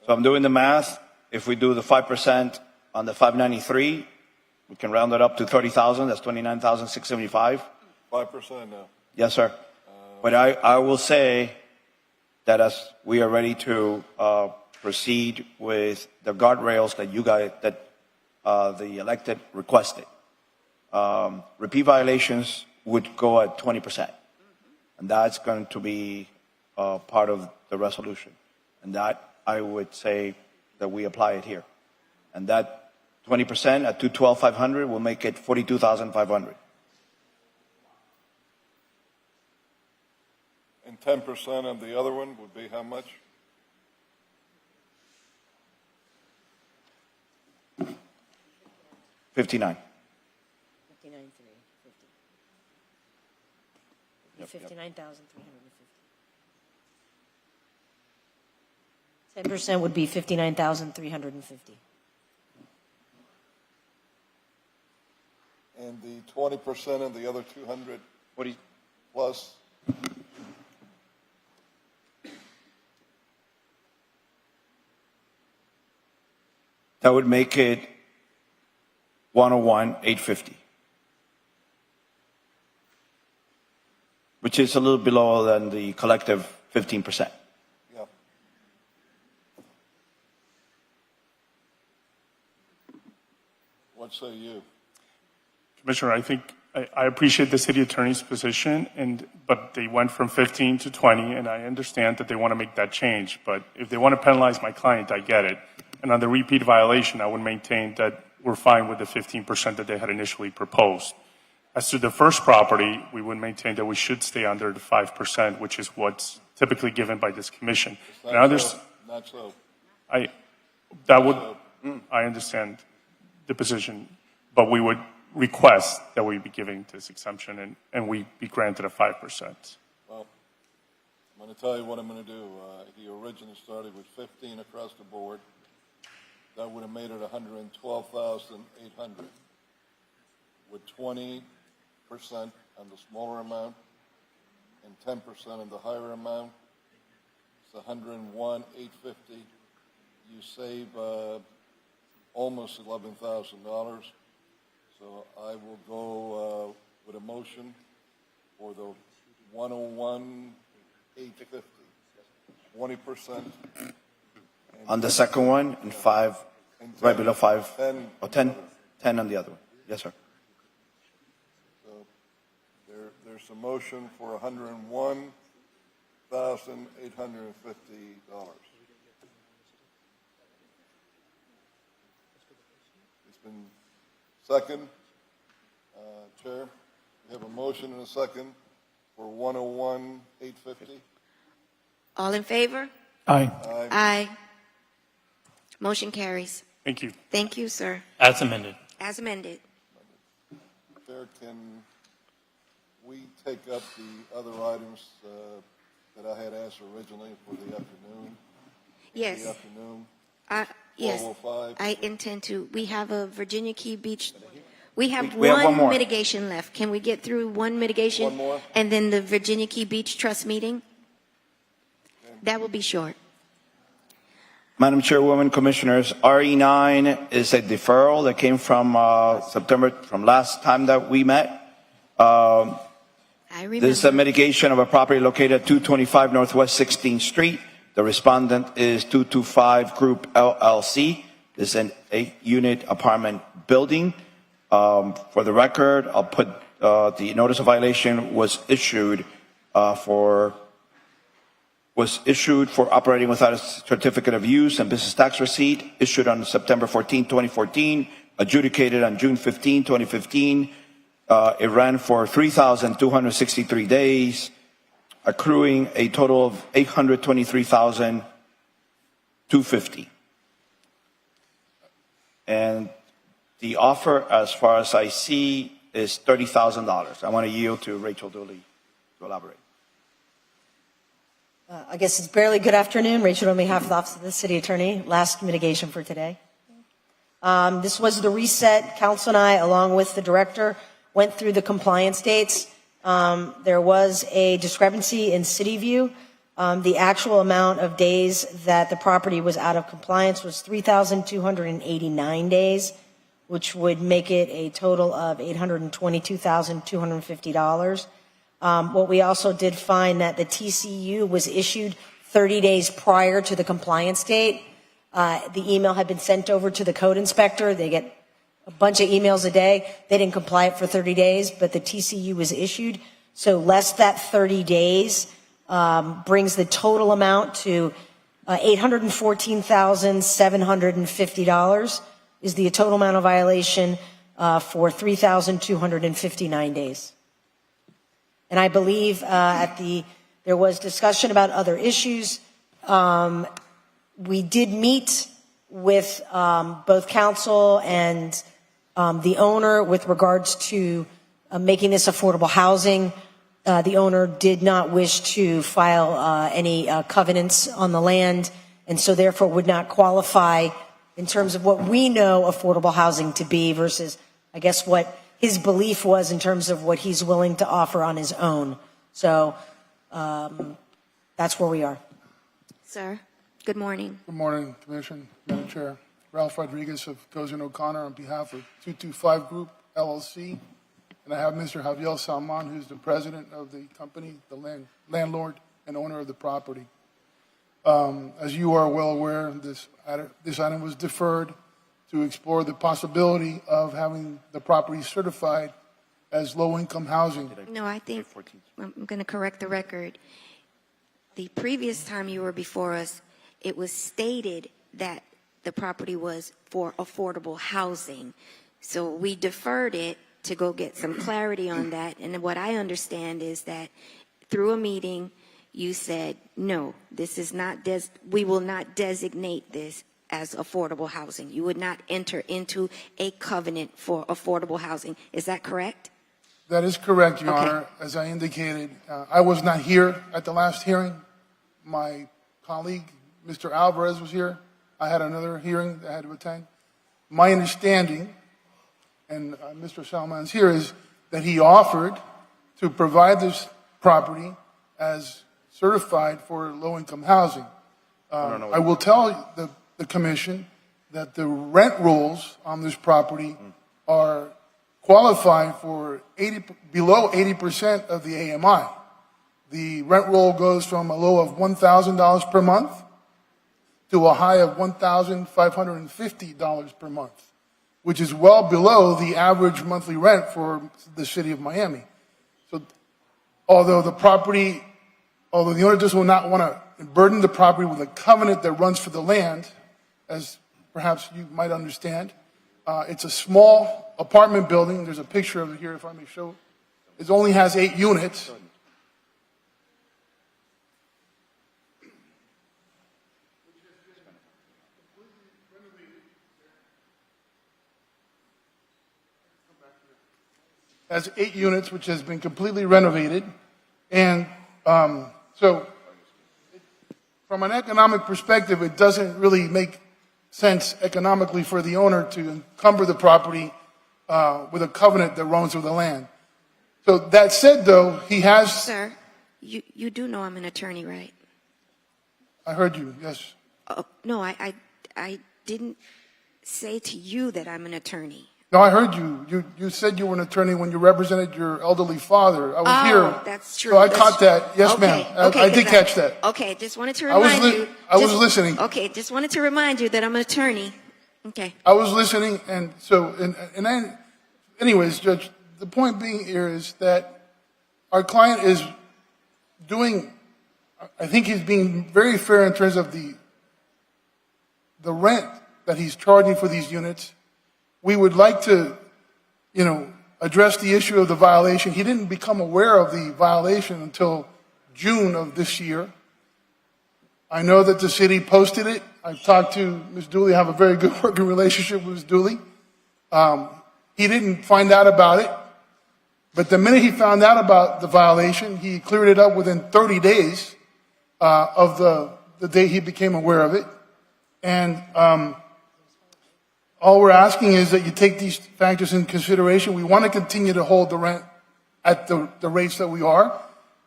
So I'm doing the math. If we do the 5% on the 593, we can round it up to 30,000. That's 29,675. 5% now. Yes, sir. But I will say that as we are ready to proceed with the guardrails that you guys, that the elected requested, repeat violations would go at 20%. And that's going to be part of the resolution. And that, I would say that we apply it here. And that 20% at 212,500 will make it 42,500. And 10% on the other one would be how much? $59,350. 10% would be 59,350. And the 20% of the other 200 plus? That would make it 101,850, which is a little below than the collective 15%. Yeah. What say you? Commissioner, I think I appreciate the city attorney's position, but they went from 15 to 20, and I understand that they want to make that change. But if they want to penalize my client, I get it. And on the repeat violation, I would maintain that we're fine with the 15% that they had initially proposed. As to the first property, we would maintain that we should stay under the 5%, which is what's typically given by this commission. Not so. I understand the position, but we would request that we be giving this exemption and we be granted a 5%. Well, I'm going to tell you what I'm going to do. He originally started with 15 across the board. That would have made it 112,800. With 20% on the smaller amount and 10% on the higher amount, it's 101,850. You save almost $11,000. So I will go with a motion for the 101,850, 20%. On the second one, and 5, right below 5, 10, or 10 on the other one. Yes, sir. So there's a motion for $101,850. It's been second. Chair, we have a motion and a second for 101,850. All in favor? Aye. Aye. Motion carries. Thank you. Thank you, sir. As amended. As amended. Chair, can we take up the other items that I had asked originally for the afternoon? Yes. The afternoon. Yes. 12:05. I intend to. We have a Virginia Key Beach. We have We have one one more. mitigation left. Can we get through one mitigation? One more? And then the Virginia Key Beach Trust meeting? That will be short. Madam Chairwoman, Commissioners, RE9 is a deferral that came from September, from last time that we met. I I remember. This is a mitigation of a property located at 225 Northwest 16th Street. The respondent is 225 Group LLC. This is an 8-unit apartment building. For the record, I'll put the notice of violation was issued for operating without a certificate of use and business tax receipt, issued on September 14, 2014, adjudicated on June 15, 2015. It ran for 3,263 days, accruing a total of $823,250. And the offer, as far as I see, is $30,000. I want to yield to Rachel Dooley to elaborate. I guess it's barely good afternoon. Rachel on behalf of the Office of the City Attorney. Last mitigation for today. This was the reset. Council and I, along with the director, went through the compliance dates. There was a discrepancy in City View. The actual amount of days that the property was out of compliance was 3,289 days, which would make it a total of $822,250. What we also did find that the TCU was issued 30 days prior to the compliance date. The email had been sent over to the code inspector. They get a bunch of emails a day. They didn't comply it for 30 days, but the TCU was issued. So less that 30 days brings the total amount to $814,750 is the total amount of violation for 3,259 days. And I believe there was discussion about other issues. We did meet with both council and the owner with regards to making this affordable housing. The owner did not wish to file any covenants on the land, and so therefore would not qualify in terms of what we know affordable housing to be versus, I guess, what his belief was in terms of what he's willing to offer on his own. So that's where we are. Sir, good morning. Good morning, Commission, Madam Chair. Ralph Rodriguez of Tozer and O'Connor on behalf of 225 Group LLC. And I have Mr. Javier Salman, who's the president of the company, the landlord and owner of the property. As you are well aware, this item was deferred to explore the possibility of having the property certified as low-income housing. No, I think I'm going to correct the record. The previous time you were before us, it was stated that the property was for affordable housing. So we deferred it to go get some clarity on that. And what I understand is that through a meeting, you said, no, this is not, we will not designate this as affordable housing. You would not enter into a covenant for affordable housing. Is that correct? That is correct, Your Honor. As I indicated, I was not here at the last hearing. My colleague, Mr. Alvarez, was here. I had another hearing that I had to attend. My understanding, and Mr. Salman's here, is that he offered to provide this property as certified for low-income housing. I will tell the Commission that the rent rules on this property are qualifying for below 80% of the AMI. The rent roll goes from a low of $1,000 per month to a high of $1,550 per month, which is well below the average monthly rent for the city of Miami. So although the owner just will not want to burden the property with a covenant that runs for the land, as perhaps you might understand, it's a small apartment building. There's a picture of it here, if I may show. It only has 8 units. Has 8 units, which has been completely renovated. And so from an economic perspective, it doesn't really make sense economically for the owner to encumber the property with a covenant that runs with the land. So that said, though, he has... Sir, you do know I'm an attorney, right? I heard you, yes. No, I didn't say to you that I'm an attorney. No, I heard you. You said you were an attorney when you represented your elderly father. I was here. That's true. So I That's caught true. that. Yes, Okay, ma'am. okay, I did 'cause catch that. Okay, just wanted to I was remind you. I was listening. Okay, just wanted to remind you that I'm an attorney. Okay. I was listening, and so, and then, anyways, Judge, the point being here is that our client is doing, I think he's being very fair in terms of the rent that he's charging for these units. We would like to, address the issue of the violation. He didn't become aware of the violation until June of this year. I know that the city posted it. I've talked to Ms. Dooley. I have a very good working relationship with Ms. Dooley. He didn't find out about it, but the minute he found out about the violation, he cleared it up within 30 days of the day he became aware of it. And all we're asking is that you take these factors into consideration. We want to continue to hold the rent at the rates that we are.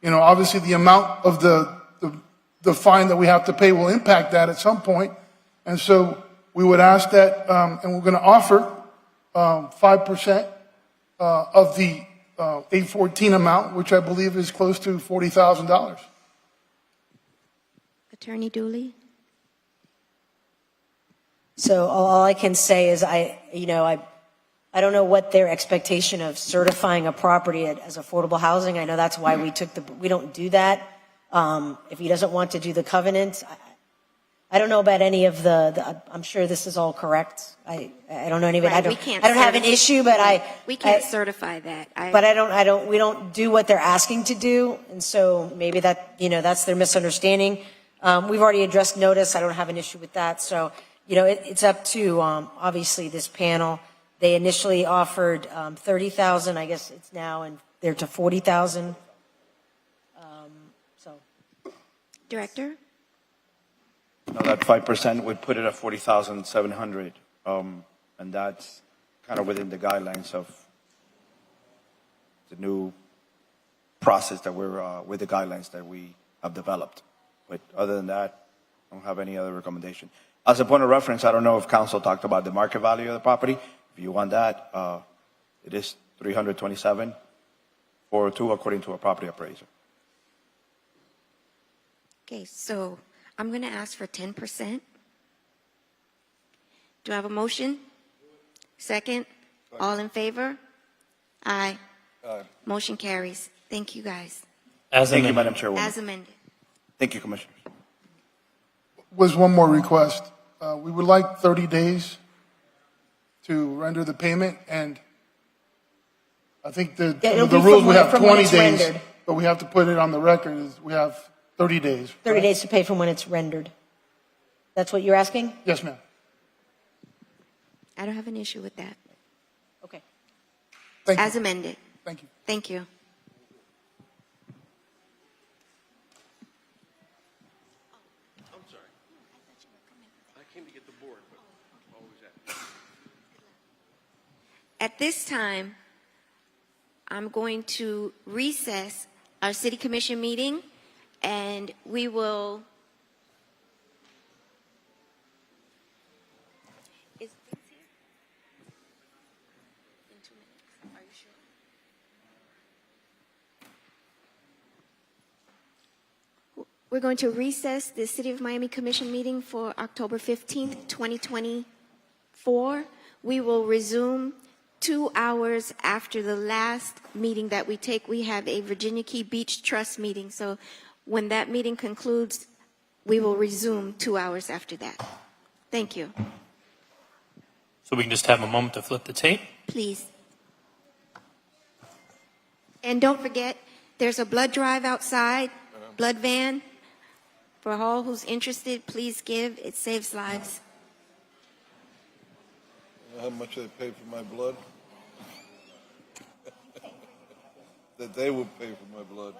Obviously the amount of the fine that we have to pay will impact that at some point. And so we would ask that, and we're going to offer 5% of the 814 amount, which I believe is close to $40,000. Attorney Dooley? So all I can say is I don't know what their expectation of certifying a property as affordable housing. I know that's why we don't do that. If he doesn't want to do the covenant, I don't know about any of I'm sure this is all correct. I don't know any of it. Right, I don't have an issue, but we can't certify that. We don't do what they're asking to do. And so maybe that's their misunderstanding. We've already addressed notice. I don't have an issue with that. So, it's up to, obviously this panel. They initially offered, 30,000. I guess it's now and they're to 40,000. Director? No, that 5% would put it at 40,700. And that's kind of within the guidelines of the new process that with the guidelines that we have developed. But other than that, I don't have any other recommendation. As a point of reference, I don't know if council talked about the market value of the property. If you want that, it is 327,402 according to a property appraiser. Okay, so I'm going to ask for 10%. Do I have a motion? Second? All in favor? Aye. Aye. Motion carries. Thank you, guys. Thank you, Madam Chairwoman. As amended. Thank you, Commissioners. Was one more request. We would like 30 days to render the payment, and I think the rules we have 20 days, rendered. but we have to put it on the record is we have 30 days. 30 days to pay from when it's rendered. That's what you're asking? Yes, ma'am. I don't have an issue with that. Okay. Thank As you. amended. Thank you. Thank you. At this time, I'm going to recess our City Commission meeting, and we will. Is Vince here? In 2 minutes. Are you sure? We're going to recess the City of Miami Commission meeting for October 15th, 2024. We will resume 2 hours after the last meeting that we take. We have a Virginia Key Beach Trust meeting. So when that meeting concludes, we will resume 2 hours after that. Thank you. So we can just have a moment to flip the tape. Please. And don't forget, there's a blood drive outside, blood van. For all who's interested, please give. It saves lives. How much they pay for my blood? That they would pay for my blood.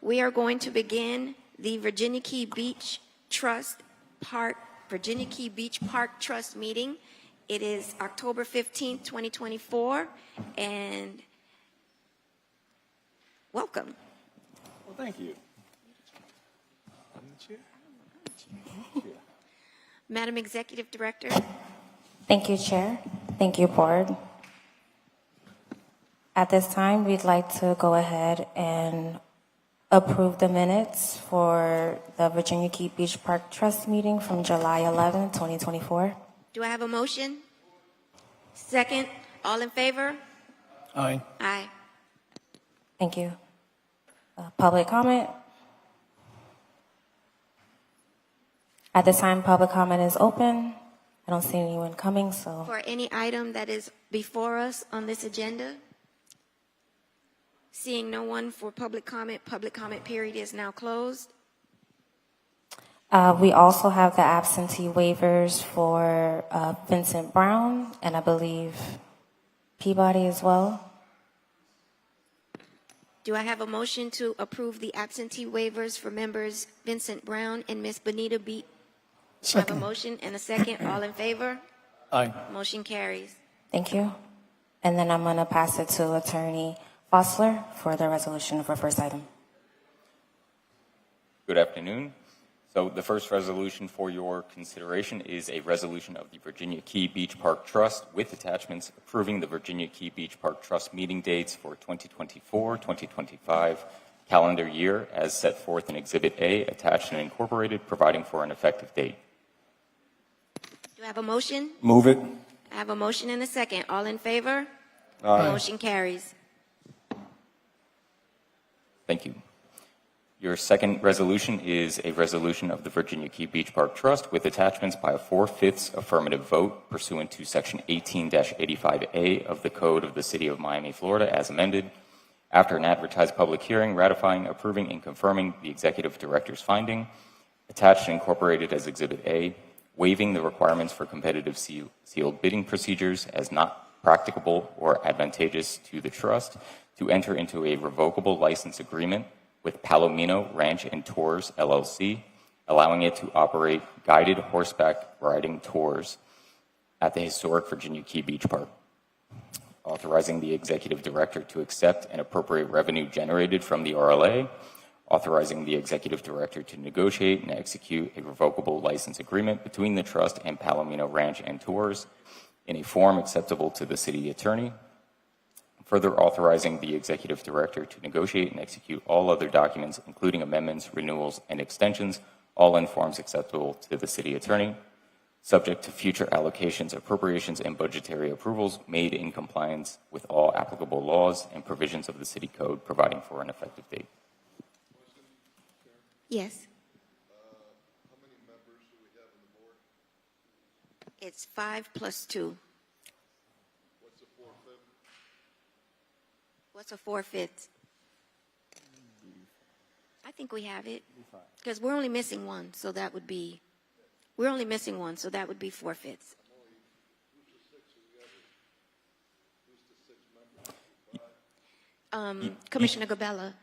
We are going to begin the Virginia Key Beach Park Trust meeting. It is October 15th, 2024, and welcome. Well, thank you. Madam Executive Director. Thank you, Chair. Thank you, Board. At this time, we'd like to go ahead and approve the minutes for the Virginia Key Beach Park Trust meeting from July 11, 2024. Do I have a motion? Second. All in favor? Aye. Aye. Thank you. Public comment. At this time, public comment is open. I don't see anyone coming, so. For any item that is before us on this agenda? Seeing no one for public comment period is now closed. We also have the absentee waivers for Vincent Brown and I believe Peabody as well. Do I have a motion to approve the absentee waivers for members Vincent Brown and Ms. Bonita B? I have a motion and a second. All in favor? Aye. Motion carries. Thank you. And then I'm going to pass it to Attorney Fossler for the resolution for first item. Good afternoon. So the first resolution for your consideration is a resolution of the Virginia Key Beach Park Trust with attachments approving the Virginia Key Beach Park Trust meeting dates for 2024-2025 calendar year as set forth in Exhibit A, attached and incorporated, providing for an effective date. Do I have a motion? Move it. I have a motion and a second. All in favor? Aye. Motion carries. Thank you. Your second resolution is a resolution of the Virginia Key Beach Park Trust with attachments by a 4/5 affirmative vote pursuant to Section 18-85A of the Code of the City of Miami, Florida, as amended, after an advertised public hearing ratifying, approving, and confirming the Executive Director's finding, attached and incorporated as Exhibit A, waiving the requirements for competitive sealed bidding procedures as not practicable or advantageous to the Trust to enter into a revocable license agreement with Palomino Ranch and Tours, LLC, allowing it to operate guided horseback riding tours at the historic Virginia Key Beach Park, authorizing the Executive Director to accept and appropriate revenue generated from the RLA, authorizing the Executive Director to negotiate and execute a revocable license agreement between the Trust and Palomino Ranch and Tours in a form acceptable to the City Attorney, further authorizing the Executive Director to negotiate and execute all other documents, including amendments, renewals, and extensions, all in forms acceptable to the City Attorney, subject to future allocations, appropriations, and budgetary approvals made in compliance with all applicable laws and provisions of the City Code, providing for an effective date. Yes. How many members do we have on the board? It's 5 plus 2. What's a 4/5? What's a 4/5? I think we have it because we're only missing one, so that would be. We're only missing one, so that would be 4/5. Commissioner Gabella,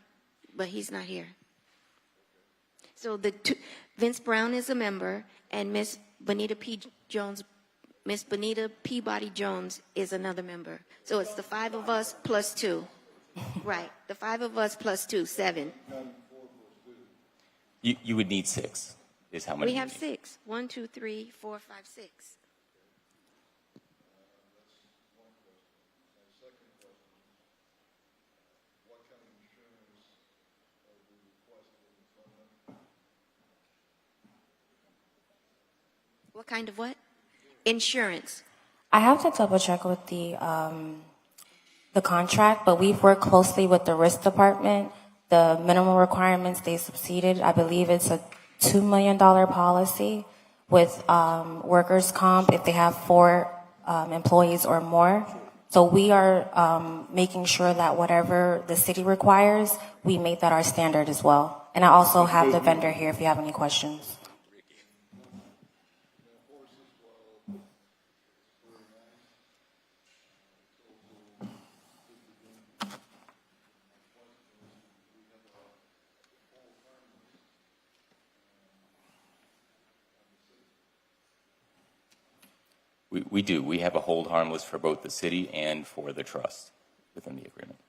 but he's not here. So Vince Brown is a member, and Miss Bonita Peabody Jones is another member. So it's the 5 of us plus 2. Right, the 5 of us plus 2, 7. You would need 6, is how many. We have 6. 1, 2, 3, 4, 5, 6. What kind of what? Insurance. I have to double check with the contract, but we've worked closely with the risk department. The minimum requirements they subsided, I believe it's a $2 million policy with workers' comp if they have 4 employees or more. So we are making sure that whatever the city requires, we make that our standard as well. And I also have the vendor here if you have any questions. We do. We have a hold harmless for both the city and for the trust within the agreement.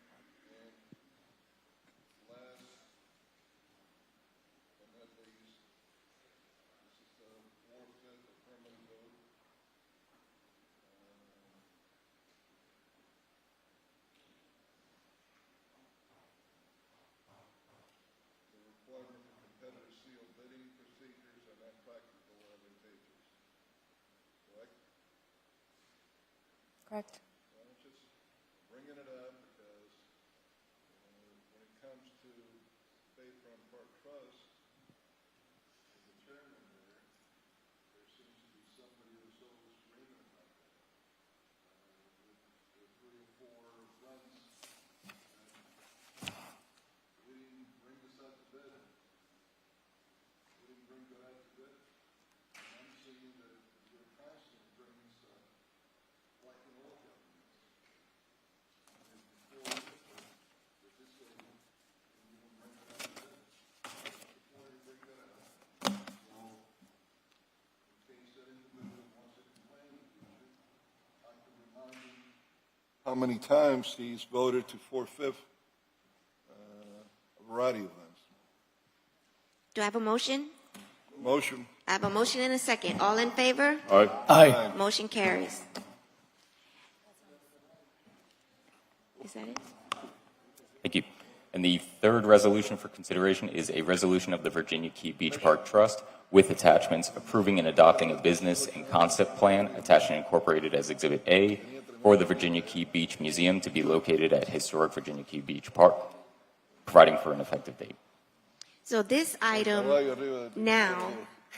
Correct. Bringing it up because when it comes to Bayfront Park Trust, as the chairman there seems to be somebody who's always screaming about that. The 3 or 4 friends, we didn't bring this out to bid. We didn't bring that out to bid. And I'm seeing that you're constantly bringing stuff like an oil company. How many times he's voted to forfeit a variety of things. Do I have a motion? Motion. I have a motion and a second. All in favor? Aye. Aye. Motion carries. Is that it? Thank you. And the third resolution for consideration is a resolution of the Virginia Key Beach Park Trust with attachments approving and adopting a business and concept plan attached and incorporated as Exhibit A for the Virginia Key Beach Museum to be located at historic Virginia Key Beach Park, providing for an effective date. So this item now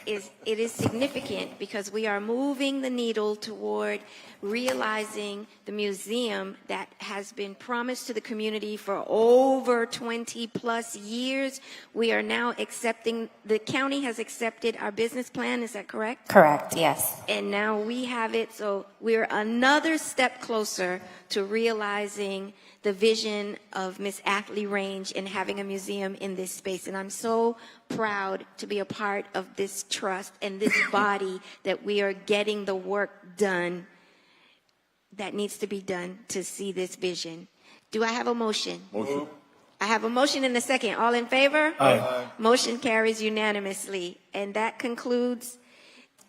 is significant because we are moving the needle toward realizing the museum that has been promised to the community for over 20 plus years. We are now accepting, the county has accepted our business plan, is that correct? Correct, yes. And now we have it, so we're another step closer to realizing the vision of Miss Athley Range and having a museum in this space. And I'm so proud to be a part of this trust and this body that we are getting the work done that needs to be done to see this vision. Do I have a motion? Motion. I have a motion and a second. All in favor? Aye. Motion carries unanimously. And that concludes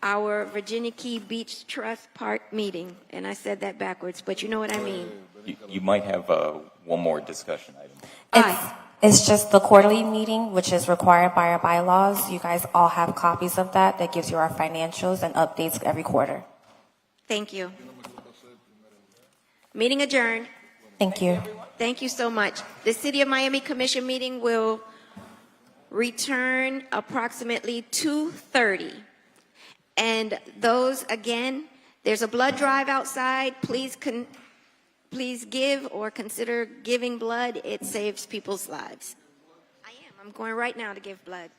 our Virginia Key Beach Trust Park meeting. And I said that backwards, but you know what I mean. You might have one more discussion item. It's just the quarterly meeting, which is required by our bylaws. You guys all have copies of that. That gives you our financials and updates every quarter. Thank you. Meeting adjourned. Thank you. Thank you so much. The City of Miami Commission meeting will return approximately 2:30. And those, again, there's a blood drive outside. Please give or consider giving blood. It saves people's lives. I am. I'm going right now to give blood.